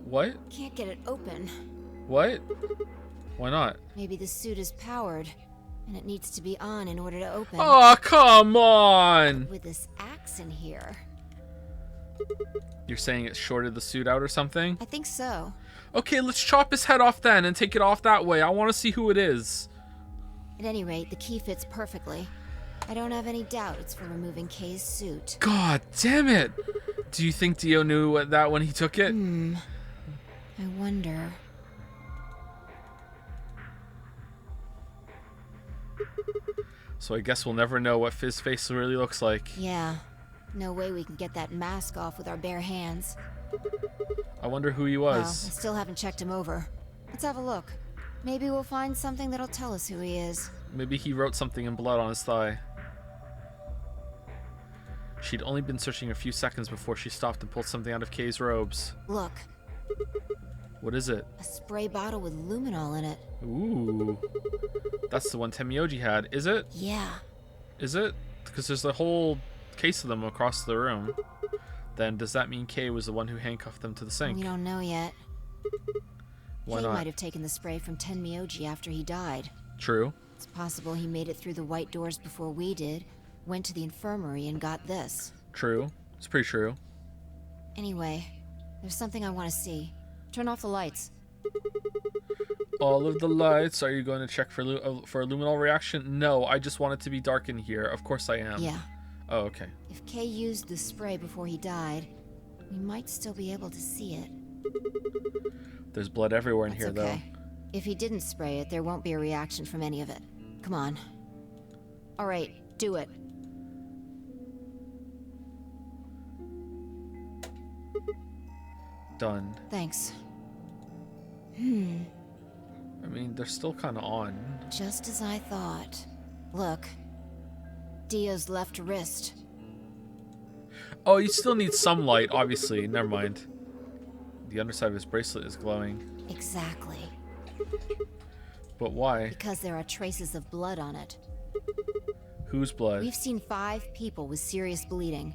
what? Can't get it open. What? Why not? Maybe the suit is powered, and it needs to be on in order to open. Oh, come on! With this axe in here. You're saying it shorted the suit out or something? I think so. Okay, let's chop his head off then and take it off that way. I want to see who it is. At any rate, the key fits perfectly. I don't have any doubt it's for removing Kay's suit. God damn it! Do you think Dio knew that when he took it? I wonder. So I guess we'll never know what his face really looks like. Yeah. No way we can get that mask off with our bare hands. I wonder who he Well, I was. still haven't checked him over. Let's have a look. Maybe we'll find something that'll tell us who he is. Maybe he wrote something in blood on his thigh. She'd only been searching a few seconds before she stopped and pulled something out of Kay's robes. Look, What is it? a spray bottle with luminol in it. Ooh. That's the one Temioji had. Is it? Yeah. Is it? Because there's a whole case of them across the room. Then does that mean Kay was the one who handcuffed them to the sink? We don't know yet. Why Kay not? might have taken the spray from Tenmyoji after he died. True. It's possible he made it through the white doors before we did, went to the infirmary and got this. True. It's pretty true. Anyway, there's something I want to see. Turn off the lights. All of the lights. Are you going to check for for a luminol reaction? No, I just want it to be dark in here. Of course I am. Yeah. Oh, okay. If Kay used the spray before he died, we might still be able to see it. There's blood everywhere in That's here, okay. If he didn't spray it, there won't be a reaction from any of it. Come on. All right, do it. though. Done. Thanks. I mean, they're still kind of on. Just as I thought. Look. Dio's left wrist. Oh, you still need some light, obviously. Never mind. The underside of his bracelet is glowing. Exactly. But why? Because there are traces of blood on it. Whose blood? We've seen 5 people with serious bleeding.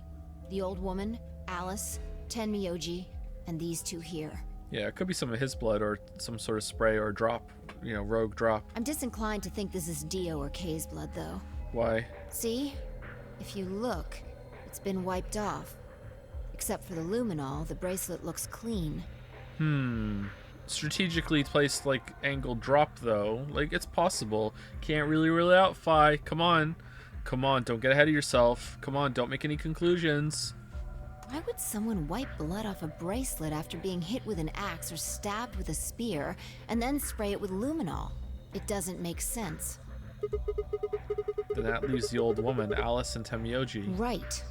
The old woman, Alice, Tenmyoji, and these 2 here. Yeah, it could be some of his blood or some sort of spray or drop. You know, rogue drop. I'm disinclined to think this is Dio or Kay's blood, though. Why? See? If you look, it's been wiped off. Except for the luminol, the bracelet looks clean. Strategically placed, like, angled drop, though. Like, it's possible. Can't really rule it out, Fi. Come on. Come on, don't get ahead of yourself. Come on, don't make any conclusions. Why would someone wipe blood off a bracelet after being hit with an axe or stabbed with a spear, and then spray it with luminol? It doesn't make sense. Then that leaves the old woman, Alice and Temioji. Right.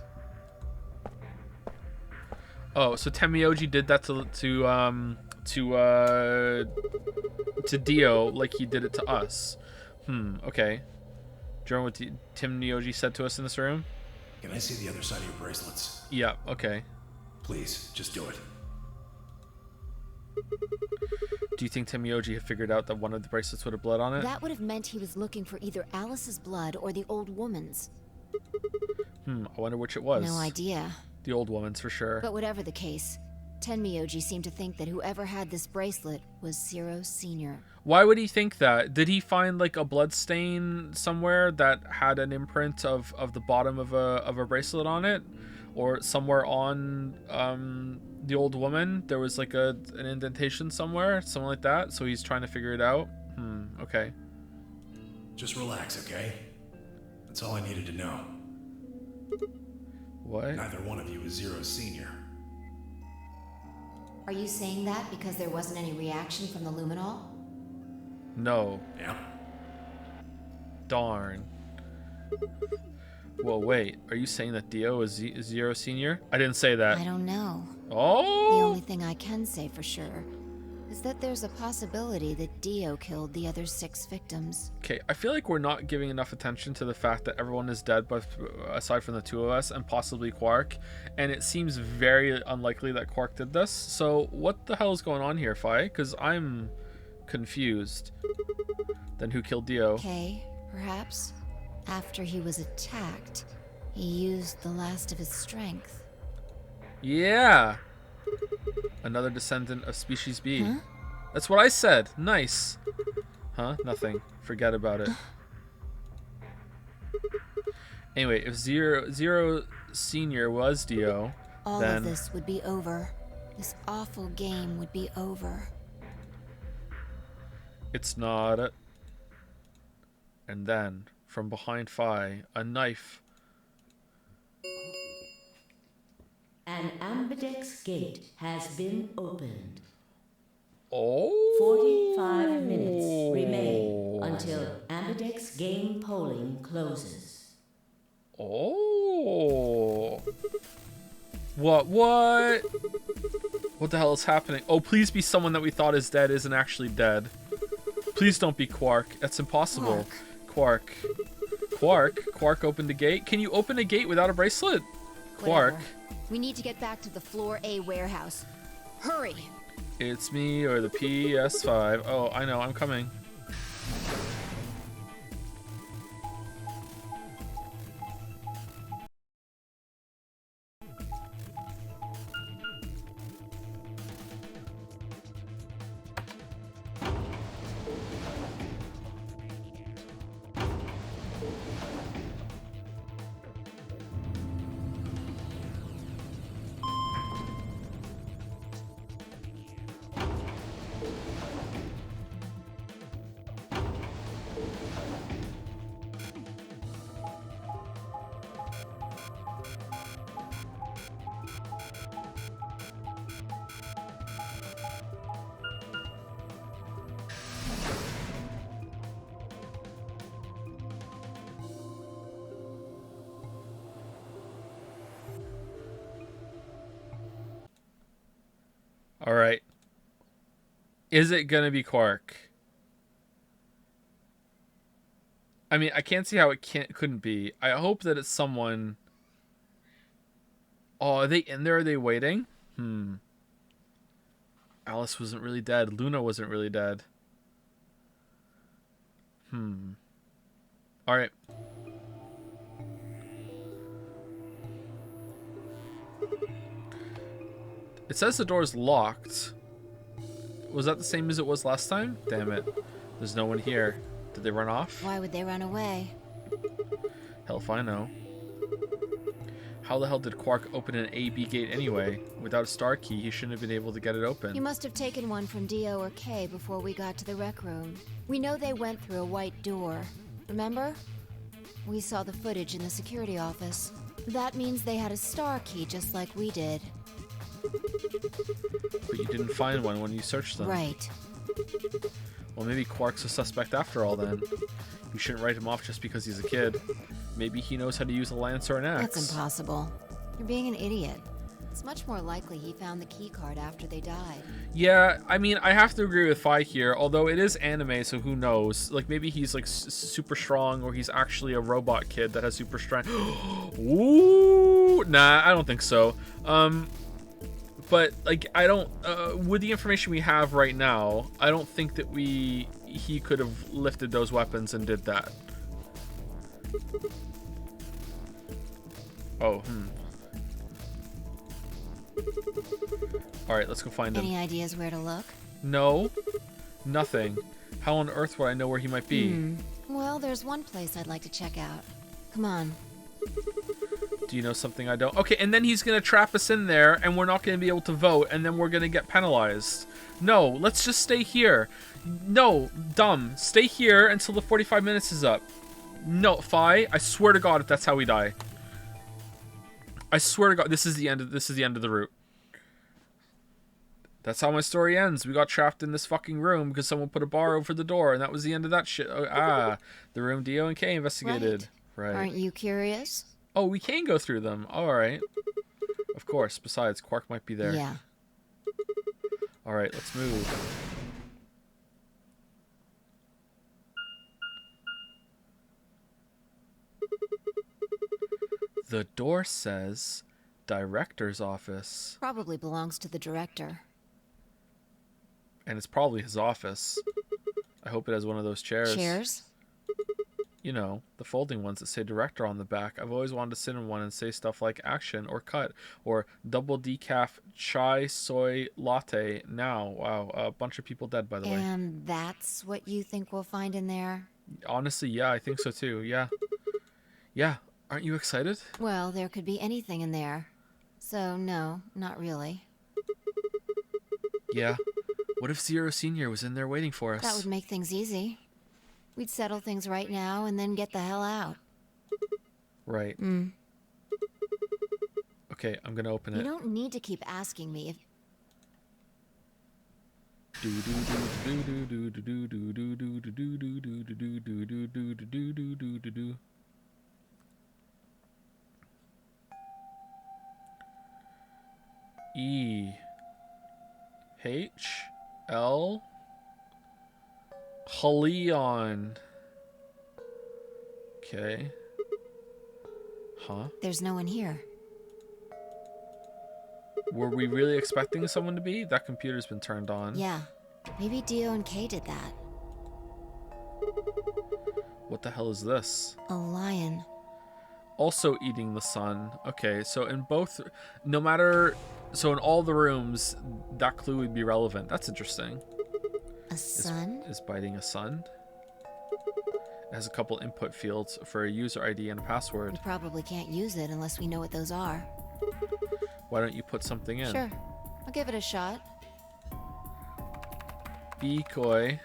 Oh, so Temioji did that to Dio like he did it to us. Okay. Do you remember what Temioji said to us in this room? Can I see the other side of your bracelets? Yeah, okay. Please, just do it. Do you think Temioji had figured out that one of the bracelets would have blood on it? That would have meant he was looking for either Alice's blood or the old woman's. I wonder which it was. No idea. The old woman's for sure. But whatever the case, Tenmyoji seemed to think that whoever had this bracelet was Zero Sr. Why would he think that? Did he find like a blood stain somewhere that had an imprint of the bottom of a bracelet on it? Or somewhere on the old woman there was like an indentation somewhere, something like that, so he's trying to figure it out? Okay. Just relax, okay? That's all I needed to know. What? Neither one of you is Zero Senior. Are you saying that because there wasn't any reaction from the luminol? No. Yeah? Darn. Whoa, wait. Are you saying that Dio is Zero Senior? I didn't say that. I don't know. Oh! The only thing I can say for sure is that there's a possibility that Dio killed the other 6 victims. Okay, I feel like we're not giving enough attention to the fact that everyone is dead, but aside from the 2 of us and possibly Quark, and it seems very unlikely that Quark did this. So what the hell is going on here, Fi? Because I'm confused. Then who killed Dio? Okay, perhaps. After he was attacked, he used the last of his strength. Yeah! Another descendant of species B. Huh? That's what I said. Nice. Huh? Nothing. Forget about it. Anyway, if Zero Senior was Dio, All then of this would be over. This awful game would be over. it's not. And then, from behind Phi, a knife. An ambidex gate has been opened. Oh. 45 minutes remain until ambidex game polling closes. Oh. What? What the hell is happening? Oh, please be someone that we thought is dead isn't actually dead. Please don't be Quark. That's impossible. Quark. Quark opened the gate. Can you open a gate without a bracelet? Quark. Whatever. We need to get back to the Floor A warehouse. Hurry! It's me or the PS5. Oh, I know. I'm coming. All right. Is it gonna be Quark? I mean, I can't see how it couldn't be. I hope that it's someone. Oh, are they in there? Are they waiting? Alice wasn't really dead. Luna wasn't really dead. All right. It says the door's locked. Was that the same as it was last time? Damn it. There's no one here. Did they run off? Why would they run away? Hell if I know. How the hell did Quark open an A-B gate anyway? Without a star key, he shouldn't have been able to get it open. He must have taken one from Dio or Kay before we got to the rec room. We know they went through a white door. Remember? We saw the footage in the security office. That means they had a star key just like we did. But you didn't find one when you searched them. Right. Well, maybe Quark's a suspect after all then. You shouldn't write him off just because he's a kid. Maybe he knows how to use a lance or an axe. That's impossible. You're being an idiot. It's much more likely he found the key card after they died. Yeah, I mean, I have to agree with Fi here, although it is anime, so who knows? Like, maybe he's, like, super strong, or he's actually a robot kid that has super strength. Ooh! Nah, I don't think so. But, like, I don't... with the information we have right now, I don't think that he could have lifted those weapons and did that. Oh, Alright, let's go find him. Any ideas where to look? No. Nothing. How on earth would I know where he might be? Well, there's one place I'd like to check out. Come on. Do you know something I don't? Okay, and then he's going to trap us in there, and we're not going to be able to vote, and then we're going to get penalized. No, let's just stay here. No, dumb. Stay here until the 45 minutes is up. No, Fi, I swear to God if that's how we die. I swear to God, this is the end of the route. That's how my story ends. We got trapped in this fucking room because someone put a bar over the door, and that was the end of that shit. Oh, the room Dio and Kay investigated. Right. Aren't you curious? Oh, we can go through them. All right. Of course. Besides, Quark might be there. Yeah. All right, let's move. The door says director's office. Probably belongs to the director. And it's probably his office. I hope it has one of those chairs. Chairs? You know, the folding ones that say director on the back. I've always wanted to sit in one and say stuff like action or cut or double decaf chai soy latte now. Wow, a bunch of people dead, by the way. And that's what you think we'll find in there? Honestly, yeah, I think so too. Yeah. Yeah. Aren't you excited? Well, there could be anything in there. So, no, not really. Yeah. What if Zero Senior was in there waiting for us? That would make things easy. We'd settle things right now and then get the hell out. Right. Okay, I'm gonna open it. You don't need to keep asking me if... E H L Helion. Okay. Huh? There's no one here. Were we really expecting someone to be? That computer's been turned on. Yeah. Maybe Dio and Kay did that. What the hell is this? A lion. Also eating the sun. Okay, so in both, no matter, so in all the rooms, that clue would be relevant. That's interesting. A sun? Is biting a sun. It has a couple input fields for a user ID and a password. We probably can't use it unless we know what those are. Why don't you put something in? Sure. I'll give it a shot. Decoy.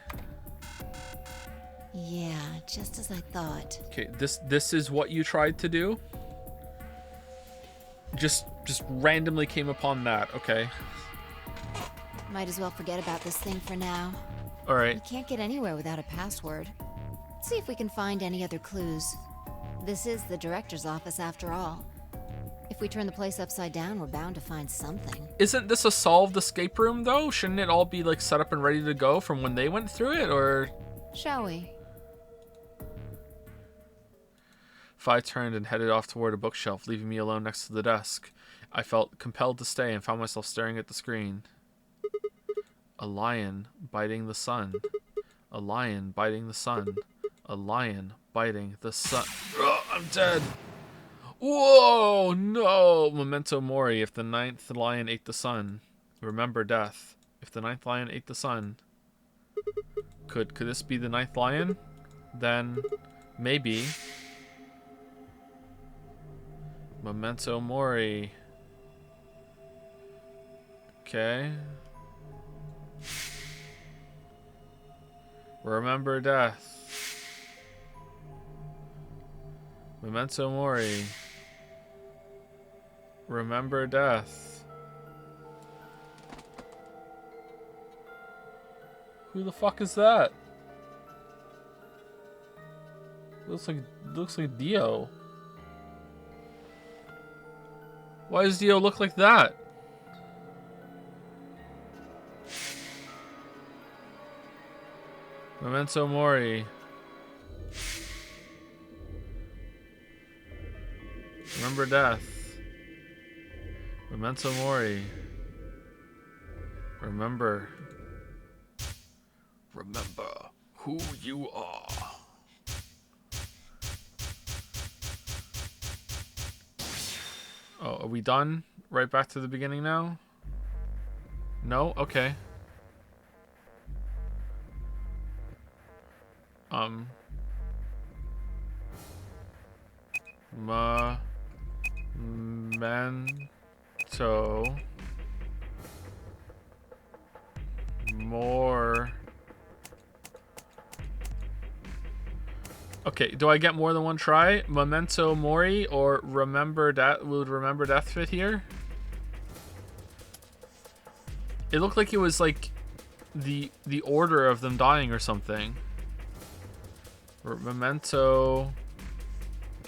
Yeah, just as I thought. Okay, this is what you tried to do? Just randomly came upon that. Okay. Might as well forget about this thing for now. All right. We can't get anywhere without a password. Let's see if we can find any other clues. This is the director's office after all. If we turn the place upside down, we're bound to find something. Isn't this a solved escape room though? Shouldn't it all be like set up and ready to go from when they went through it, or? Shall we? Phi turned and headed off toward a bookshelf, leaving me alone next to the desk. I felt compelled to stay and found myself staring at the screen. A lion biting the sun. A lion biting the sun. A lion biting the sun. Oh, I'm dead. Whoa, no. Memento mori. If the ninth lion ate the sun, remember death. If the ninth lion ate the sun. Could this be the ninth lion? Then maybe. Memento mori. Okay. Remember death. Memento mori. Remember death. Who the fuck is that? Looks like Dio. Why does Dio look like that? Memento mori. Remember death. Memento mori. Remember who you are. Oh, are we done? Right back to the beginning now? No? Okay. Memento more. Okay, do I get more than one try? Memento mori or remember death? Would remember death fit here? It looked like it was like the order of them dying or something. Memento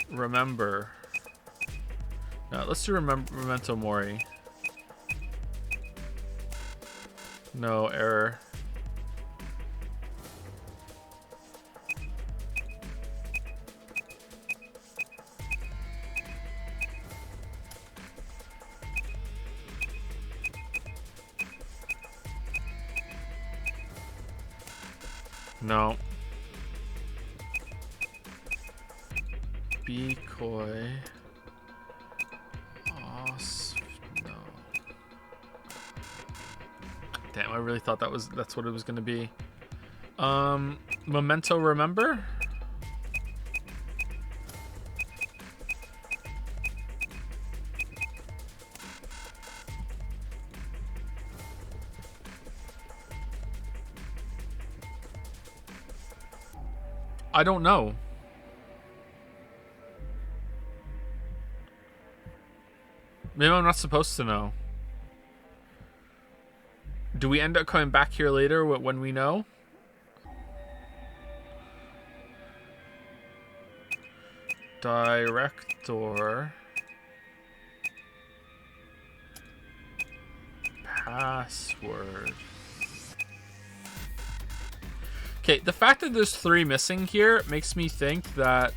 Remember. No, let's do Memento Mori. No error. No. Be coy. No. Damn, I really thought that's what it was gonna be. Memento remember? I don't know. Maybe I'm not supposed to know. Do we end up coming back here later when we know? Director. Password. Okay, the fact that there's 3 missing here makes me think that,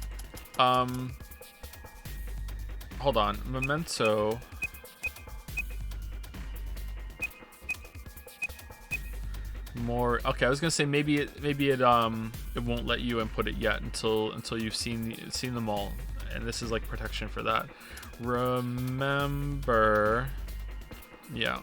hold on, Memento. More. Okay, I was gonna say maybe it won't let you input it yet until you've seen them all, and this is like protection for that. Remember, yeah.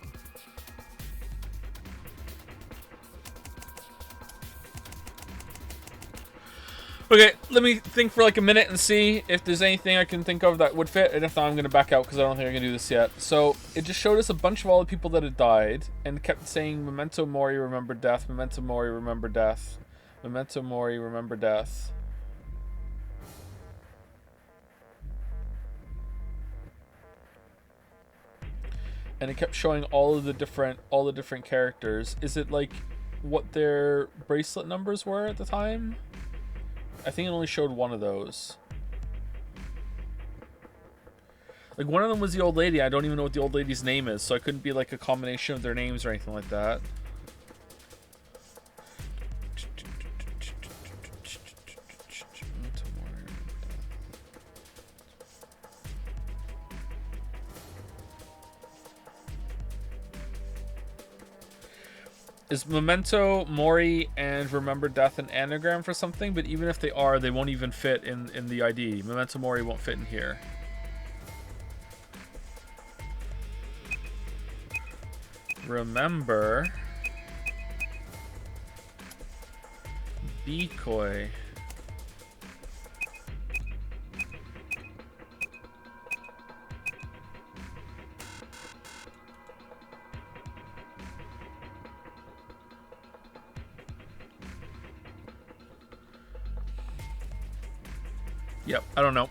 Okay, let me think for like a minute and see if there's anything I can think of that would fit, and if not, I'm gonna back out because I don't think I can do this yet. So it just showed us a bunch of all the people that had died, and kept saying Memento Mori, remember death, Memento Mori, remember death, Memento Mori, remember death. And it kept showing all the different characters. Is it like what their bracelet numbers were at the time? I think it only showed one of those. Like, one of them was the old lady. I don't even know what the old lady's name is, so it couldn't be like a combination of their names or anything like that. Is Memento Mori and Remember Death an anagram for something? But even if they are, they won't even fit in the ID. Memento Mori won't fit in here. Remember. Be coy. Yep, I don't know.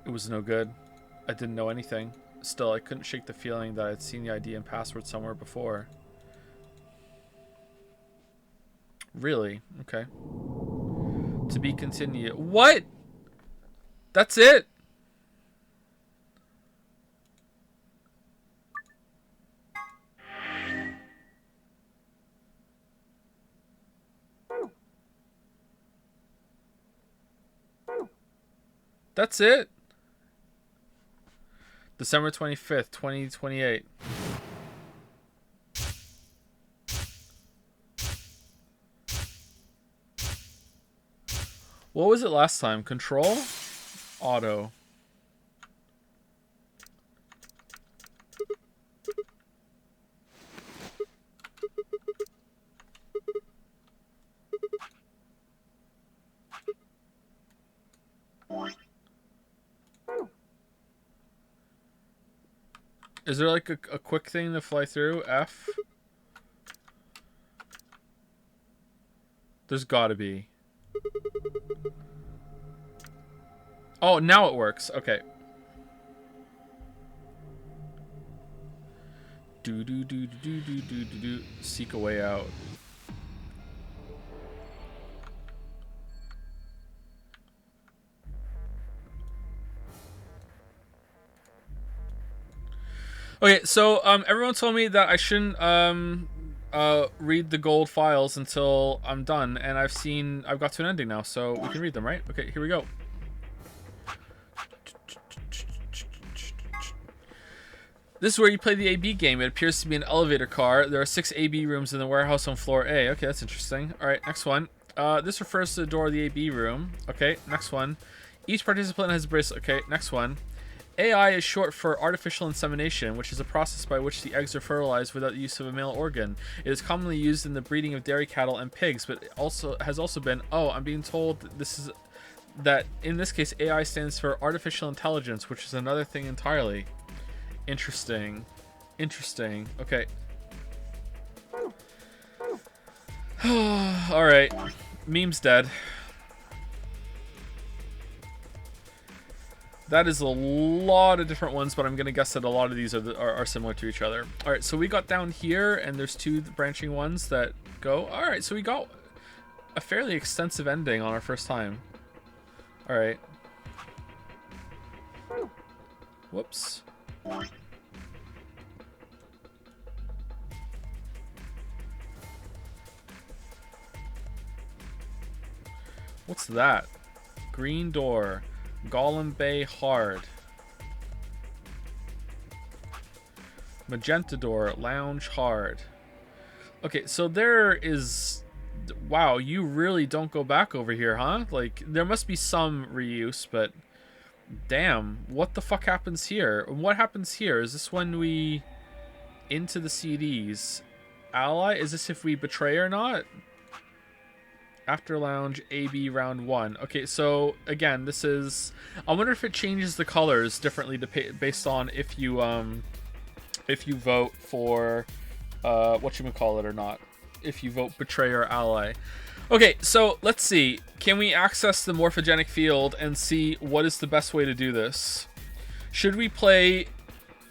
It was no good. I didn't know anything. Still, I couldn't shake the feeling that I'd seen the ID and password somewhere before. Really? Okay. To be continued. What? That's it? That's it? December 25th, 2028. What was it last time? Control? Auto. Is there like a quick thing to fly through? F? There's gotta be. Oh, now it works. Okay. Do do do do do do do do. Seek a way out. Okay, so everyone told me that I shouldn't read the gold files until I'm done, and I've got to an ending now, so we can read them, right? Okay, here we go. This is where you play the AB game. It appears to be an elevator car. There are 6 AB rooms in the warehouse on floor A. Okay, that's interesting. All right, next one. This refers to the door of the AB room. Okay, next one. Each participant has a bracelet. Okay, next one. AI is short for artificial insemination, which is a process by which the eggs are fertilized without the use of a male organ. It is commonly used in the breeding of dairy cattle and pigs, but it has also been. Oh, I'm being told that in this case AI stands for artificial intelligence, which is another thing entirely. Interesting. Interesting. Okay. All right. Meme's dead. That is a lot of different ones, but I'm going to guess that a lot of these are similar to each other. All right, so we got down here, and there's 2 branching ones that go. All right, so we got a fairly extensive ending on our first time. All right. Whoops. What's that? Green door. Golem Bay hard. Magenta door. Lounge hard. Okay, so there is... Wow, you really don't go back over here, huh? Like, there must be some reuse, but... Damn, what the fuck happens here? What happens here? Is this when we... Into the CDs. Ally? Is this if we betray or not? After lounge, AB round 1. Okay, so again, this is... I wonder if it changes the colors differently based on if you vote for whatchamacallit or not. If you vote betray or ally. Okay, so let's see. Can we access the morphogenic field and see what is the best way to do this? Should we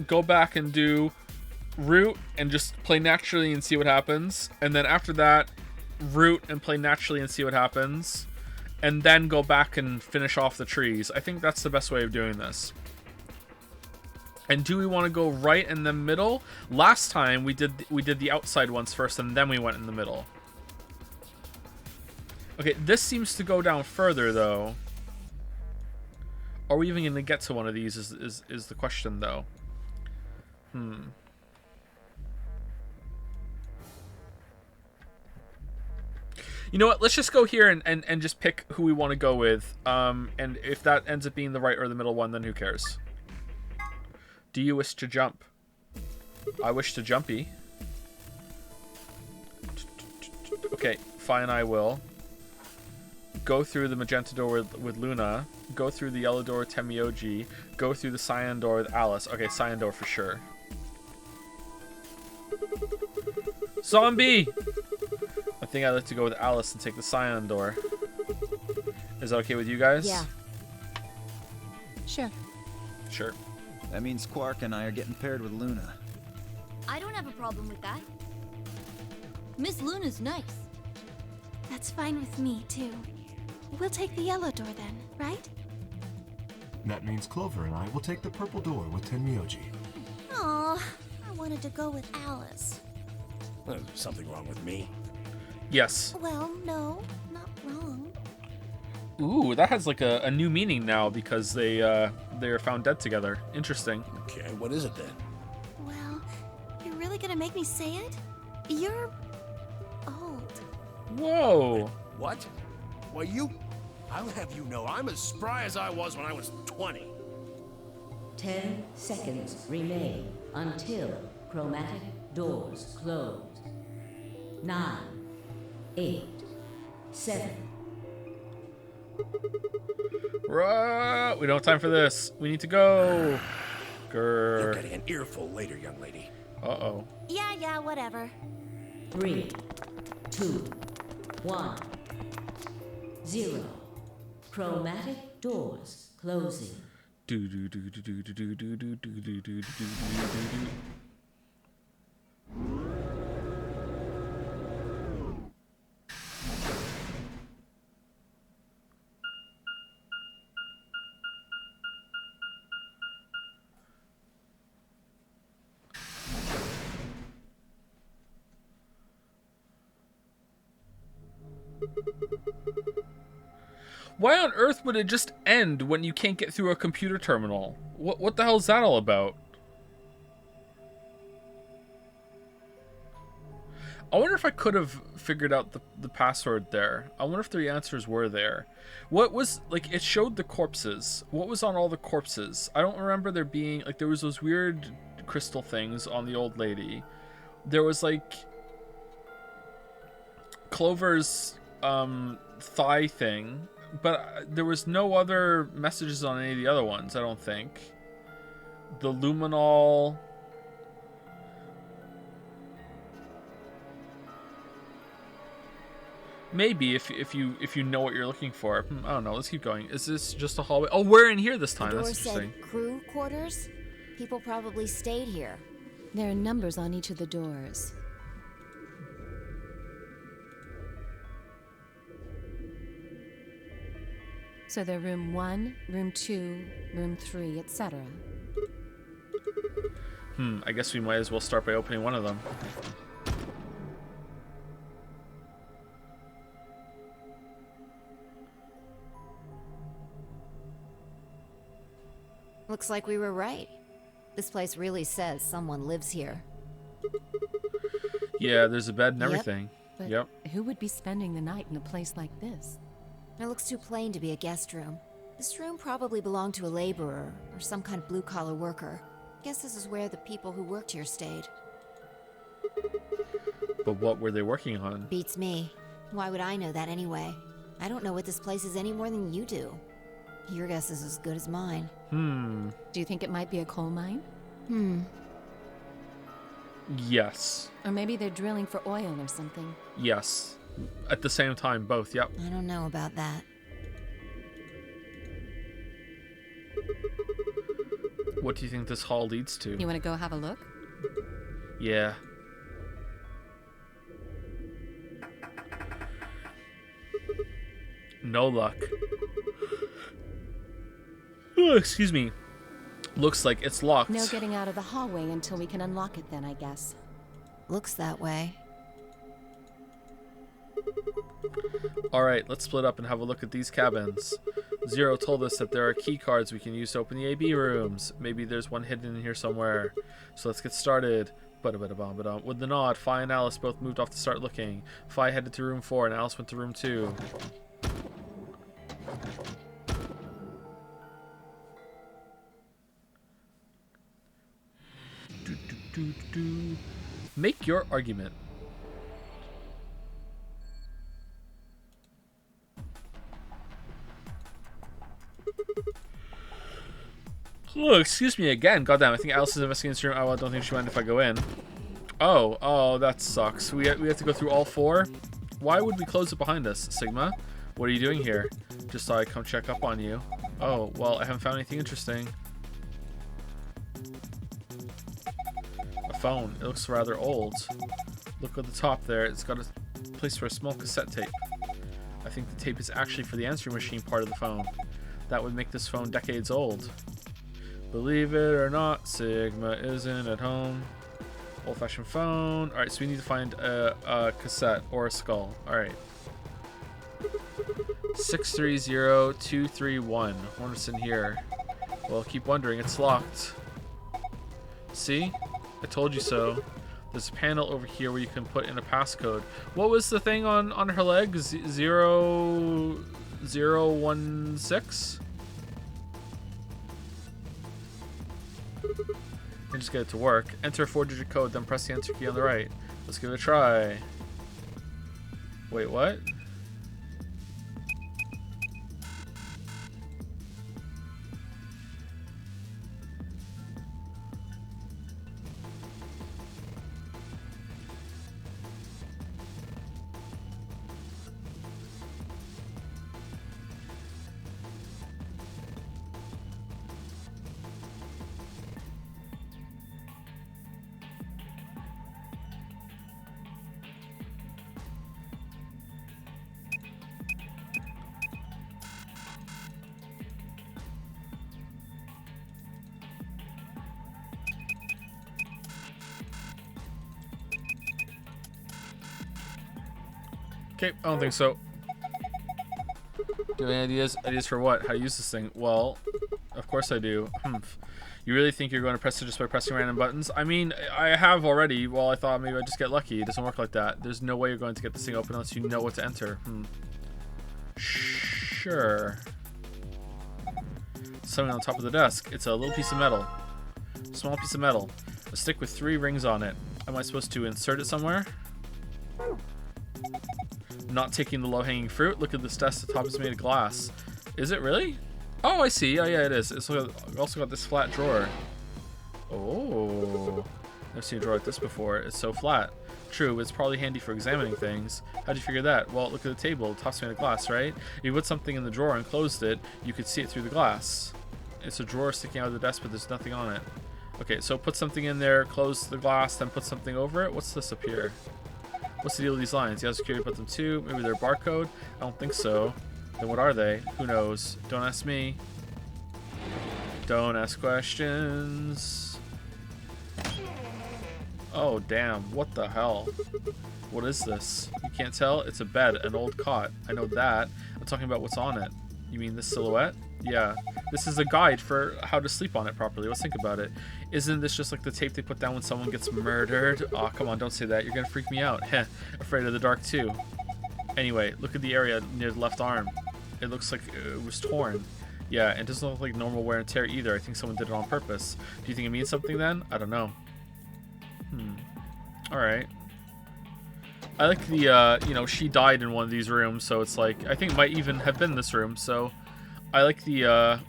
go back and do root and just play naturally and see what happens? And then after that, root and play naturally and see what happens, and then go back and finish off the trees. I think that's the best way of doing this. And do we want to go right in the middle? Last time we did the outside ones first, and then we went in the middle. Okay, this seems to go down further though. Are we even going to get to one of these is the question though. You know what? Let's just go here and just pick who we want to go with. And if that ends up being the right or the middle one, then who cares? Do you wish to jump? I wish to jumpy. Okay, fine, I will. Go through the magenta door with Luna. Go through the yellow door with Temioji. Go through the cyan door with Alice. Okay, cyan door for sure. Zombie! I think I'd like to go with Alice and take the cyan door. Is that okay with you guys? Yeah. Sure. Sure. That means Quark and I are getting paired with Luna. I don't have a problem with that. Miss Luna's nice. That's fine with me, too. We'll take the yellow door then, right? That means Clover and I will take the purple door with Tenmyoji. Aw, I wanted to go with Alice. There's something wrong with me. Yes. Well, no, not wrong. Ooh, that has like a new meaning now because they're found dead together. Interesting. Okay, what is it then? Well, you're really gonna make me say it? You're old. Whoa. What? Well, I'll have you know I'm as spry as I was when I was 20. 10 seconds remain until chromatic doors close. 9, 8, 7. We don't have time for this. We need to go. You're Grr. getting an earful later, young lady. Uh-oh. Yeah, whatever. 3, 2, 1, 0. Chromatic doors closing. Do do do do do do do do do do do do do do do. Why on earth would it just end when you can't get through a computer terminal? What the hell is that all about? I wonder if I could have figured out the password there. I wonder if the answers were there. What was, like, it showed the corpses. What was on all the corpses? I don't remember there being, like, there was those weird crystal things on the old lady. There was, like, Clover's thigh thing, but there was no other messages on any of the other ones, I don't think. The luminol... Maybe if you know what you're looking for. I don't know. Let's keep going. Is this just a hallway? Oh, we're in here this time. The door That's interesting. said crew quarters. People probably stayed here. There are numbers on each of the doors. So they're room 1, room 2, room 3, etc. I guess we might as well start by opening one of them. Looks like we were right. This place really says someone lives here. Yeah, there's a bed and Yep. everything. But Yep. who would be spending the night in a place like this? It looks too plain to be a guest room. This room probably belonged to a laborer or some kind of blue-collar worker. Guess this is where the people who worked here stayed. But what were they working on? Beats me. Why would I know that anyway? I don't know what this place is any more than you do. Your guess is as good as mine. Do you think it might be a coal mine? Yes. Or maybe they're drilling for oil or something. Yes. At the same time, both. Yep. I don't know about that. What do you think this hall leads to? You want to go have a look? Yeah. No luck. Oh, excuse me. Looks like it's locked. No getting out of the hallway until we can unlock it then, I guess. Looks that way. Alright, let's split up and have a look at these cabins. Zero told us that there are key cards we can use to open the AB rooms. Maybe there's one hidden in here somewhere. So let's get started. Ba-da-ba-da-bum-ba-dum. With the nod, Fi and Alice both moved off to start looking. Fi headed to room 4 and Alice went to room 2. Make your argument. Oh, excuse me again. Goddamn, I think Alice is investigating this room. Oh, I don't think she mind if I go in. Oh, that sucks. We have to go through all 4? Why would we close it behind us, Sigma? What are you doing here? Just thought I'd come check up on you. Oh, well, I haven't found anything interesting. A phone. It looks rather old. Look at the top there. It's got a place for a small cassette tape. I think the tape is actually for the answering machine part of the phone. That would make this phone decades old. Believe it or not, Sigma isn't at home. Old-fashioned phone. Alright, so we need to find a cassette or a skull. Alright. 630231. I wonder what's in here. Well, keep wondering. It's locked. See? I told you so. There's a panel over here where you can put in a passcode. What was the thing on her leg? 0016? And just get it to work. Enter a 4-digit code, then press the enter key on the right. Let's give it a try. Wait, what? Okay, I don't think so. Do you have any ideas? Ideas for what? How to use this thing? Well, of course I do. You really think you're going to press it just by pressing random buttons? I mean, I have already. Well, I thought maybe I'd just get lucky. It doesn't work like that. There's no way you're going to get this thing open unless you know what to enter. Sure. Something on top of the desk. It's a little piece of metal. Small piece of metal. A stick with 3 rings on it. Am I supposed to insert it somewhere? Not taking the low-hanging fruit. Look at this desk. The top is made of glass. Is it really? Oh, I see. Oh, yeah, it is. It's also got this flat drawer. Oh. Never seen a drawer like this before. It's so flat. True, it's probably handy for examining things. How'd you figure that? Well, look at the table. The top's made of glass, right? If you put something in the drawer and closed it, you could see it through the glass. It's a drawer sticking out of the desk, but there's nothing on it. Okay, so put something in there, close the glass, then put something over it. What's this up here? What's the deal with these lines? You have security about them too? Maybe they're barcode? I don't think so. Then what are they? Who knows? Don't ask me. Don't ask questions. Oh, damn. What the hell? What is this? You can't tell? It's a bed, an old cot. I know that. I'm talking about what's on it. You mean this silhouette? Yeah. This is a guide for how to sleep on it properly. Let's think about it. Isn't this just like the tape they put down when someone gets murdered? Aw, come on, don't say that. You're gonna freak me out. Heh. Afraid of the dark too. Anyway, look at the area near the left arm. It looks like it was torn. Yeah, it doesn't look like normal wear and tear either. I think someone did it on purpose. Do you think it means something then? I don't know. Alright. I like the, you know, she died in one of these rooms, so it's like, I think it might even have been this room, so I like the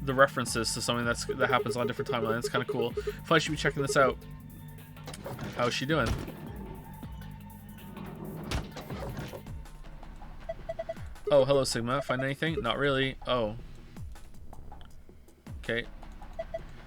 references to something that happens on a different timeline. It's kind of cool. I should be checking this out. How's she doing? Oh, hello, Sigma. Find anything? Not really. Oh. Okay.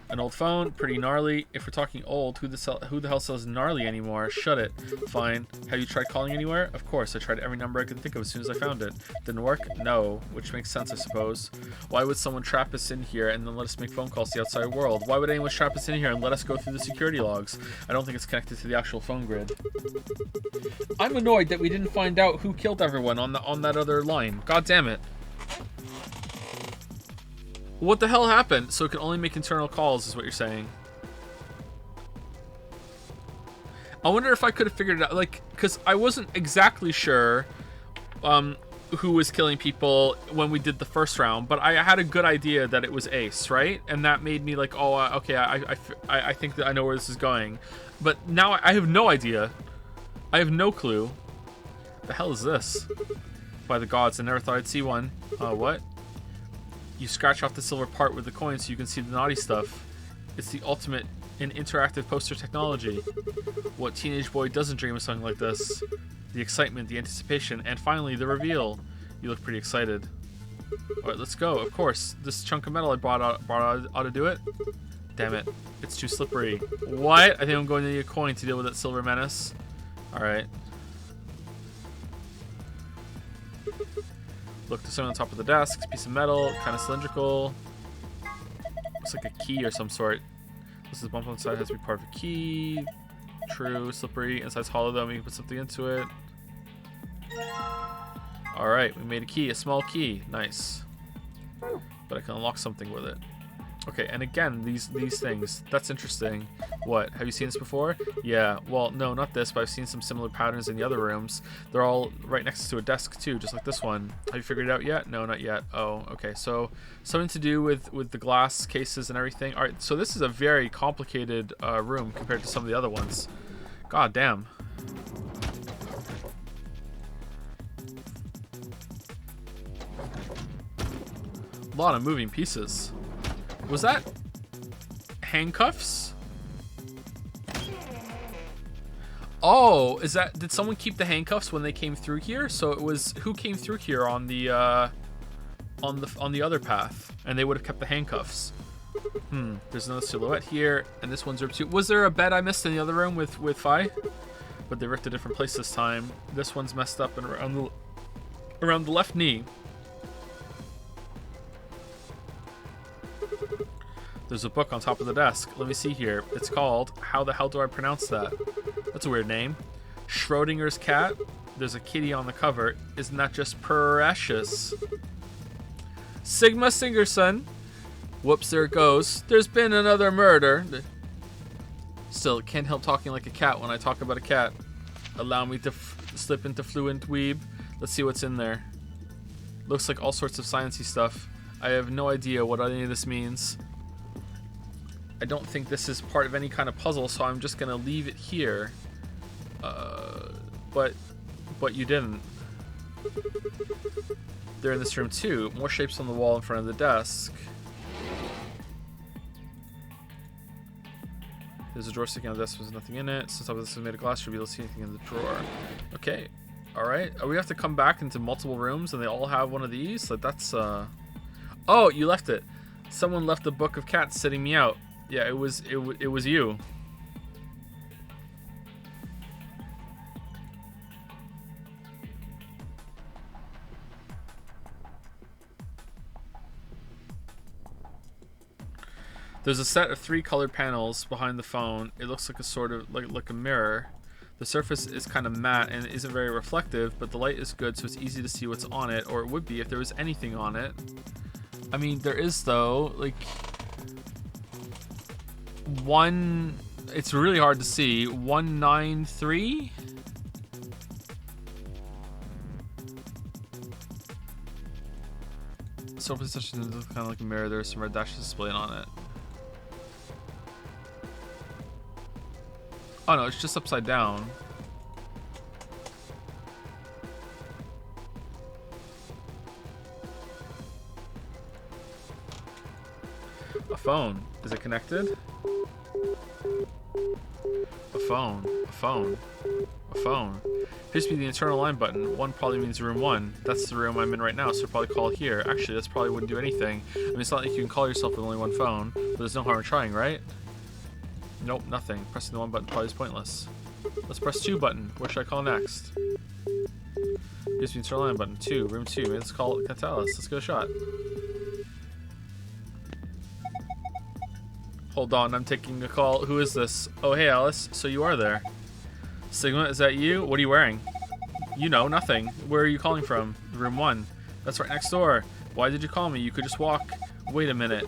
An old phone, pretty gnarly. If we're talking old, who the hell sells gnarly anymore? Shut it. Fine. Have you tried calling anywhere? Of course. I tried every number I could think of as soon as I found it. Didn't work? No. Which makes sense, I suppose. Why would someone trap us in here and then let us make phone calls to the outside world? Why would anyone trap us in here and let us go through the security logs? I don't think it's connected to the actual phone grid. I'm annoyed that we didn't find out who killed everyone on that other line. God damn it. What the hell happened? So it can only make internal calls is what you're saying. I wonder if I could have figured it out, like, because I wasn't exactly sure who was killing people when we did the first round, but I had a good idea that it was Ace, right? And that made me like, oh, okay, I think that I know where this is going. But now I have no idea. I have no clue. The hell is this? By the gods, I never thought I'd see one. What? You scratch off the silver part with the coin so you can see the naughty stuff. It's the ultimate in interactive poster technology. What teenage boy doesn't dream of something like this? The excitement, the anticipation, and finally the reveal. You look pretty excited. Alright, let's go. Of course. This chunk of metal I brought out ought to do it. Damn it. It's too slippery. What? I think I'm going to need a coin to deal with that silver menace. Alright. Look, there's something on top of the desk. It's a piece of metal, kind of cylindrical. Looks like a key or some sort. This is a bump on the side, has to be part of a key. True, slippery. Inside's hollow though, we can put something into it. Alright, we made a key, a small key. Nice. But I can unlock something with it. Okay, and again, these things. That's interesting. What? Have you seen this before? Yeah. Well, no, not this, but I've seen some similar patterns in the other rooms. They're all right next to a desk, too, just like this one. Have you figured it out yet? No, not yet. Oh, okay. So, something to do with the glass cases and everything. All right, so this is a very complicated room compared to some of the other ones. God damn. A lot of moving pieces. Was that handcuffs? Oh, is that, did someone keep the handcuffs when they came through here? So it was, who came through here on the other path, and they would have kept the handcuffs. There's another silhouette here, and this one's room 2. Was there a bed I missed in the other room with Fi? But they ripped a different place this time. This one's messed up and around the left knee. There's a book on top of the desk. Let me see here. It's called, how the hell do I pronounce that? That's a weird name. Schrodinger's Cat. There's a kitty on the cover. Isn't that just precious? Sigma Singerson. Whoops, there it goes. There's been another murder. Still, can't help talking like a cat when I talk about a cat. Allow me to slip into fluent weeb. Let's see what's in there. Looks like all sorts of sciencey stuff. I have no idea what any of this means. I don't think this is part of any kind of puzzle, so I'm just gonna leave it here. But you didn't. They're in this room too. More shapes on the wall in front of the desk. There's a drawer sticking on the desk. There's nothing in it. Since top of this is made of glass, should be able to see anything in the drawer. Okay. Alright. We have to come back into multiple rooms and they all have one of these? Like, that's, Oh, you left it. Someone left a book of cats sitting me out. Yeah, it was you. There's a set of 3 colored panels behind the phone. It looks like a sort of like a mirror. The surface is kind of matte and it isn't very reflective, but the light is good, so it's easy to see what's on it, or it would be if there was anything on it. I mean, there is though. Like, it's really hard to see. 193. Surface is kind of like a mirror. There's some red dashes displayed on it. Oh no, it's just upside down. A phone. Is it connected? A phone. A phone. A phone. Appears to be the internal line button. 1 probably means room 1. That's the room I'm in right now, so probably call here. Actually, this probably wouldn't do anything. I mean, it's not like you can call yourself with only 1 phone, but there's no harm in trying, right? Nope, nothing. Pressing the 1 button probably is pointless. Let's press 2 button. What should I call next? Here's the internal line button. 2, room 2. Maybe let's call it Catalyst. Let's give it a shot. Hold on, I'm taking a call. Who is this? Oh, hey, Alice. So you are there. Sigma, is that you? What are you wearing? You know, nothing. Where are you calling from? Room 1. That's right next door. Why did you call me? You could just walk. Wait a minute.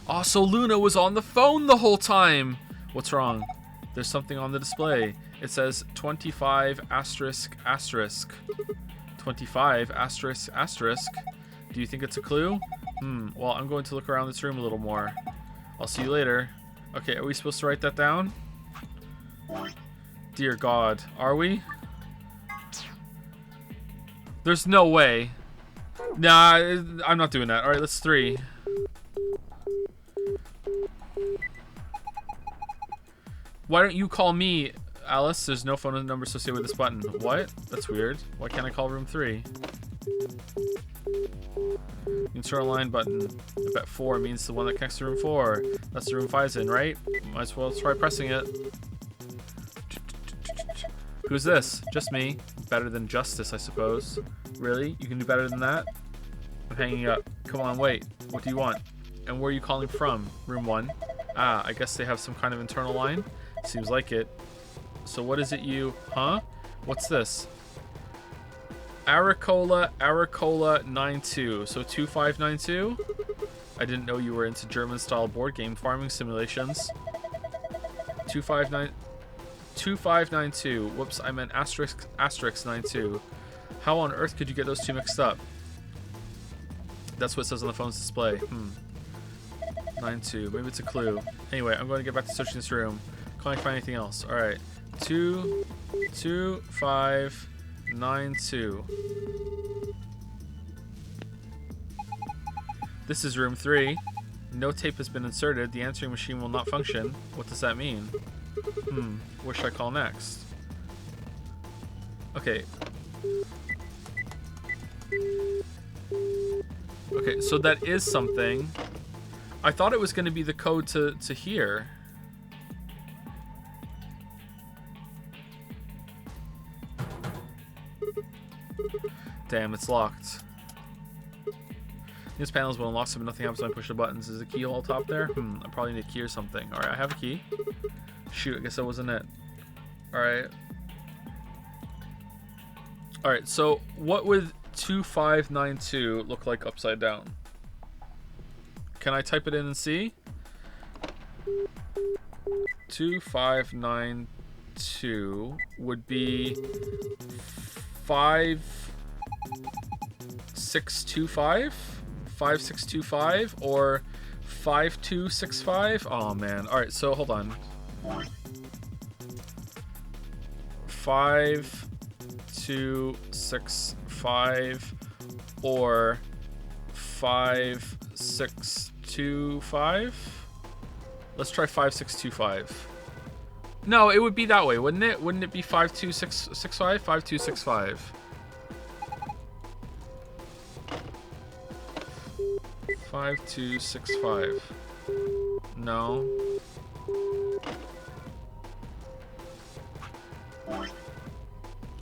Oh, so Luna was on the phone the whole time. What's wrong? There's something on the display. It says 25 asterisk asterisk. 25 asterisk asterisk. Do you think it's a clue? Well, I'm going to look around this room a little more. I'll see you later. Okay, are we supposed to write that down? Dear God, are we? There's no way. Nah, I'm not doing that. Alright, let's 3. Why don't you call me, Alice? There's no phone number associated with this button. What? That's weird. Why can't I call room 3? Internal line button. I bet 4 means the one that connects to room 4. That's the room 5's in, right? Might as well try pressing it. Who's this? Just me. Better than justice, I suppose. Really? You can do better than that? I'm hanging up. Come on, wait. What do you want? And where are you calling from? Room 1. Ah, I guess they have some kind of internal line? Seems like it. So what is it you... Huh? What's this? Aricola 92. So 2592? I didn't know you were into German-style board game farming simulations. 2592. Whoops, I meant asterisk 92. How on earth could you get those two mixed up? That's what it says on the phone's display. 92. Maybe it's a clue. Anyway, I'm going to get back to searching this room. Can't find anything else. Alright. 2592. This is room 3. No tape has been inserted. The answering machine will not function. What does that mean? Where should I call next? Okay. Okay, so that is something. I thought it was going to be the code to here. Damn, it's locked. These panels will unlock so nothing happens when I push the buttons. Is the keyhole top there? I probably need a key or something. Alright, I have a key. Shoot, I guess that wasn't it. Alright. All right, so what would 2592 look like upside down? Can I type it in and see? 2592 would be 5625, 5625, or 5265. Oh man! All right, so hold on. 5265 or 5625. Let's try 5625. No, it would be that way, wouldn't it? Wouldn't it be 52665? 5265. 5265. No.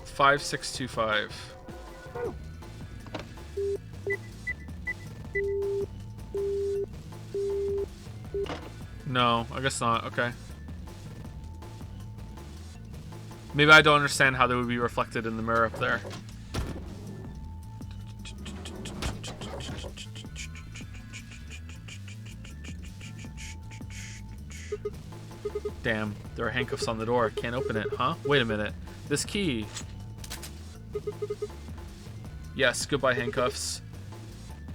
Five, 625. No, I guess not. Okay. Maybe I don't understand how they would be reflected in the mirror up there. Damn, there are handcuffs on the door. Can't open it, huh? Wait a minute. This key. Yes, goodbye handcuffs.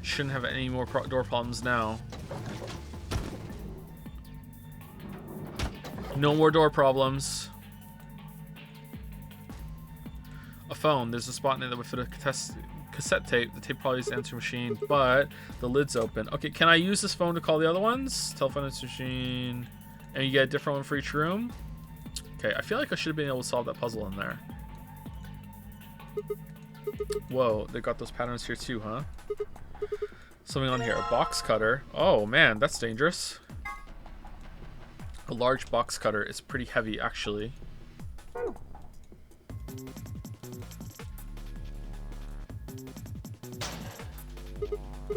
Shouldn't have any more door problems now. No more door problems. A phone. There's a spot in it that would fit a cassette tape. The tape probably is the answering machine, but the lid's open. Okay, can I use this phone to call the other ones? Telephone, answering machine. And you get a different one for each room? Okay, I feel like I should have been able to solve that puzzle in there. Whoa, they got those patterns here too, huh? Something on here. A box cutter. Oh man, that's dangerous. A large box cutter. It's pretty heavy, actually.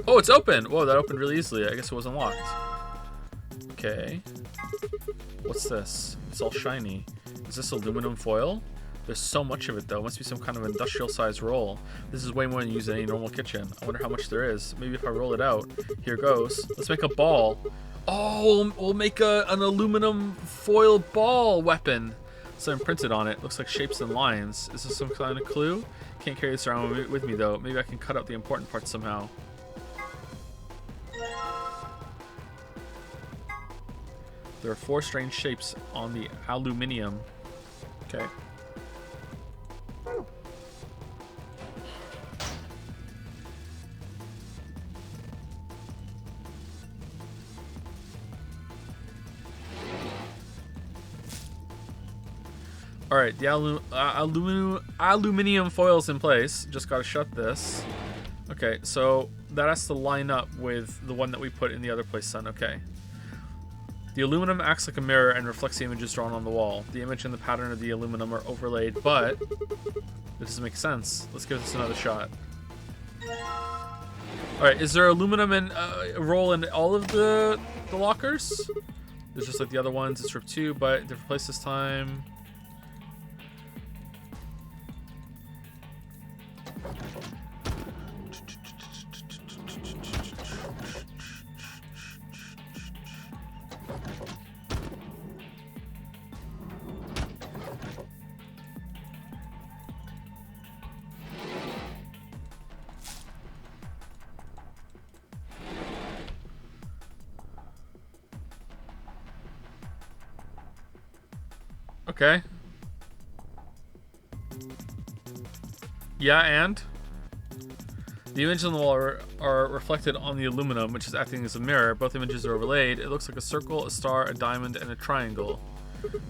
Oh, it's open! Whoa, that opened really easily. I guess it wasn't locked. Okay. What's this? It's all shiny. Is this aluminum foil? There's so much of it, though. It must be some kind of industrial-sized roll. This is way more than you use in any normal kitchen. I wonder how much there is. Maybe if I roll it out. Here goes. Let's make a ball. Oh, we'll make an aluminum foil ball weapon. Something printed on it. Looks like shapes and lines. Is this some kind of clue? Can't carry this around with me, though. Maybe I can cut out the important parts somehow. There are 4 strange shapes on the aluminium. Okay. All right, the aluminium foil's in place. Just gotta shut this. Okay, so that has to line up with the one that we put in the other place then. Okay. The aluminum acts like a mirror and reflects the images drawn on the wall. The image and the pattern of the aluminum are overlaid, but it doesn't make sense. Let's give this another shot. Alright, is there aluminum and roll in all of the lockers? There's just like the other ones. It's ripped too, but different place this time. Okay. Yeah, and? The images on the wall are reflected on the aluminum, which is acting as a mirror. Both images are overlaid. It looks like a circle, a star, a diamond, and a triangle.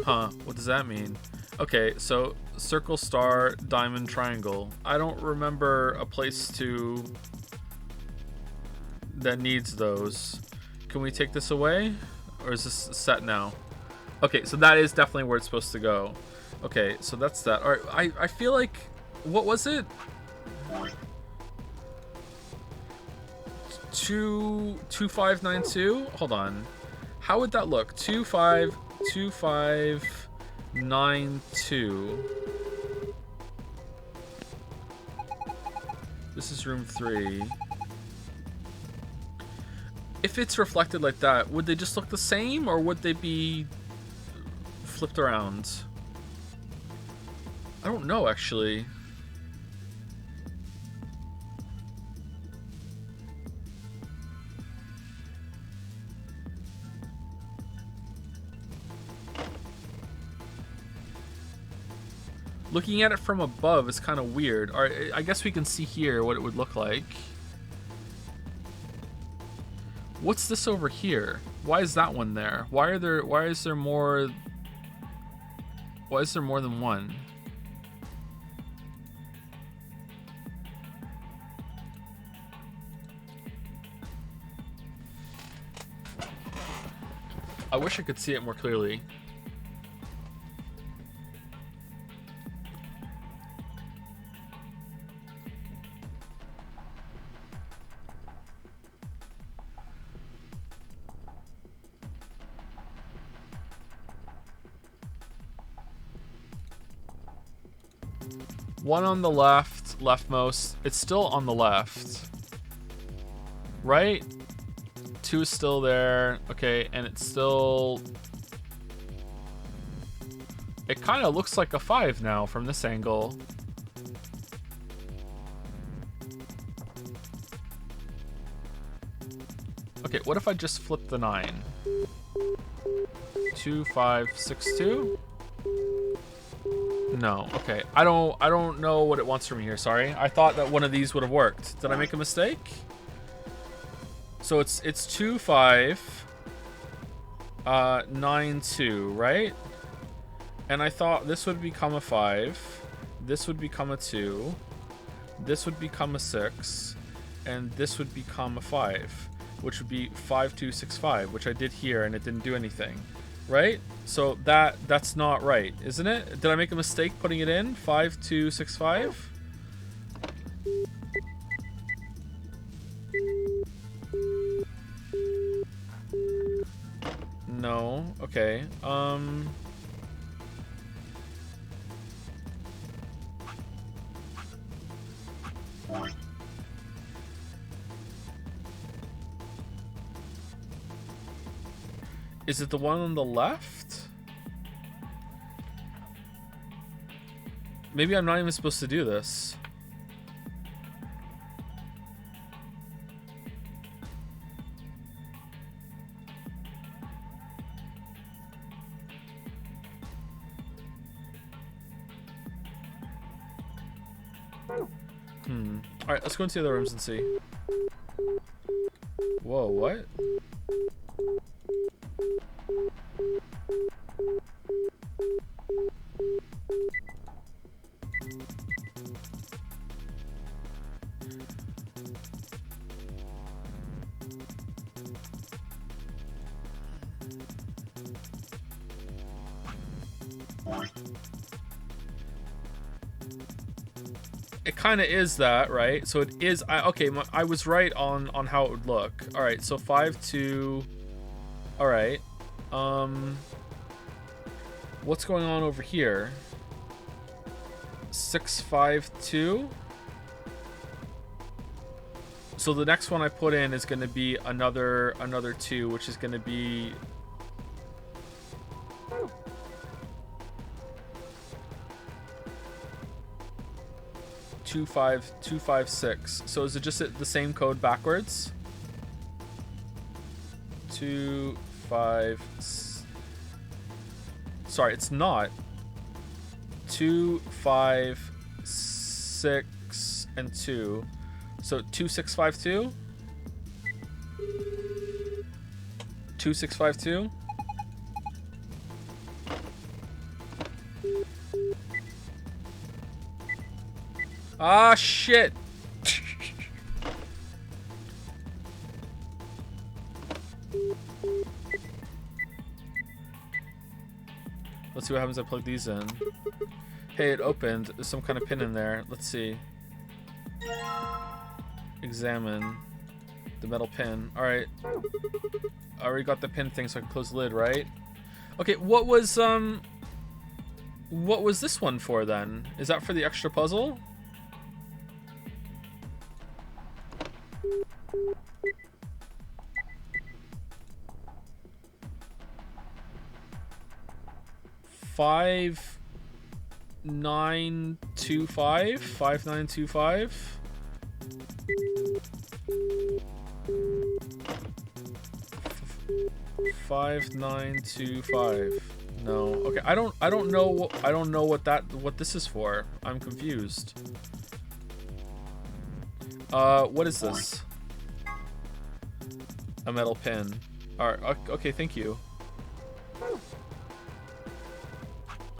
Huh, what does that mean? Okay, so circle, star, diamond, triangle. I don't remember a place that needs those. Can we take this away? Or is this set now? Okay, so that is definitely where it's supposed to go. Okay, so that's that. All right, I feel like, what was it? 2592? Hold on. How would that look? 2592. This is room 3. If it's reflected like that, would they just look the same, or would they be flipped around? I don't know, actually. Looking at it from above is kind of weird. All right, I guess we can see here what it would look like. What's this over here? Why is that one there? Why is there more than one? I wish I could see it more clearly. One on the left, leftmost. It's still on the left. Right? 2 is still there. Okay, and it's still... It kind of looks like a 5 now from this angle. Okay, what if I just flip the 9? 2, 5, 6, 2? No, okay. I don't know what it wants from me here, sorry. I thought that one of these would have worked. Did I make a mistake? So it's 2, 5, 9, 2, right? And I thought this would become a 5, this would become a 2, this would become a 6, and this would become a 5, which would be 5, 2, 6, 5, which I did here and it didn't do anything. Right? So that's not right, isn't it? Did I make a mistake putting it in? 5, 2, 6, 5? No. Okay. Is it the one on the left? Maybe I'm not even supposed to do this. Alright, let's go into the other rooms and see. Whoa, what? It kind of is that, right? So it is. Okay, I was right on how it would look. All right, so 5, 2. All right. What's going on over here? 6, 5, 2. So the next one I put in is going to be another 2, which is going to be. Two, 5, 2, 5, 6. So is it just the same code backwards? 2, 5. Sorry, it's not. 2, 5, 6, and 2. So 2, 6, 5, 2. 2, 6, 5, 2. Ah, shit. Let's see what happens if I plug these in. Hey, it opened. There's some kind of pin in there. Let's see. Examine the metal pin. All right. I already got the pin thing, so I can close the lid, right? Okay, what was this one for then? Is that for the extra puzzle? 5925. 5925. $5925. No. Okay, I don't know what this is for. I'm confused. What is this? A metal pin. Alright, okay, thank you.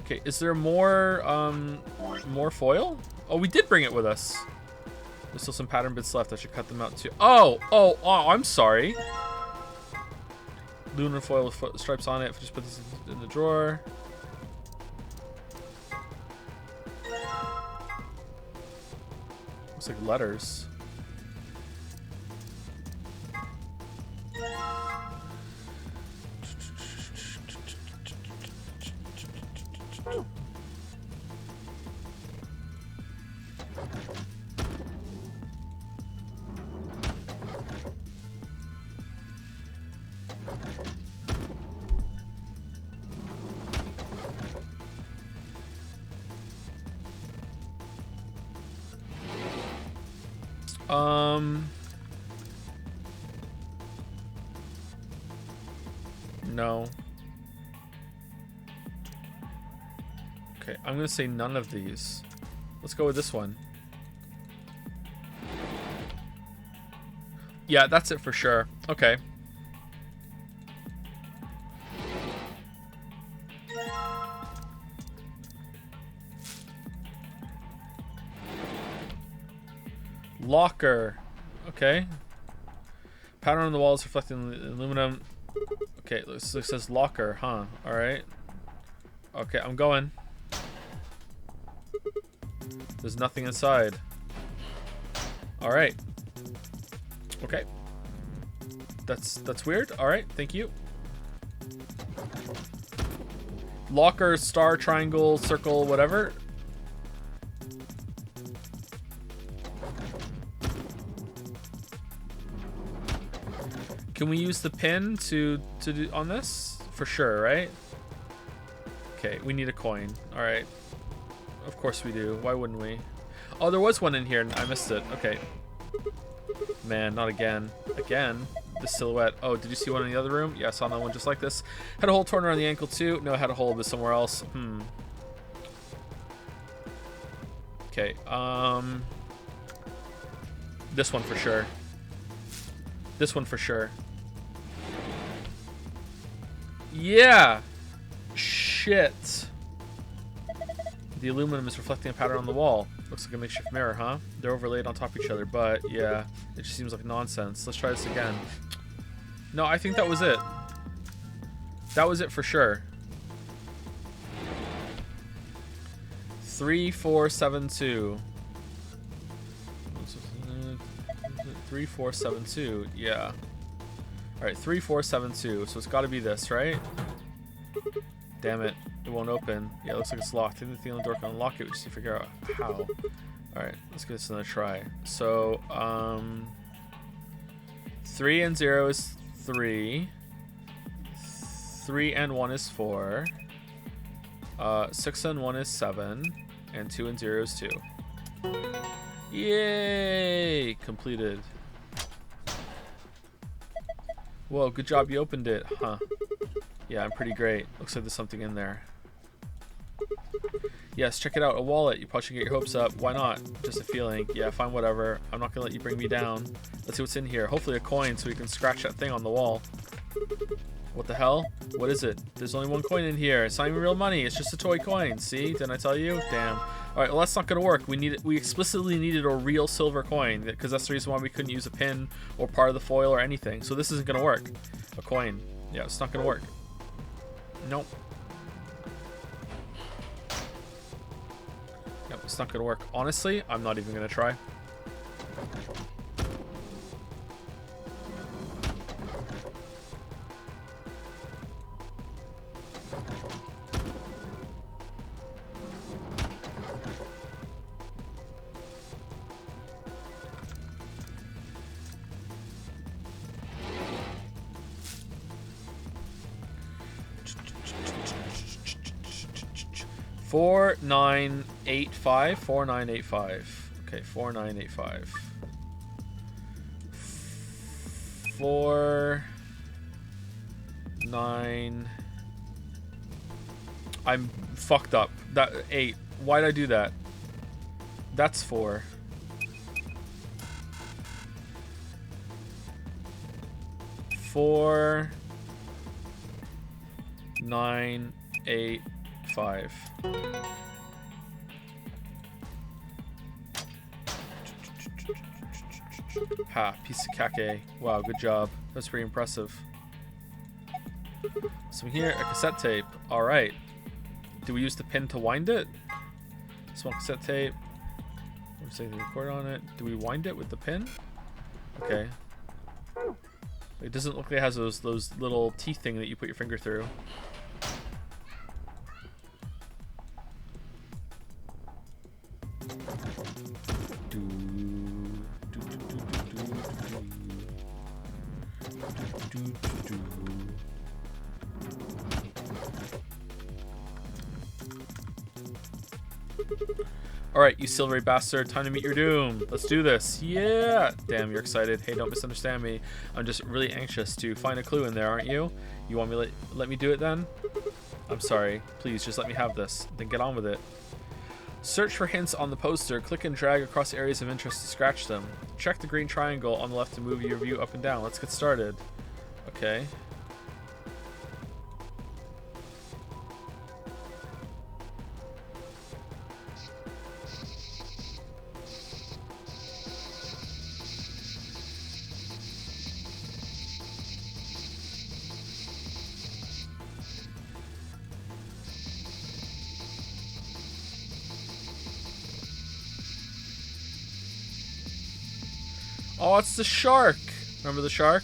Okay, is there more foil? Oh, we did bring it with us. There's still some pattern bits left. I should cut them out too. Oh, I'm sorry. Lunar foil with stripes on it. Just put this in the drawer. Looks like letters. No. Okay, I'm gonna say none of these. Let's go with this one. Yeah, that's it for sure. Okay. Locker. Okay. Pattern on the walls reflecting the aluminum. Okay, this says locker, huh? Alright. Okay, I'm going. There's nothing inside. Alright. Okay. That's weird. Alright, thank you. Locker, star, triangle, circle, whatever. Can we use the pin to do on this? For sure, right? Okay, we need a coin. Alright. Of course we do. Why wouldn't we? Oh, there was one in here and I missed it. Okay. Man, not again. Again? The silhouette. Oh, did you see one in the other room? Yeah, I saw another one just like this. Had a hole torn around the ankle too. No, I had a hole but somewhere else. Okay, this one for sure. This one for sure. Yeah! Shit. The aluminum is reflecting a pattern on the wall. Looks like a makeshift mirror, huh? They're overlaid on top of each other, but yeah, it just seems like nonsense. Let's try this again. No, I think that was it. That was it for sure. 3472. 3472, yeah. Alright, 3472. So it's got to be this, right? Damn it. It won't open. Yeah, it looks like it's locked. I think the thing on the door can unlock it. We just need to figure out how. Alright, let's give this another try. So, 3 and 0 is 3. 3 and 1 is 4. 6 and 1 is 7. And 2 and 0 is 2. Yay! Completed. Whoa, good job you opened it, huh? Yeah, I'm pretty great. Looks like there's something in there. Yes, check it out. A wallet. You probably should get your hopes up. Why not? Just a feeling. Yeah, fine, whatever. I'm not gonna let you bring me down. Let's see what's in here. Hopefully a coin so we can scratch that thing on the wall. What the hell? What is it? There's only one coin in here. It's not even real money. It's just a toy coin. See? Didn't I tell you? Damn. Alright, well that's not gonna work. We explicitly needed a real silver coin because that's the reason why we couldn't use a pin or part of the foil or anything. So this isn't gonna work. A coin. Yeah, it's not gonna work. Nope. Yep, it's not gonna work. Honestly, I'm not even gonna try. 4985. 4985. Okay, 4985. 49. I'm fucked up. That 8. Why'd I do that? That's 4. Four, 9, 8, 5. Ha, piece of kake. Wow, good job. That's pretty impressive. So here, a cassette tape. Alright. Do we use the pin to wind it? Small cassette tape. We're saying the record on it. Do we wind it with the pin? Okay. It doesn't look like it has those little teeth thing that you put your finger through. Alright, you silvery bastard, time to meet your doom. Let's do this. Yeah! Damn, you're excited. Hey, don't misunderstand me. I'm just really anxious to find a clue in there, aren't you? You want me let me do it then? I'm sorry. Please, just let me have this. Then get on with it. Search for hints on the poster. Click and drag across areas of interest to scratch them. Check the green triangle on the left to move your view up and down. Let's get started. Okay. Oh, it's the shark. Remember the shark?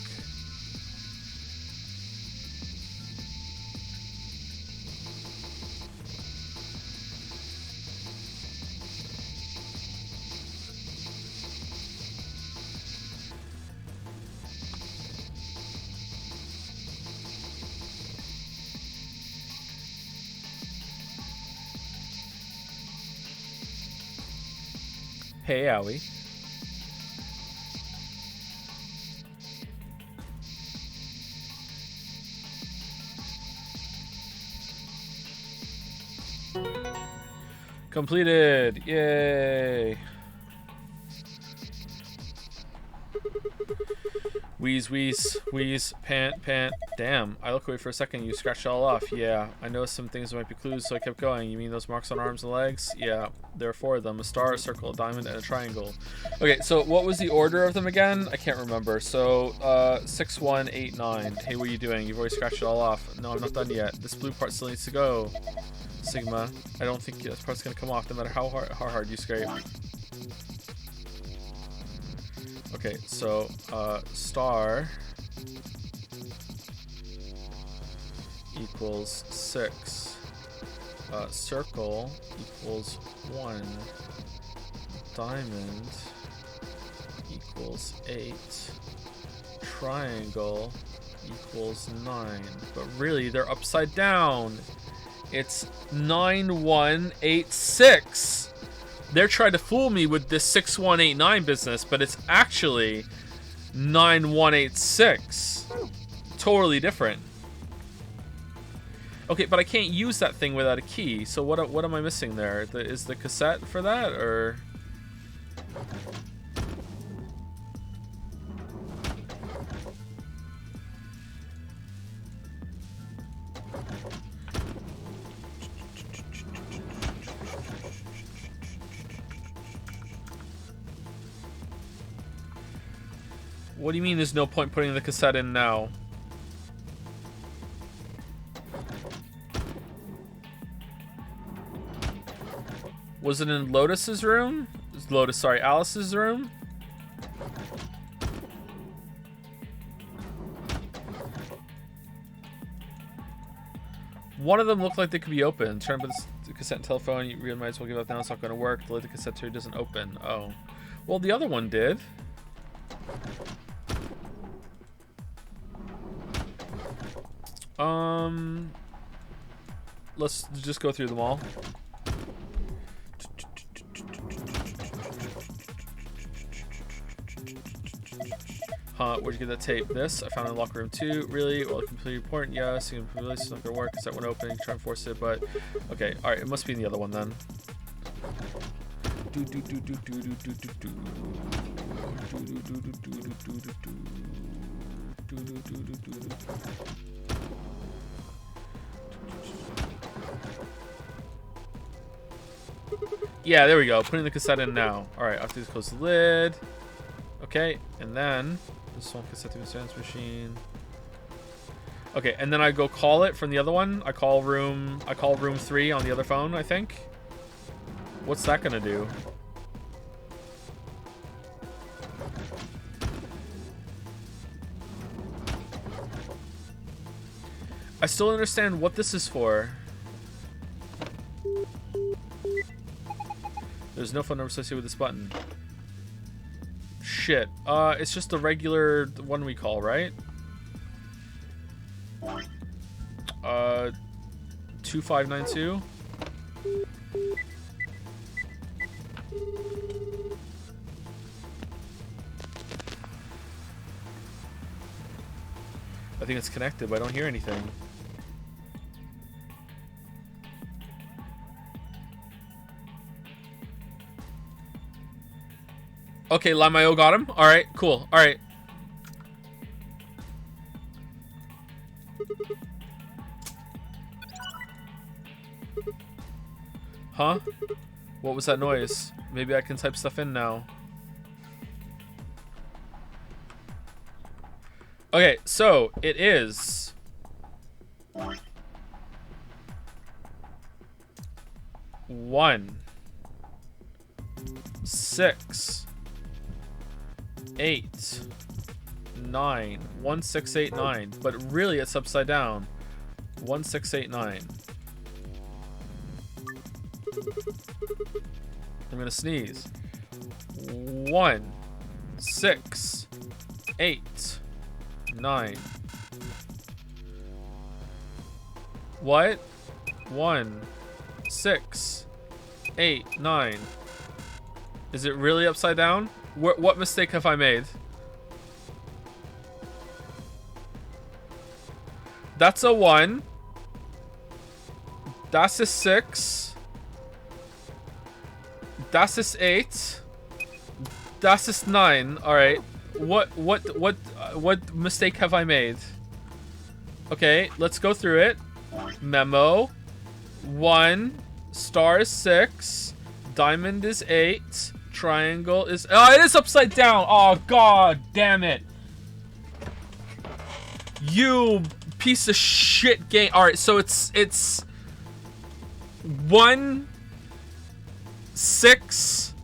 Hey, Owie. Completed! Yay! Wheeze, wheeze, wheeze, pant, pant. Damn, I look away for a second, you scratched it all off. Yeah, I noticed some things that might be clues, so I kept going. You mean those marks on arms and legs? Yeah, there are 4 of them. A star, a circle, a diamond, and a triangle. Okay, so what was the order of them again? I can't remember. So, 6, 1, 8, 9. Hey, what are you doing? You've already scratched it all off. No, I'm not done yet. This blue part still needs to go. Sigma, I don't think this part's gonna come off no matter how hard you scrape. Okay, so star equals 6. Circle equals 1. Diamond equals 8. Triangle equals 9. But really, they're upside down. It's 9186. They're trying to fool me with this 6189 business, but it's actually 9186. Totally different. Okay, but I can't use that thing without a key. So what am I missing there? Is the cassette for that, or? What do you mean there's no point putting the cassette in now? Was it in Lotus's room? Alice's room? One of them looked like they could be open. Turn on the cassette and telephone. You really might as well give up now. It's not going to work. The cassette here doesn't open. Oh. Well, the other one did. Let's just go through them all. Huh, where'd you get that tape? This? I found it in locker room 2. Really? Well, completely important. Yes, you can release it's not gonna work. Is that one open? You can try and force it, but okay. All right, it must be in the other one then. Yeah, there we go. Putting the cassette in now. All right, after this, close the lid. Okay, and then this one cassette to the dance machine. Okay, and then I go call it from the other one. I call room 3 on the other phone, I think. What's that gonna do? I still don't understand what this is for. There's no phone number associated with this button. Shit. It's just the regular one we call, right? 2592. I think it's connected, but I don't hear anything. Okay, Lamayo got him. All right, cool. All right. Huh? What was that noise? Maybe I can type stuff in now. Okay, so it is 1 6 8 9 1689, but really it's upside down. 1689. I'm gonna sneeze. 1 6 8 9. What? 1 6 8 9. Is it really upside down? What mistake have I made? That's a 1. Das ist 6. Das ist 8. Das ist 9. All right. What mistake have I made? Okay, let's go through it. Memo. 1. Star is 6. Diamond is 8. Triangle is... Oh, it is upside down. Oh, god damn it. You piece of shit game. All right, so it's 1 6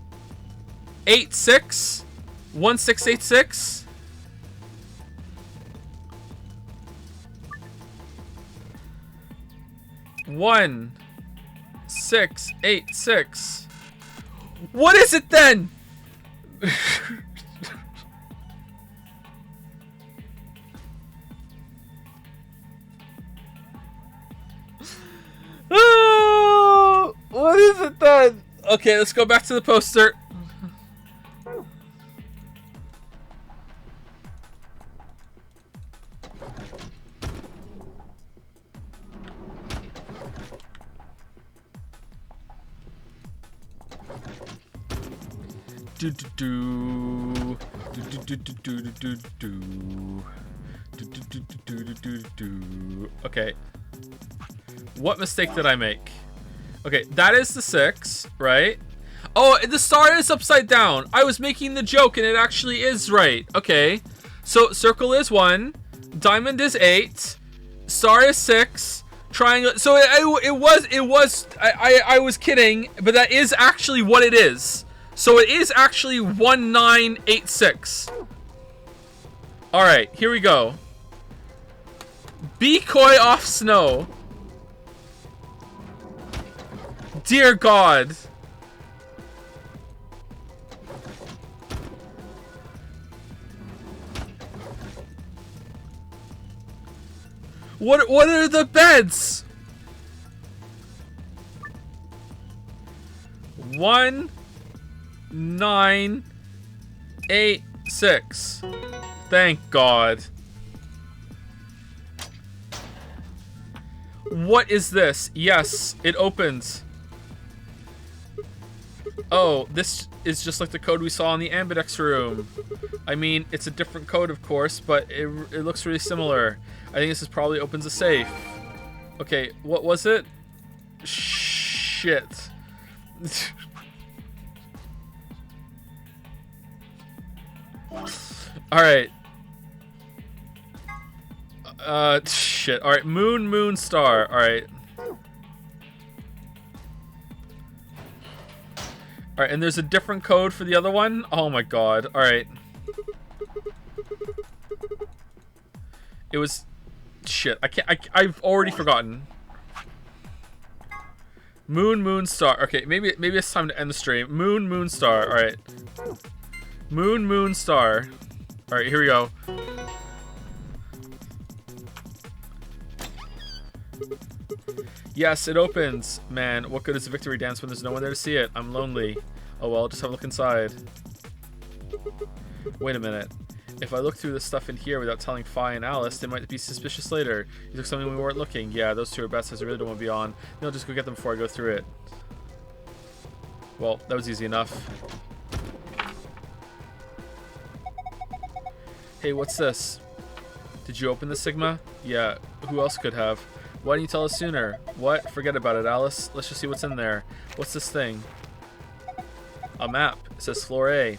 8 6 1686. One 6 8 6. What is it then? Oh, what is it then? Okay, let's go back to the poster. Okay. What mistake did I make? Okay, that is the 6, right? Oh, the star is upside down. I was making the joke and it actually is right. Okay. So circle is 1, diamond is 8, star is 6, triangle. So I was kidding, but that is actually what it is. So it is actually 1986. All right, here we go. Be coy off snow. Dear God. What are the beds? 1986. Thank God. What is this? Yes, it opens. Oh, this is just like the code we saw in the Ambidex room. I mean, it's a different code, of course, but it looks really similar. I think this is probably opens a safe. Okay, what was it? Shit. Alright. Shit. Alright, moon, star. Alright. Alright, and there's a different code for the other one? Oh my god. Alright. It was... Shit. I've already forgotten. Moon, star. Okay, maybe it's time to end the stream. Moon, star. Alright. Moon, star. Alright, here we go. Yes, it opens. Man, what good is a victory dance when there's no one there to see it? I'm lonely. Oh well, just have a look inside. Wait a minute. If I look through the stuff in here without telling Fi and Alice, they might be suspicious later. You took something we weren't looking. Yeah, those two are best as I really don't want to be on. Maybe I'll just go get them before I go through it. Well, that was easy enough. Hey, what's this? Did you open the Sigma? Yeah, who else could have? Why didn't you tell us sooner? What? Forget about it, Alice. Let's just see what's in there. What's this thing? A map. It says floor A.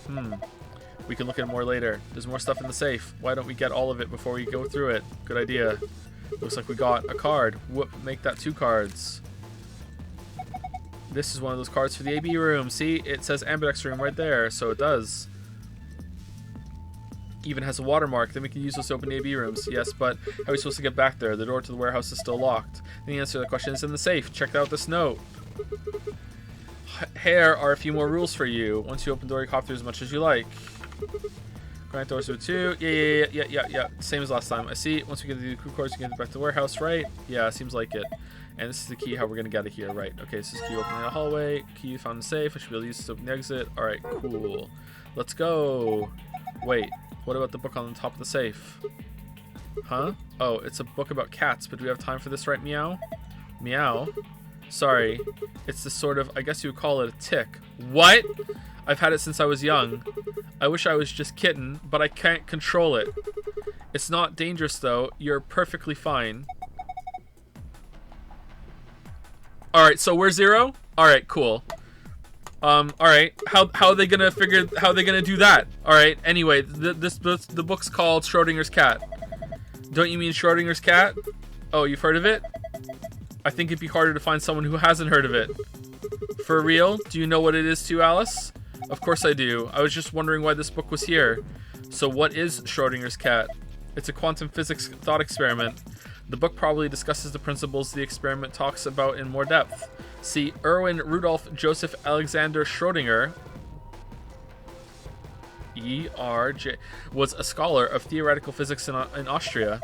We can look at it more later. There's more stuff in the safe. Why don't we get all of it before we go through it? Good idea. Looks like we got a card. Whoop, make that 2 cards. This is one of those cards for the AB room. See, it says Ambidex room right there, so it does. Even has a watermark. Then we can use those to open AB rooms. Yes, but how are we supposed to get back there? The door to the warehouse is still locked. The answer to the question is in the safe. Check out this note. Here are a few more rules for you. Once you open the door, you cop through as much as you like. Grant doors to 2. Yeah. Same as last time. I see. Once we get to the crew quarters, you can get back to the warehouse, right? Yeah, seems like it. And this is the key how we're going to get it here, right? Okay, this is key opening the hallway. Key found in the safe. I should be able to use this to open the exit. Alright, cool. Let's go. Wait, what about the book on the top of the safe? Huh? Oh, it's a book about cats, but do we have time for this, right, Meow? Meow? Sorry. It's this sort of, I guess you would call it a tick. What? I've had it since I was young. I wish I was just kitten, but I can't control it. It's not dangerous, though. You're perfectly fine. Alright, so we're 0? Alright, cool. Alright. How are they gonna do that? Alright, anyway, the book's called Schrodinger's Cat. Don't you mean Schrodinger's cat? Oh, you've heard of it? I think it'd be harder to find someone who hasn't heard of it. For real? Do you know what it is too, Alice? Of course I do. I was just wondering why this book was here. So what is Schrodinger's cat? It's a quantum physics thought experiment. The book probably discusses the principles the experiment talks about in more depth. See, Erwin Rudolf Joseph Alexander Schrödinger, E.R.J., was a scholar of theoretical physics in Austria.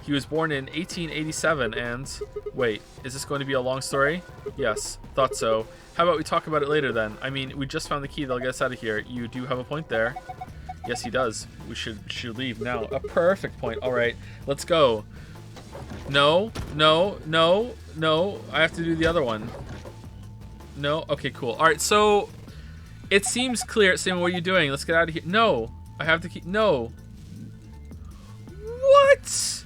He was born in 1887 and... Wait, is this going to be a long story? Yes, thought so. How about we talk about it later then? I mean, we just found the key that'll get us out of here. You do have a point there. Yes, he does. We should leave now. A perfect point. All right, let's go. No. I have to do the other one. No? Okay, cool. All right, so it seems clear. Saying, what are you doing? Let's get out of here. No. I have to keep... No. What?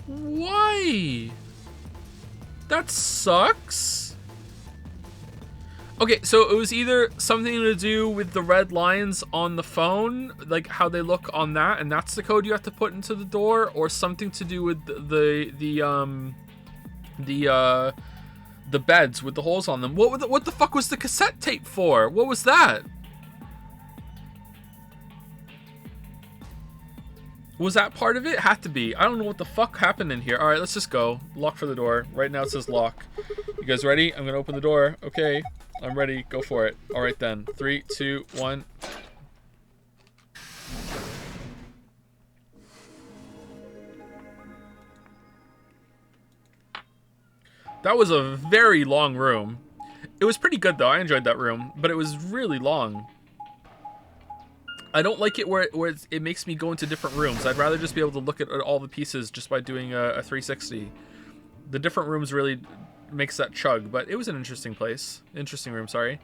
Why? That sucks. Okay, so it was either something to do with the red lines on the phone, like how they look on that, and that's the code you have to put into the door, or something to do with the beds with the holes on them. What the fuck was the cassette tape for? What was that? Was that part of it? Had to be. I don't know what the fuck happened in here. All right, let's just go. Lock for the door. Right now it says lock. You guys ready? I'm gonna open the door. Okay, I'm ready. Go for it. All right then. 3, 2, 1. That was a very long room. It was pretty good though. I enjoyed that room, but it was really long. I don't like it where it makes me go into different rooms. I'd rather just be able to look at all the pieces just by doing a 360. The different rooms really makes that chug, but it was an interesting place. Interesting room, sorry.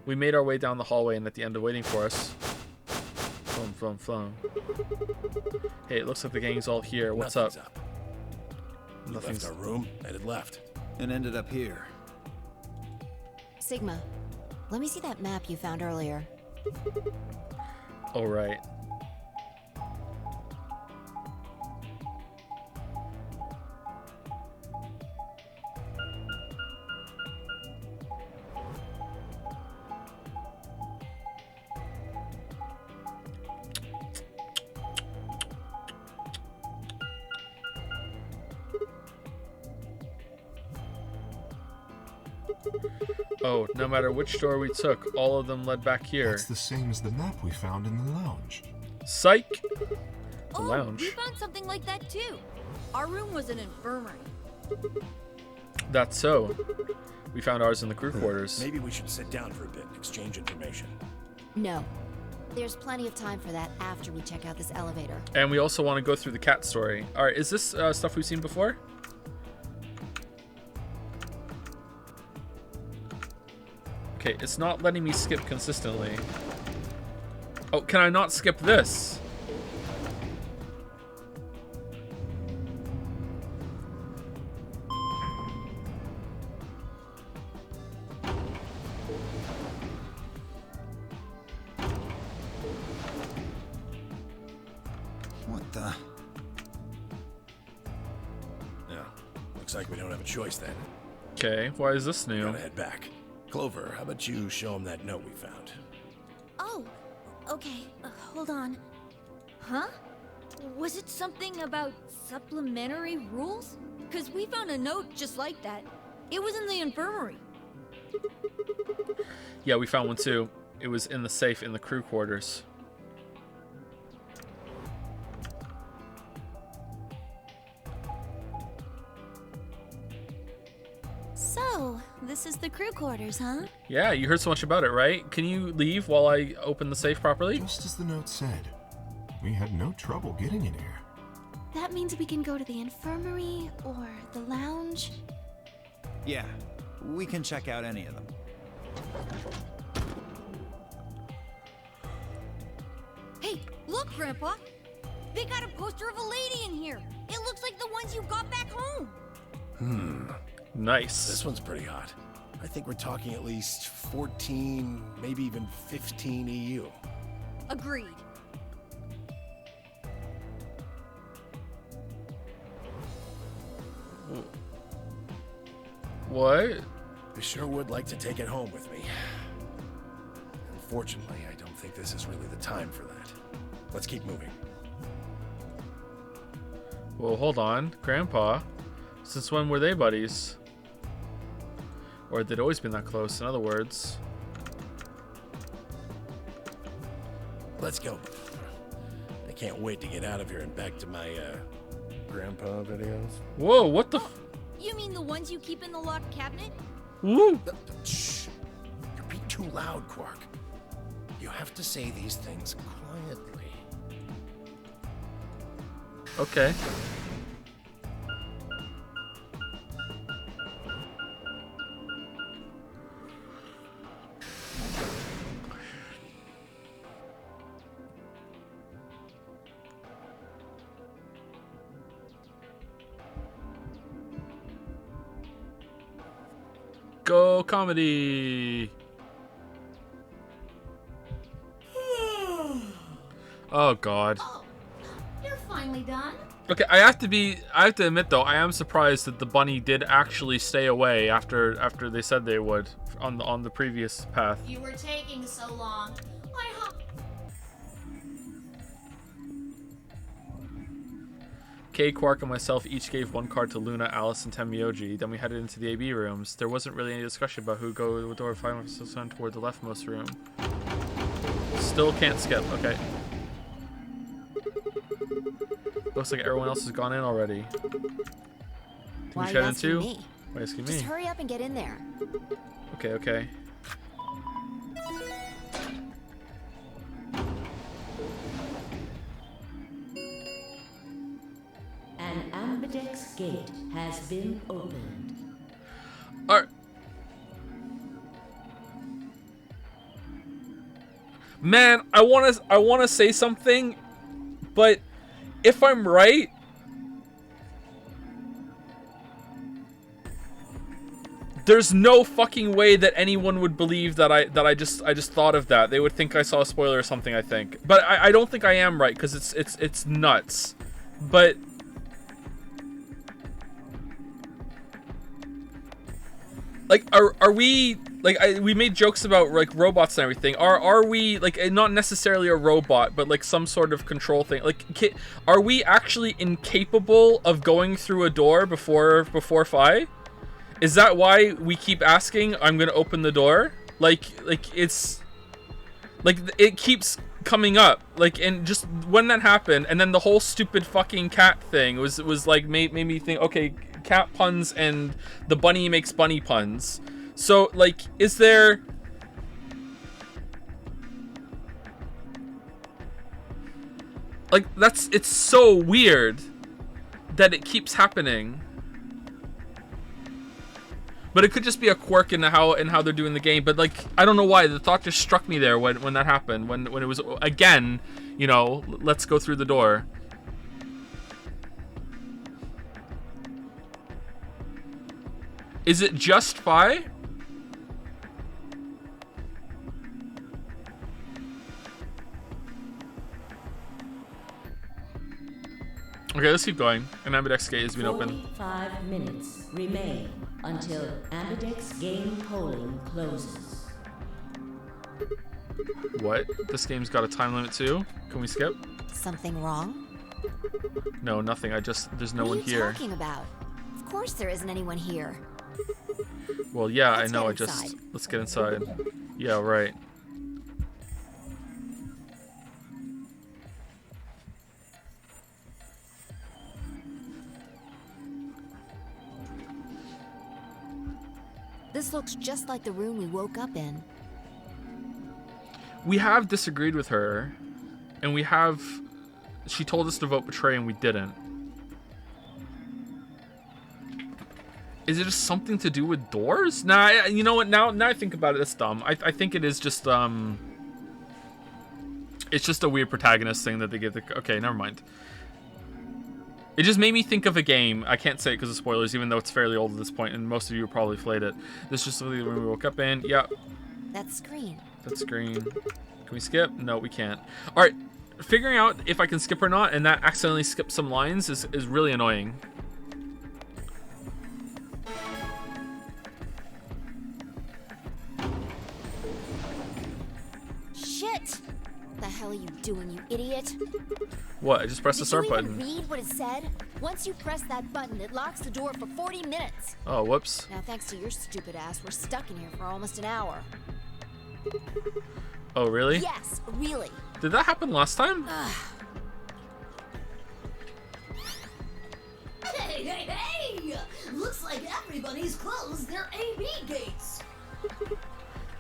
We made our way down the hallway, and at the end of waiting for us. Flum. Hey, it looks like the gang's all here. What's up? Nothing's left our room, headed left. And ended up here. Sigma, let me see that map you found earlier. All right. Oh, no matter which door we took, all of them led back here. That's the same as the map we found in the lounge. Psych! The lounge. We found something like that too. Our room was an infirmary. That's so. We found ours in the crew quarters. Maybe we should sit down for a bit and exchange information. No. There's plenty of time for that after we check out this elevator. And we also want to go through the cat story. Alright, is this stuff we've seen before? Okay, it's not letting me skip consistently. Oh, can I not skip this? What the? Yeah, looks like we don't have a choice then. Okay, why is this new? Gotta head back. Clover, how about you show him that note we found? Oh, okay. Hold on. Huh? Was it something about supplementary rules? Because we found a note just like that. It was in the infirmary. Yeah, we found one too. It was in the safe in the crew quarters. So, this is the crew quarters, huh? Yeah, you heard so much about it, right? Can you leave while I open the safe properly? Just as the note said, we had no trouble getting in here. That means we can go to the infirmary or the lounge. Yeah, we can check out any of them. Hey, look, Grandpa! They got a poster of a lady in here! It looks like the ones you got back home! Nice. This one's pretty hot. I think we're talking at least 14, maybe even 15 EU. Agreed. What? I sure would like to take it home with me. Unfortunately, I don't think this is really the time for that. Let's keep moving. Well, hold on. Grandpa, since when were they buddies? Or they'd always been that close, in other words. Let's go. I can't wait to get out of here and back to my, grandpa videos. Whoa, what the You mean the ones you keep in the locked cabinet? Woo! Shh. You're being too loud, Quark. You have to say these things quietly. Okay. Go comedy. Oh God. Oh, you're finally done. Okay, I have to admit though, I am surprised that the bunny did actually stay away after they said they would on the previous path. You were taking so long. Kay, Quark, and myself each gave one card to Luna, Alice, and Temioji. Then we headed into the AB rooms. There wasn't really any discussion about who would go to the door 5% toward the leftmost room. Still can't skip. Okay. Looks like everyone else has gone in already. Did Why we are head you asking into? me? Why asking Just me? hurry up and get in there. Okay, okay. An ambidex gate has been opened. Alright. Man, I wanna say something, but if I'm right, there's no fucking way that anyone would believe that I just thought of that. They would think I saw a spoiler or something, I think. But I don't think I am right, because it's nuts. But like, are we, like, we made jokes about like robots and everything. Are we like, not necessarily a robot, but like some sort of control thing? Like, are we actually incapable of going through a door before Phi? Is that why we keep asking, I'm gonna open the door? Like it's like it keeps coming up. Like, and just when that happened, and then the whole stupid fucking cat thing was like made me think, okay, cat puns and the bunny makes bunny puns. So like, is there like, it's so weird that it keeps happening. But it could just be a quirk in how they're doing the game. But like, I don't know why, the thought just struck me there when that happened. When it was, again, you know, let's go through the door. Is it just Phi? Okay, let's keep going. An ambidex gate has been open. 45 minutes remain until ambidex game polling closes. What? This game's got a time limit too? Can we skip? Something wrong? No, nothing. There's no one here. What are you talking about? Of course there isn't anyone here. Well, yeah, Let's I know. get inside. Let's get inside. Yeah, right. This looks just like the room we woke up in. We have disagreed with her, and she told us to vote betray and we didn't. Is it just something to do with doors? Nah, you know what, now I think about it, it's dumb. I think it is just, it's just a weird protagonist thing that they give okay, never mind. It just made me think of a game. I can't say it because of spoilers, even though it's fairly old at this point, and most of you probably played it. This is just something when we woke up in. Yeah. That screen. That screen. Can we skip? No, we can't. All right. Figuring out if I can skip or not, and that accidentally skipped some lines is really annoying. Shit! The hell are you doing, you idiot? What? I just pressed the start button. Did you even read what it said? Once you press that button, it locks the door for 40 minutes. Oh, whoops. Now, thanks to your stupid ass, we're stuck in here for almost an hour. Oh, really? Yes, really. Did that happen last time? Hey! Looks like everybody's closed their AB gates.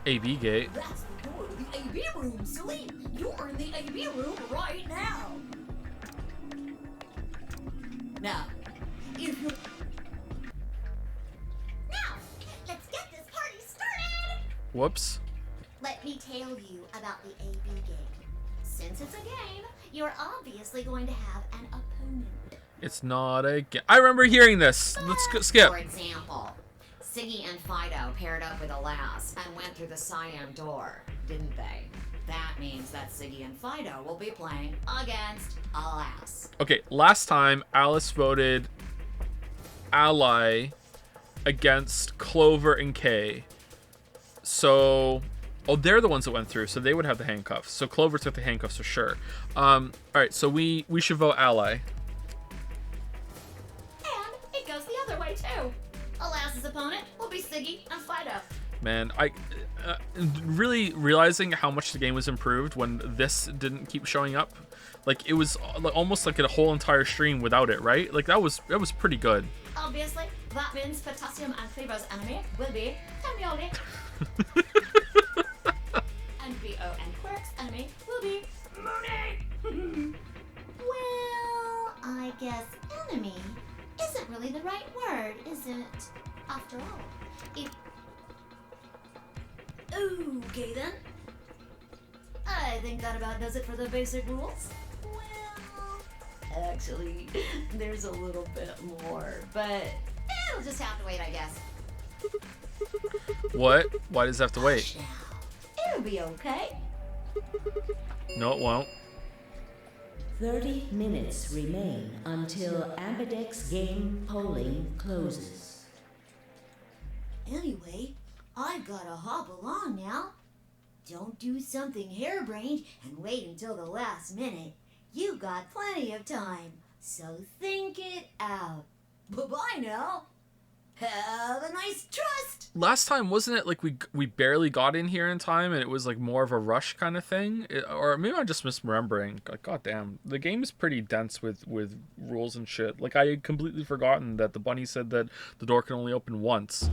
AB gate. That's the door to the AB room, silly. You're in the AB room right now. Now, if you... Now, let's get this party started! Whoops. Let me tell you about the AB game. Since it's a game, you're obviously going to have an opponent. It's not a game. I remember hearing this. Let's skip. For example, Siggy and Fido paired up with Alas and went through the cyan door, didn't they? That means that Siggy and Fido will be playing against Alas. Okay, last time Alice voted Ally against Clover and Kay. So, oh, they're the ones that went through, so they would have the handcuffs. So Clover took the handcuffs for sure. All right, so we should vote Ally. And it goes the other way too. Alas's opponent will be Siggy and Fido. Man, I really realizing how much the game was improved when this didn't keep showing up. Like, it was almost like a whole entire stream without it, right? Like, that was pretty good. Obviously, that means Potassium and Fiber's enemy will be Hermione. And BO and Quirk's enemy will be Mooney. Well, I guess enemy isn't really the right word, is it? After all, if... Okay then. I think that about does it for the basic rules. Well, actually, there's a little bit more, but it'll just have to wait, I guess. What? Why does it have to wait? It'll be okay. No, it won't. 30 minutes remain until Ambidex game polling closes. Anyway, I've gotta hop along now. Don't do something harebrained and wait until the last minute. You got plenty of time, so think it out. Bye-bye now. Have a nice trust. Last time, wasn't it like we barely got in here in time, and it was like more of a rush kind of thing? Or maybe I'm just misremembering. Like, goddamn, the game is pretty dense with rules and shit. Like, I had completely forgotten that the bunny said that the door can only open once.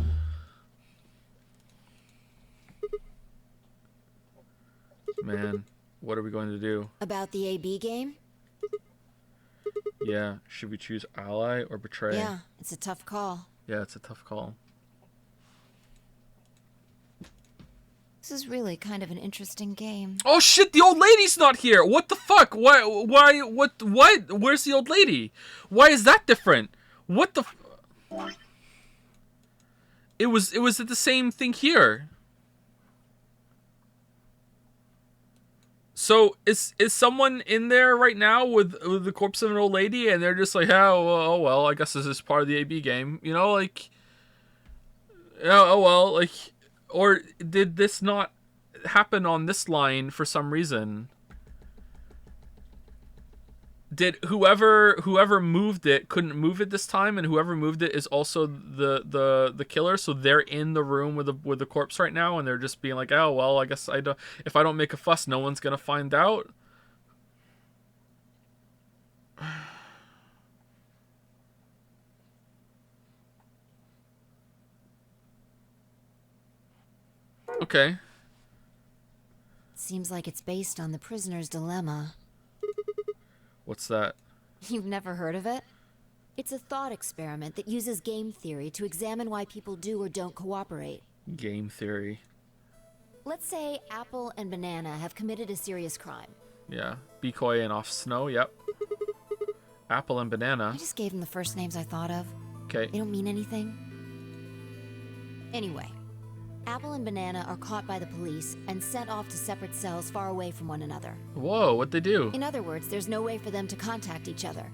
Man, what are we going to do? About the AB game? Yeah, should we choose ally or betray? Yeah, it's a tough call. Yeah, it's a tough call. This is really kind of an interesting game. Oh shit, the old lady's not here! What the fuck? Why, what? Where's the old lady? Why is that different? What the It was the same thing here. So is someone in there right now with the corpse of an old lady, and they're just like, oh well, I guess this is part of the AB game, you know, like, oh well, like, or did this not happen on this line for some reason? Did whoever moved it couldn't move it this time, and whoever moved it is also the killer? So they're in the room with the corpse right now, and they're just being like, oh well, I guess if I don't make a fuss, no one's gonna find out. Okay. Seems like it's based on the prisoner's dilemma. What's that? You've never heard of it? It's a thought experiment that uses game theory to examine why people do or don't cooperate. Game theory. Let's say Apple and Banana have committed a serious crime. Yeah. Decoy and Off Snow, yep. Apple and Banana. I just gave them the first names I thought of. Okay. They don't mean anything. Anyway, Apple and Banana are caught by the police and sent off to separate cells far away from one another. Whoa, what'd they do? In other words, there's no way for them to contact each other.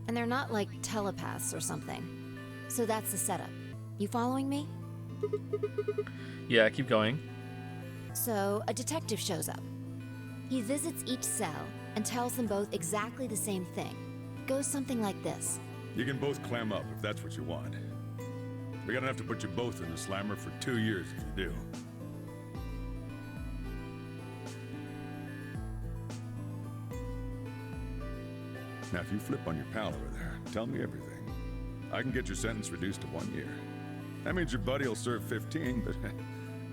And they're not like telepaths or something. So that's the setup. You following me? Yeah, keep going. So, a detective shows up. He visits each cell and tells them both exactly the same thing. It goes something like this. You can both clam up if that's what you want. We're gonna have to put you both in the slammer for 2 years if you do. Now, if you flip on your pal over there, tell me everything. I can get your sentence reduced to 1 year. That means your buddy will serve 15, but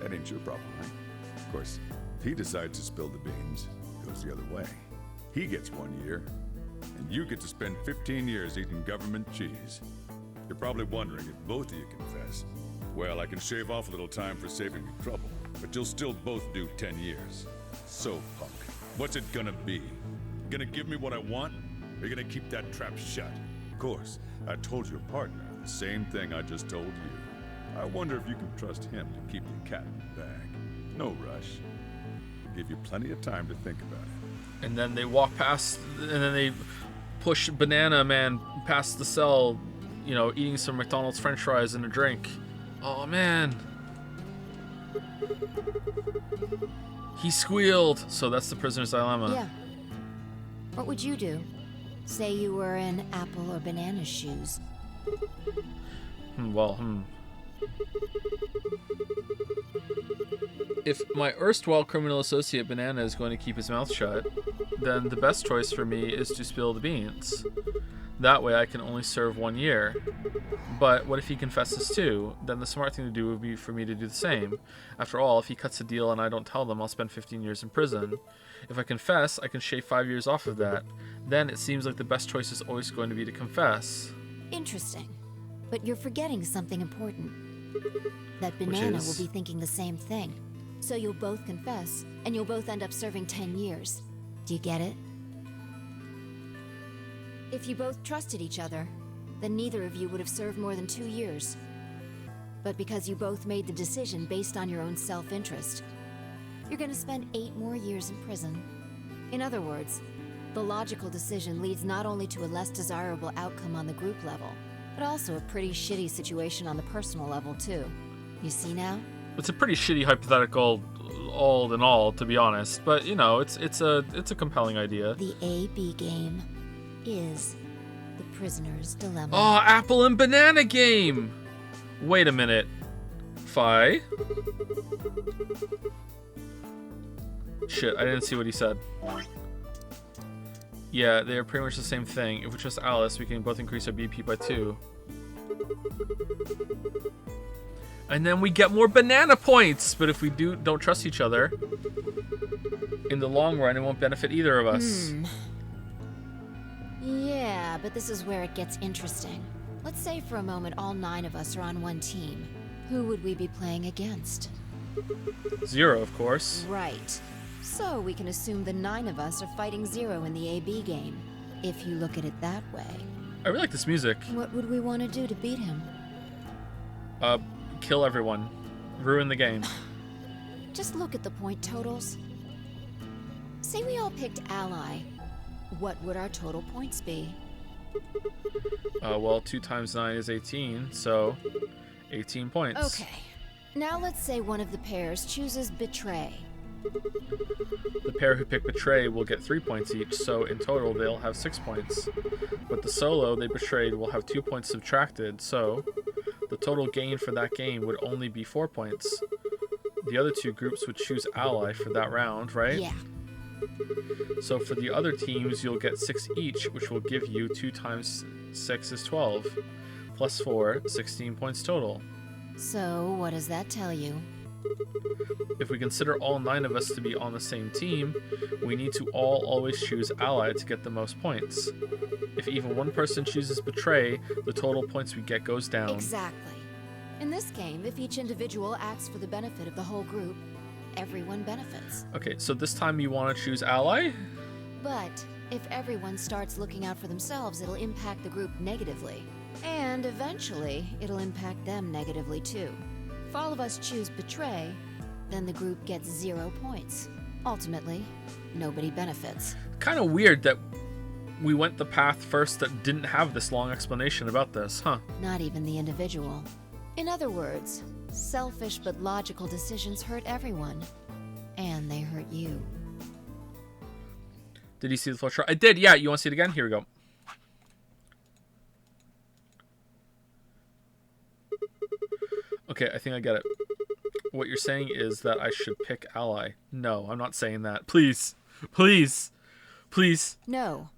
that ain't your problem, right? Of course, if he decides to spill the beans, it goes the other way. He gets 1 year, and you get to spend 15 years eating government cheese. You're probably wondering if both of you confess. Well, I can shave off a little time for saving you trouble, but you'll still both do 10 years. So, punk, what's it gonna be? Gonna give me what I want, or you gonna keep that trap shut? Of course, I told your partner the same thing I just told you. I wonder if you can trust him to keep the cat in the bag. No rush. I'll give you plenty of time to think about it. And then they walk past, and then they push Banana Man past the cell, you know, eating some McDonald's french fries and a drink. Oh, man. He squealed. So that's the prisoner's dilemma. Yeah. What would you do? Say you were in Apple or Banana's shoes. If my erstwhile criminal associate Banana is going to keep his mouth shut, then the best choice for me is to spill the beans. That way I can only serve 1 year. But what if he confesses too? Then the smart thing to do would be for me to do the same. After all, if he cuts a deal and I don't tell them, I'll spend 15 years in prison. If I confess, I can shave 5 years off of that. Then it seems like the best choice is always going to be to confess. Interesting. But you're forgetting something important. That Banana will be thinking the same thing. So you'll both confess, and you'll both end up serving 10 years. Do you get it? If you both trusted each other, then neither of you would have served more than 2 years. But because you both made the decision based on your own self-interest, you're gonna spend 8 more years in prison. In other words, the logical decision leads not only to a less desirable outcome on the group level, but also a pretty shitty situation on the personal level too. You see now? It's a pretty shitty hypothetical, all in all, to be honest. But you know, it's a compelling idea. The A-B game is the prisoner's dilemma. Oh, apple and banana game! Wait a minute. Fi? Shit, I didn't see what he said. Yeah, they are pretty much the same thing. If we trust Alice, we can both increase our BP by 2. And then we get more banana points! But if we don't trust each other, in the long run, it won't benefit either of us. Yeah, but this is where it gets interesting. Let's say for a moment all 9 of us are on one team. Who would we be playing against? 0, of course. Right. So we can assume the 9 of us are fighting 0 in the AB game, if you look at it that way. I really like this music. What would we want to do to beat him? Kill everyone. Ruin the game. Just look at the point totals. Say we all picked Ally. What would our total points be? Well, 2 times 9 is 18, so 18 points. Okay. Now let's say one of the pairs chooses Betray. The pair who pick Betray will get 3 points each, so in total they'll have 6 points. But the solo they betrayed will have 2 points subtracted, so the total gain for that game would only be 4 points. The other 2 groups would choose Ally for that round, right? Yeah. So for the other teams, you'll get 6 each, which will give you 2 times 6 is 12. Plus 4, 16 points total. So what does that tell you? If we consider all 9 of us to be on the same team, we need to all always choose Ally to get the most points. If even one person chooses Betray, the total points we get goes down. Exactly. In this game, if each individual acts for the benefit of the whole group, everyone benefits. Okay, so this time you want to choose Ally? But if everyone starts looking out for themselves, it'll impact the group negatively. And eventually, it'll impact them negatively too. If all of us choose Betray, then the group gets 0 points. Ultimately, nobody benefits. Kind of weird that we went the path first that didn't have this long explanation about this, huh? Not even the individual. In other words, selfish but logical decisions hurt everyone. And they hurt you. Did you see the flowchart? I did, yeah. You want to see it again? Here we go. Okay, I think I get it. What you're saying is that I should pick Ally. No, I'm not saying that. Please. Please. Please. No.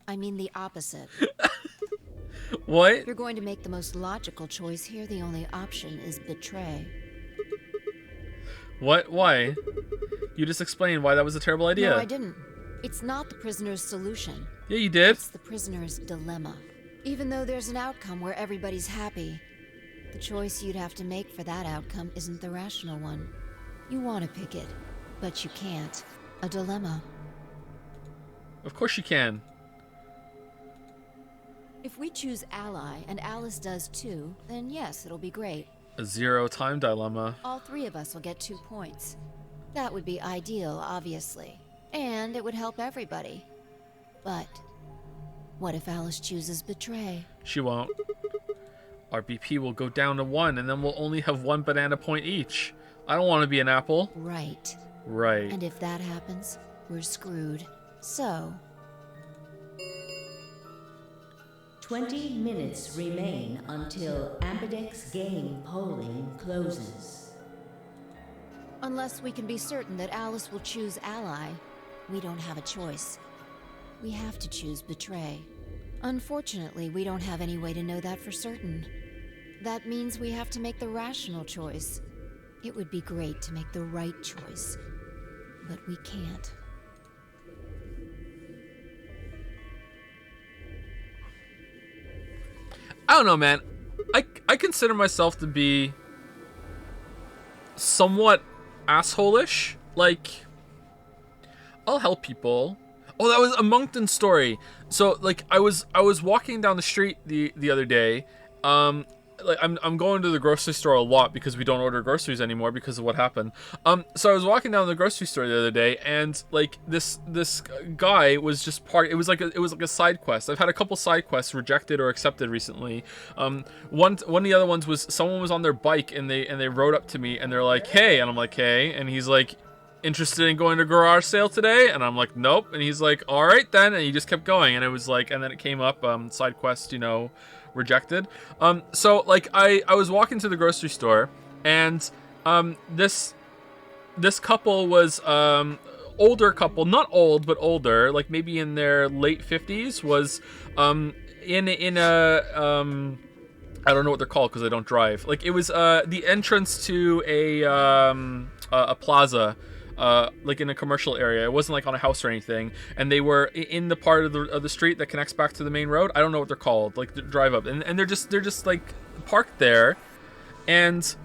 I mean the opposite. What? You're going to make the most logical choice here. The only option is Betray. What? Why? You just explained why that was a terrible idea. No, I didn't. It's not the prisoner's solution. Yeah, you did. It's the prisoner's dilemma. Even though there's an outcome where everybody's happy, the choice you'd have to make for that outcome isn't the rational one. You want to pick it, but you can't. A dilemma. Of course you can. If we choose Ally, and Alice does too, then yes, it'll be great. A 0-time dilemma. All 3 of us will get 2 points. That would be ideal, obviously. And it would help everybody. But what if Alice chooses Betray? She won't. Our BP will go down to 1, and then we'll only have 1 banana point each. I don't want to be an apple. Right. Right. And if that happens, we're screwed. So... 20 minutes remain until Ambidex game polling closes. Unless we can be certain that Alice will choose ally, we don't have a choice. We have to choose betray. Unfortunately, we don't have any way to know that for certain. That means we have to make the rational choice. It would be great to make the right choice, but we can't. I don't know, man. I consider myself to be somewhat asshole-ish. Like, I'll help people. Oh, that was a Moncton story. So, like, I was walking down the street the other day. Like, I'm going to the grocery store a lot because we don't order groceries anymore because of what happened. So I was walking down the grocery store the other day, and like this guy was just it was like a side quest. I've had a couple side quests rejected or accepted recently. One of the other ones was someone was on their bike and they rode up to me and they're like, "Hey," and I'm like, "Hey," and he's like, "Interested in going to garage sale today?" And I'm like, "Nope." And he's like, "All right then," and he just kept going, and it was like, and then it came up, side quest, rejected. So like I was walking to the grocery store, and this couple was older couple, not old but older, like maybe in their late 50s, was in a I don't know what they're called because I don't drive. Like, it was the entrance to a plaza, like in a commercial area. It wasn't like on a house or anything. And they were in the part of the street that connects back to the main road. I don't know what they're called. Like, the drive up, and they're just like parked there, and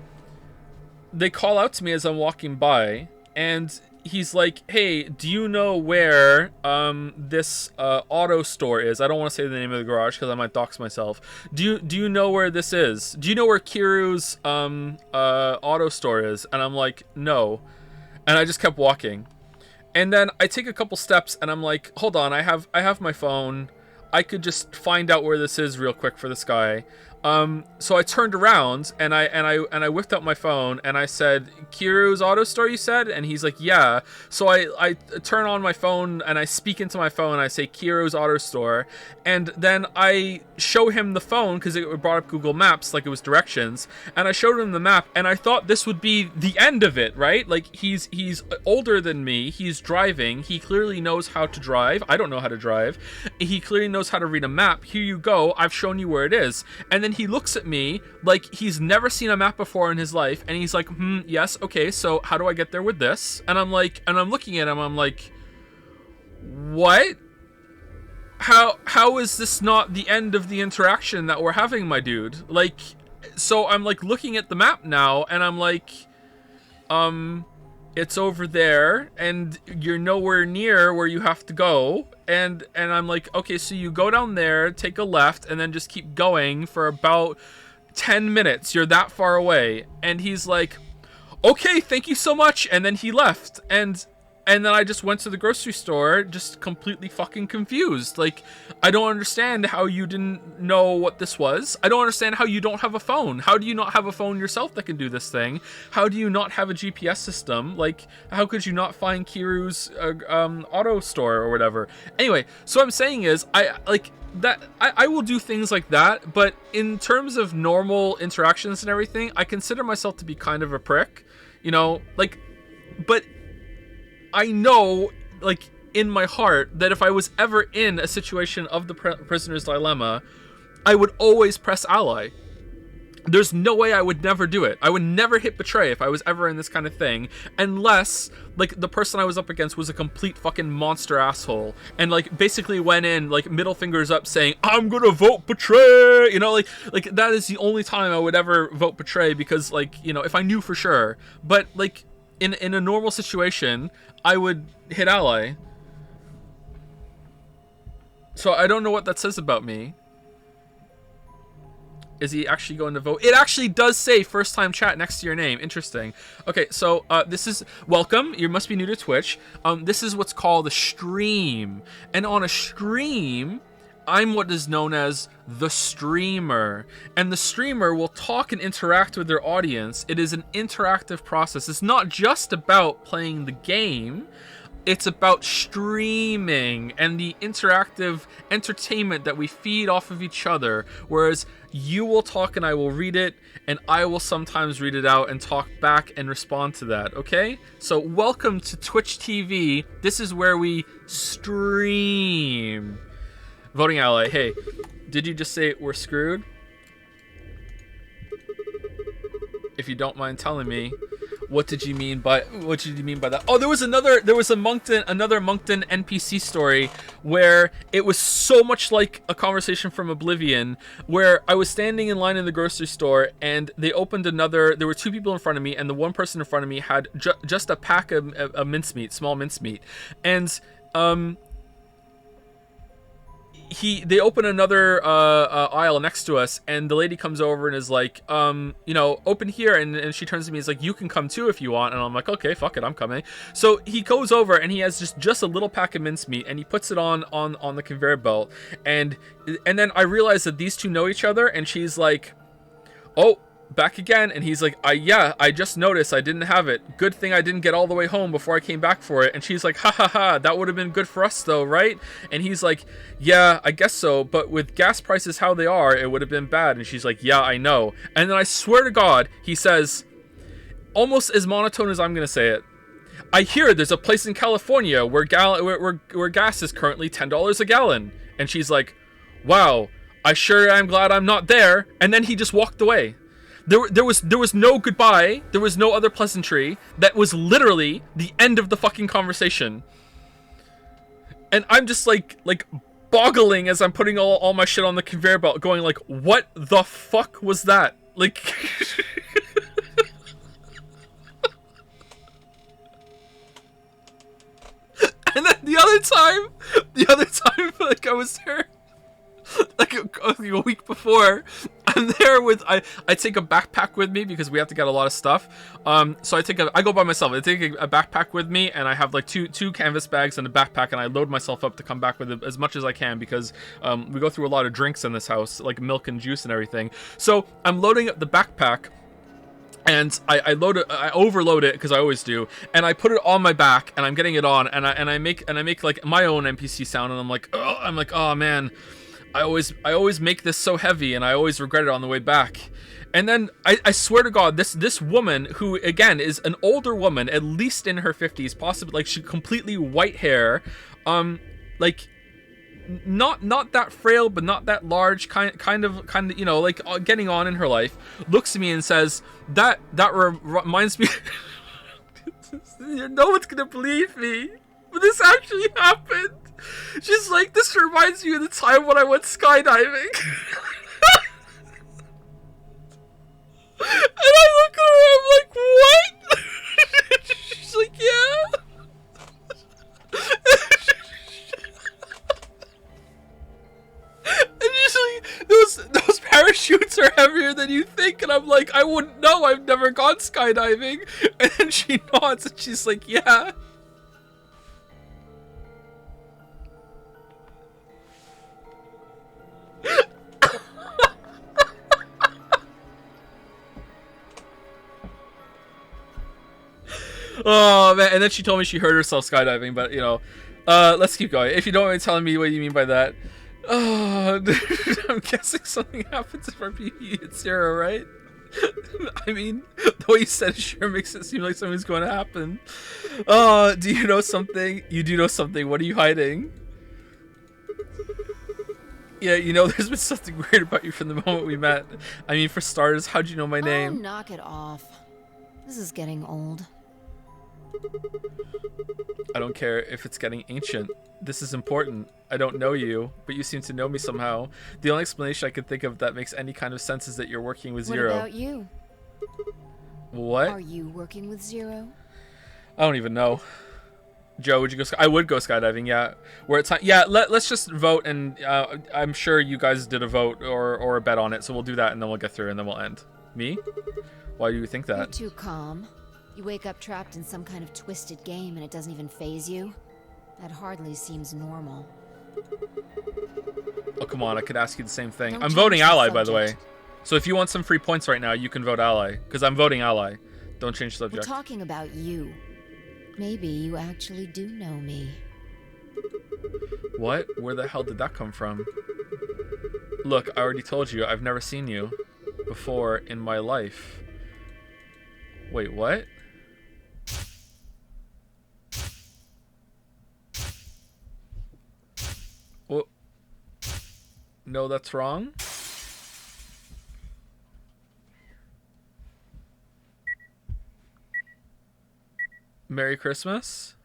they call out to me as I'm walking by, and he's like, "Hey, do you know where this auto store is?" I don't want to say the name of the garage because I might dox myself. Do you know where this is? Do you know where Kiru's auto store is? And I'm like, "No." And I just kept walking. And then I take a couple steps and I'm like, "Hold on, I have my phone. I could just find out where this is real quick for this guy." So I turned around and I whipped out my phone and I said, "Kiru's auto store, you said?" And he's like, "Yeah." So I turn on my phone and I speak into my phone and I say, "Kiru's auto store." And then I show him the phone because it brought up Google Maps, like it was directions. And I showed him the map, and I thought this would be the end of it, right? Like, he's older than me. He's driving. He clearly knows how to drive. I don't know how to drive. He clearly knows how to read a map. Here you go. I've shown you where it is. And then he looks at me like he's never seen a map before in his life, and he's like, "Yes, okay, so how do I get there with this?" And I'm like, and I'm looking at him, I'm like, "What? How is this not the end of the interaction that we're having, my dude?" Like, so I'm like looking at the map now, and I'm like, it's over there, and you're nowhere near where you have to go. And I'm like, "Okay, so you go down there, take a left, and then just keep going for about 10 minutes. You're that far away." And he's like, "Okay, thank you so much." And then he left. And then I just went to the grocery store, just completely fucking confused. Like, I don't understand how you didn't know what this was. I don't understand how you don't have a phone. How do you not have a phone yourself that can do this thing? How do you not have a GPS system? Like, how could you not find Kiru's auto store or whatever? Anyway, so what I'm saying is, I will do things like that, but in terms of normal interactions and everything, I consider myself to be kind of a prick, but I know, like, in my heart, that if I was ever in a situation of the prisoner's dilemma, I would always press ally. There's no way I would never do it. I would never hit betray if I was ever in this kind of thing, unless, like, the person I was up against was a complete fucking monster asshole, and, like, basically went in, like, middle fingers up saying, "I'm gonna vote betray," like that is the only time I would ever vote betray, because, like, if I knew for sure. But, like, in a normal situation, I would hit ally. So I don't know what that says about me. Is he actually going to vote? It actually does say first time chat next to your name. Interesting. Okay, so this is welcome. You must be new to Twitch. This is what's called a stream. And on a stream, I'm what is known as the streamer. And the streamer will talk and interact with their audience. It is an interactive process. It's not just about playing the game. It's about streaming and the interactive entertainment that we feed off of each other. Whereas you will talk and I will read it, and I will sometimes read it out and talk back and respond to that, okay? So welcome to Twitch TV. This is where we stream. Voting ally, hey, did you just say we're screwed? If you don't mind telling me, what did you mean by that? Oh, there was another Moncton NPC story where it was so much like a conversation from Oblivion, where I was standing in line in the grocery store and they opened there were two people in front of me, and the one person in front of me had just a pack of mincemeat, small mincemeat, and they open another aisle next to us, and the lady comes over and is like, open here, and she turns to me and is like, you can come too if you want, and I'm like, okay, fuck it, I'm coming. So he goes over and he has just a little pack of mincemeat, and he puts it on the conveyor belt, and then I realize that these two know each other, and she's like, oh, back again, and he's like, yeah, I just noticed I didn't have it. Good thing I didn't get all the way home before I came back for it. And she's like, ha ha ha, that would have been good for us though, right? And he's like, yeah, I guess so, but with gas prices how they are, it would have been bad. And she's like, yeah, I know. And then I swear to God, he says, almost as monotone as I'm gonna say it, I hear there's a place in California where gas is currently $10 a gallon. And she's like, wow, I sure am glad I'm not there. And then he just walked away. There was no goodbye. There was no other pleasantry. That was literally the end of the fucking conversation. And I'm just like boggling as I'm putting all my shit on the conveyor belt, going like, what the fuck was that? Like, and then the other time, like I was there, like a week before, I'm there with I take a backpack with me because we have to get a lot of stuff. So I go by myself. I take a backpack with me, and I have like two canvas bags and a backpack, and I load myself up to come back with as much as I can because we go through a lot of drinks in this house, like milk and juice and everything. So I'm loading up the backpack. And I overload it because I always do, and I put it on my back, and I'm getting it on, and I make like my own NPC sound, and I'm like, oh man, I always make this so heavy, and I always regret it on the way back. And then I swear to God, this woman, who again is an older woman, at least in her 50s, possibly, like, she completely white hair, like not that frail, but not that large, kind of, like getting on in her life, looks at me and says, that reminds me. No one's gonna believe me, but this actually happened. She's like, this reminds me of the time when I went skydiving. And I look at her, I'm like, what? She's like, yeah. And she's like, those parachutes are heavier than you think. And I'm like, I wouldn't know, I've never gone skydiving. And then she nods and she's like, yeah. Oh man, and then she told me she hurt herself skydiving, but let's keep going. If you don't mind telling me what you mean by that. Oh, I'm guessing something happens if our PvE hits 0, right? I mean, the way you said it sure makes it seem like something's going to happen. Oh, do you know something? You do know something. What are you hiding? Yeah, there's been something weird about you from the moment we met. I mean, for starters, how'd you know my name? Oh, knock it off. This is getting old. I don't care if it's getting ancient. This is important. I don't know you, but you seem to know me somehow. The only explanation I can think of that makes any kind of sense is that you're working with Zero. What about you? What? Are you working with Zero? I don't even know. Joe, would you go? I would go skydiving. Yeah. We're at time. Yeah. Let's just vote, and I'm sure you guys did a vote or a bet on it, so we'll do that, and then we'll get through, and then we'll end. Me? Why do you think that? You're too calm. You wake up trapped in some kind of twisted game, and it doesn't even faze you. That hardly seems normal. Oh, come on. I could ask you the same thing. Don't I'm voting ally, the by the way. So if you want some free points right now, you can vote ally, because I'm voting ally. Don't change the subject. We're talking about you. Maybe you actually do know me. What? Where the hell did that come from? Look, I already told you, I've never seen you before in my life. Wait, what? What? No, that's wrong. Merry Christmas?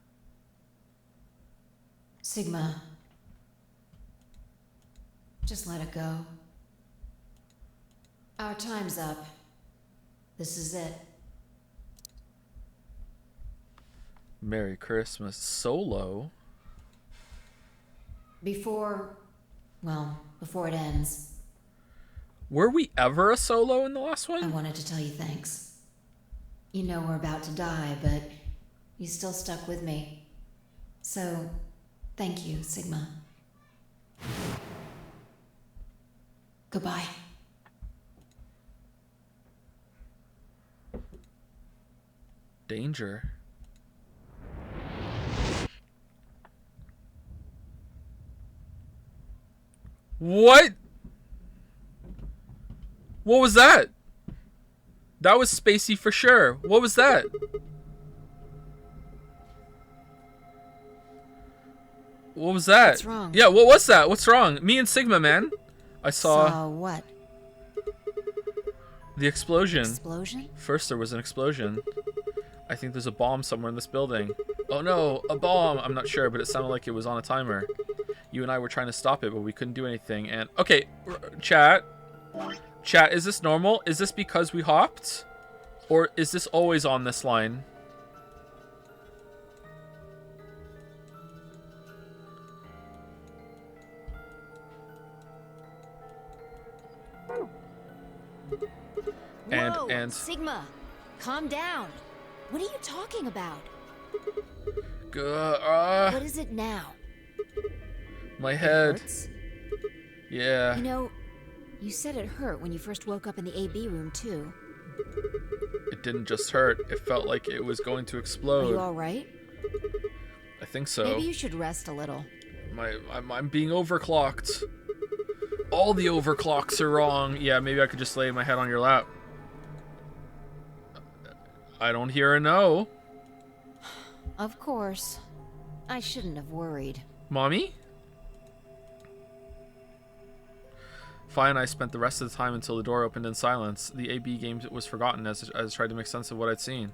Sigma. Just let it go. Our time's up. This is it. Merry Christmas solo? Before it ends, Were we ever a solo in the last I one? wanted to tell you thanks. You know we're about to die, but you still stuck with me. So, thank you, Sigma. Goodbye. Danger. What? What was that? That was spacey for sure. What was that? What was that? What's wrong? Yeah, what was that? What's wrong? Me and Sigma, man. I saw what? the explosion. Explosion? First there was an explosion. I think there's a bomb somewhere in this building. Oh no, a bomb! I'm not sure, but it sounded like it was on a timer. You and I were trying to stop it, but we couldn't do anything. And okay, chat. Chat, is this normal? Is this because we hopped? Or is this always on this line? Whoa, And Sigma, calm down. What are you talking about? What is it now? My head. Hurts? Yeah. You know, you said it hurt when you first woke up in the AB room too. It didn't just hurt. It felt like it was going to explode. Are you all right? I think so. Maybe you should rest a little. I'm being overclocked. All the overclocks are wrong. Yeah, maybe I could just lay my head on your lap. I don't hear a no. Of course. I shouldn't have worried. Mommy? Fine, I spent the rest of the time until the door opened in silence. The AB game was forgotten as I tried to make sense of what I'd seen.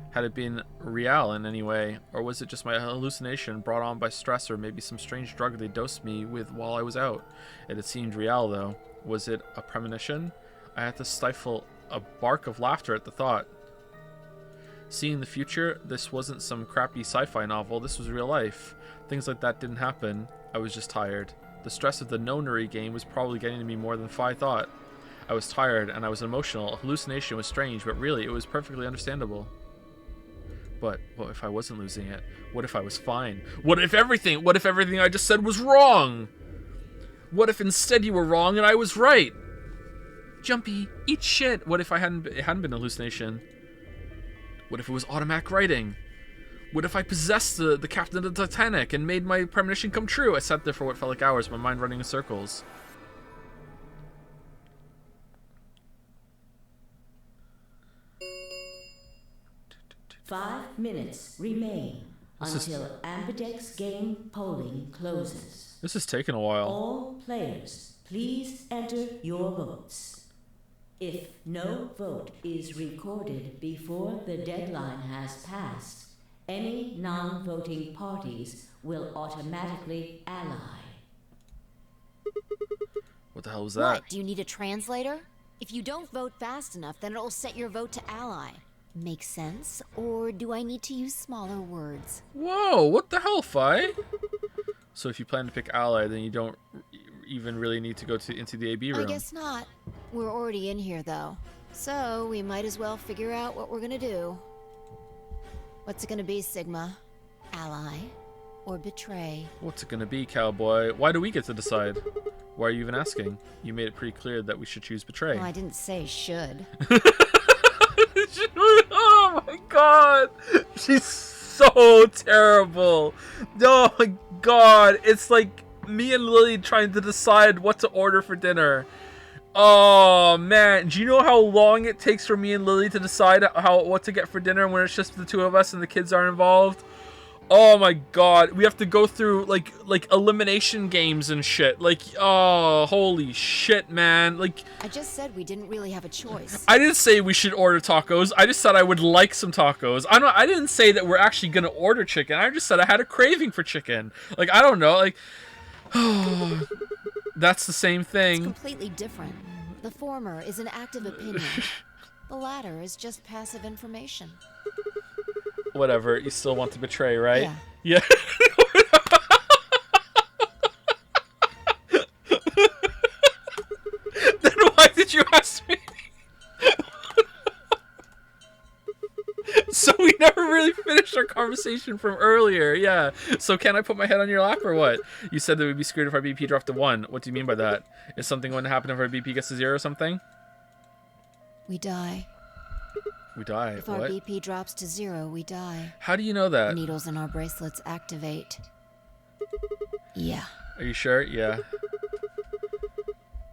Had it been real in any way, or was it just my hallucination brought on by stress or maybe some strange drug they dosed me with while I was out? It had seemed real, though. Was it a premonition? I had to stifle a bark of laughter at the thought. Seeing the future, this wasn't some crappy sci-fi novel, this was real life. Things like that didn't happen. I was just tired. The stress of the nonary game was probably getting to me more than I thought. I was tired and I was emotional. A hallucination was strange, but really it was perfectly understandable. But what if I wasn't losing it? What if I was fine? What if everything I just said was wrong? What if instead you were wrong and I was right? Jumpy, eat shit. What if it hadn't been a hallucination? What if it was automatic writing? What if I possessed the captain of the Titanic and made my premonition come true? I sat there for what felt like hours, my mind running in circles. Five minutes remain until Ambidex game polling closes. This is taking a while. All players, please enter your votes. If no vote is recorded before the deadline has passed, any non-voting parties will automatically ally. What the hell was that? What? Do you need a translator? If you don't vote fast enough, then it'll set your vote to ally. Make sense? Or do I need to use smaller words? Whoa, what the hell, Fi? So if you plan to pick ally, then you don't even really need to go into the AB room. I guess not. We're already in here, though. So we might as well figure out what we're gonna do. What's it gonna be, Sigma? Ally? Or betray? What's it gonna be, cowboy? Why do we get to decide? Why are you even asking? You made it pretty clear that we should choose betray. Well, I didn't say should. Oh my god! She's so terrible. Oh my god. It's like me and Lily trying to decide what to order for dinner. Oh man, do you know how long it takes for me and Lily to decide what to get for dinner when it's just the two of us and the kids aren't involved? Oh my god, we have to go through like elimination games and shit. Like, oh, holy shit, man. Like, I just said we didn't really have a choice. I didn't say we should order tacos. I just said I would like some tacos. I didn't say that we're actually gonna order chicken. I just said I had a craving for chicken. Like, I don't know. Like, that's the same thing. It's completely different. The former is an active opinion. The latter is just passive information. Whatever, you still want to betray, right? Yeah. Then why did you ask me? So we never really finished our conversation from earlier, yeah. So can I put my head on your lap or what? You said that we'd be screwed if our BP dropped to 1. What do you mean by that? Is something going to happen if our BP gets to 0 or something? We die. We die. If what? our BP drops to 0, we die. How do you know that? The needles in our bracelets activate. Yeah. Are you sure? Yeah.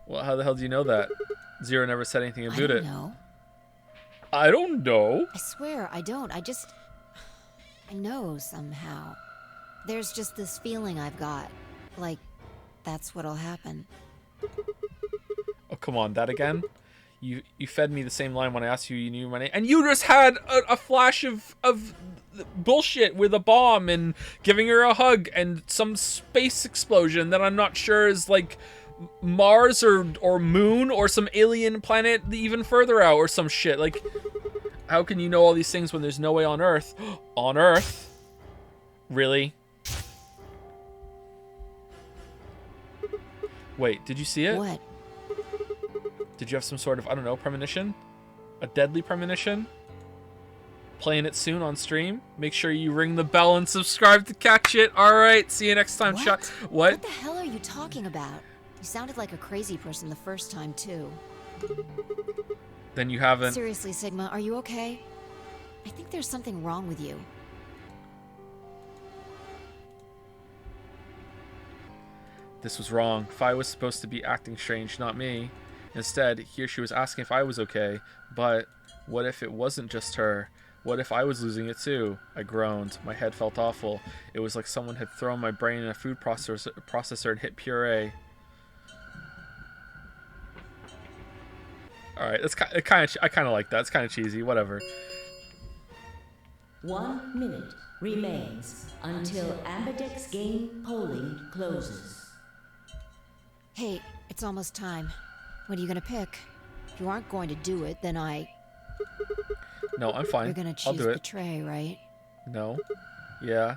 Well, how the hell do you know that? 0 never said anything about it. I don't know. I don't know. I swear, I don't. I know somehow. There's just this feeling I've got. Like, that's what'll happen. Oh, come on. That again? You fed me the same line when I asked you knew my name. And you just had a flash of bullshit with a bomb and giving her a hug and some space explosion that I'm not sure is like Mars or Moon or some alien planet even further out or some shit. Like, how can you know all these things when there's no way on Earth? On Earth? Really? Wait, did you see it? What? Did you have some sort of, I don't know, premonition? A deadly premonition? Playing it soon on stream? Make sure you ring the bell and subscribe to catch it. Alright, see you next time. What? What? What the hell are you talking about? You sounded like a crazy person the first time, too. Then you haven't. Seriously, Sigma, are you okay? I think there's something wrong with you. This was wrong. Fi was supposed to be acting strange, not me. Instead, here she was asking if I was okay. But what if it wasn't just her? What if I was losing it too? I groaned. My head felt awful. It was like someone had thrown my brain in a food processor and hit puree. All right, I kind of like that. It's kind of cheesy. Whatever. 1 minute remains until Ambidex game polling closes. Hey, it's almost time. What are you gonna pick? If you aren't going to do it, then No, I'm fine. You're gonna I'll choose do it. betray, right? No. Yeah.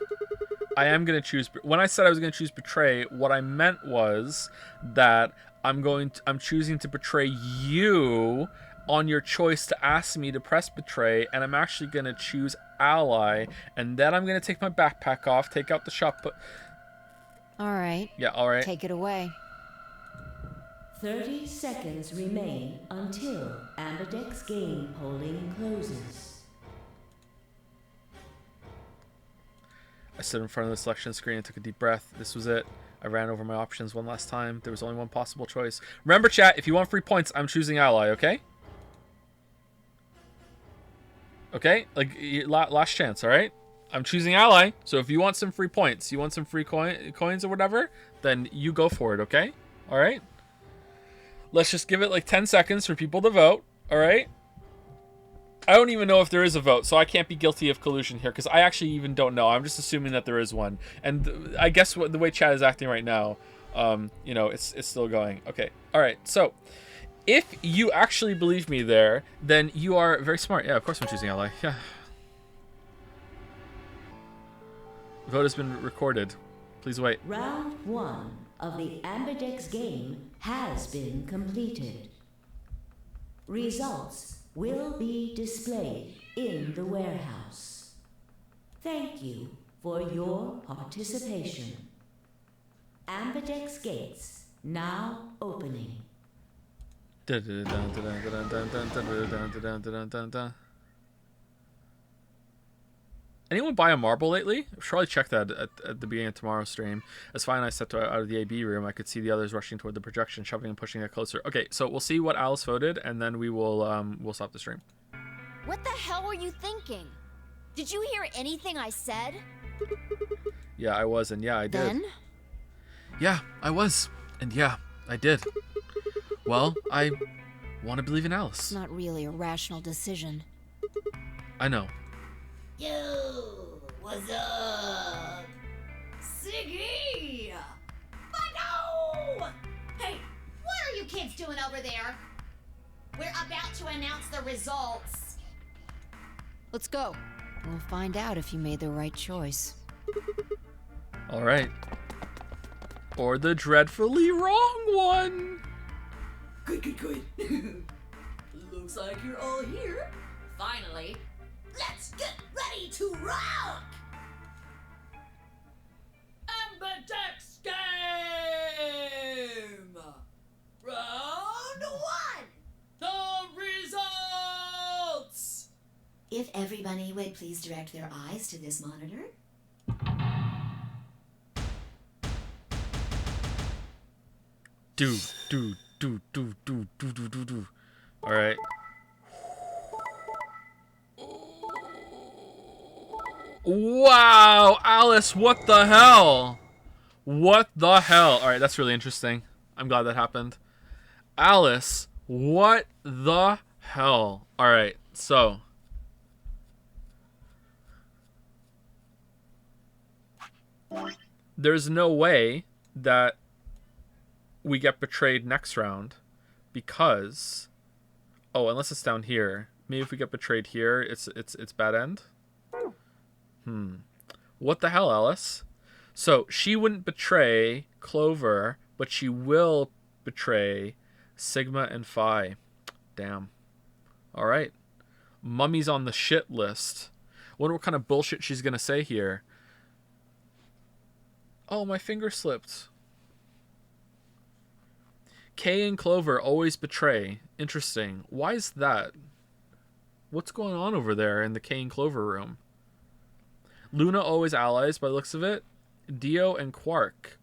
I am gonna choose. When I said I was gonna choose betray, what I meant was that I'm choosing to betray you on your choice to ask me to press betray, and I'm actually gonna choose ally, and then I'm gonna take my backpack off, take out the shop. All right. Yeah. All right. Take it away. 30 seconds remain until Ambidex game polling closes. I stood in front of the selection screen and took a deep breath. This was it. I ran over my options one last time. There was only one possible choice. Remember, chat, if you want free points, I'm choosing ally, okay? Okay? Like, last chance, alright? I'm choosing ally, so if you want some free points, you want some free coins or whatever, then you go for it, okay? Alright? Let's just give it like 10 seconds for people to vote, alright? I don't even know if there is a vote, so I can't be guilty of collusion here, because I actually even don't know. I'm just assuming that there is one. And I guess the way chat is acting right now, you know, it's still going. Okay, alright, so if you actually believe me there, then you are very smart. Yeah, of course I'm choosing ally. Yeah. Vote has been recorded. Please wait. Round 1 of the Ambidex game has been completed. Results will be displayed in the warehouse. Thank you for your participation. Ambidex gates now opening. Anyone buy a marble lately? I should probably check that at the beginning of tomorrow's stream. As Fi and I stepped out of the AB room, I could see the others rushing toward the projection, shoving and pushing it closer. Okay, so we'll see what Alice voted, and then we'll stop the stream. What the hell were you thinking? Did you hear anything I said? Yeah, I was, and yeah, I did. Then? Yeah, I was, and yeah, I did. Well, I want to believe in Alice. It's not really a rational decision. I know. Yo, what's up? Siggy! Fido! Hey, what are you kids doing over there? We're about to announce the results. Let's go. We'll find out if you made the right choice. All right. Or the dreadfully wrong one. Good. Looks like you're all here. Finally. Let's get ready to rock! Amberdex game! Round 1! The results! If everybody would please direct their eyes to this monitor. Do. All right. Wow, Alice, what the hell? What the hell? All right, that's really interesting. I'm glad that happened. Alice, what the hell? All right, so. There's no way that we get betrayed next round because, oh, unless it's down here. Maybe if we get betrayed here, it's bad end. What the hell, Alice? So she wouldn't betray Clover, but she will betray Sigma and Phi. Damn. All right. Mummy's on the shit list. Wonder what kind of bullshit she's gonna say here. Oh, my finger slipped. Kay and Clover always betray. Interesting. Why is that? What's going on over there in the Kay and Clover room? Luna always allies by the looks of it. Dio and Quark.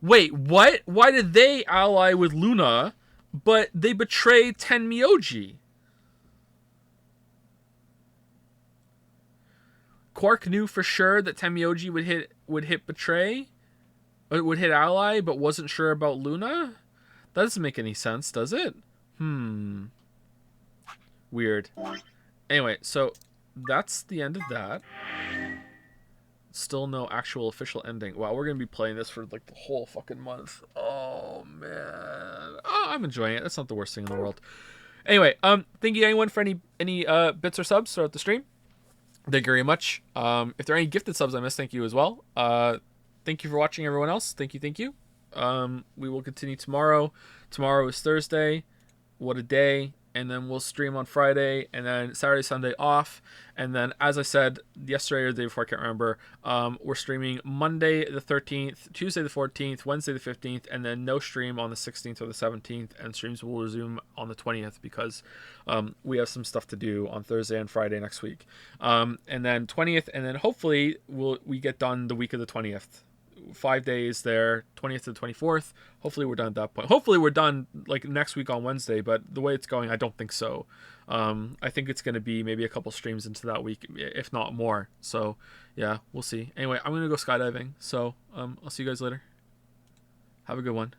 Wait, what? Why did they ally with Luna, but they betrayed Tenmyoji? Quark knew for sure that Tenmyoji would hit betray, or would hit ally, but wasn't sure about Luna? That doesn't make any sense, does it? Weird. Anyway, so that's the end of that. Still no actual official ending. Wow, we're gonna be playing this for like the whole fucking month. Oh man, I'm enjoying it. That's not the worst thing in the world. Anyway, thank you anyone for any bits or subs throughout the stream. Thank you very much. If there are any gifted subs I missed, thank you as well. Thank you for watching, everyone else. Thank you. We will continue tomorrow. Tomorrow is Thursday. What a day. And then we'll stream on Friday, and then Saturday, Sunday off. And then, as I said yesterday or the day before, I can't remember, we're streaming Monday the 13th, Tuesday the 14th, Wednesday the 15th, and then no stream on the 16th or the 17th, and streams will resume on the 20th because we have some stuff to do on Thursday and Friday next week. And then 20th, and then hopefully we get done the week of the 20th. 5 days there, 20th to the 24th. Hopefully we're done at that point. Hopefully we're done like next week on Wednesday, but the way it's going, I don't think so. I think it's going to be maybe a couple streams into that week, if not more. So yeah, we'll see. Anyway, I'm going to go skydiving. So I'll see you guys later. Have a good one.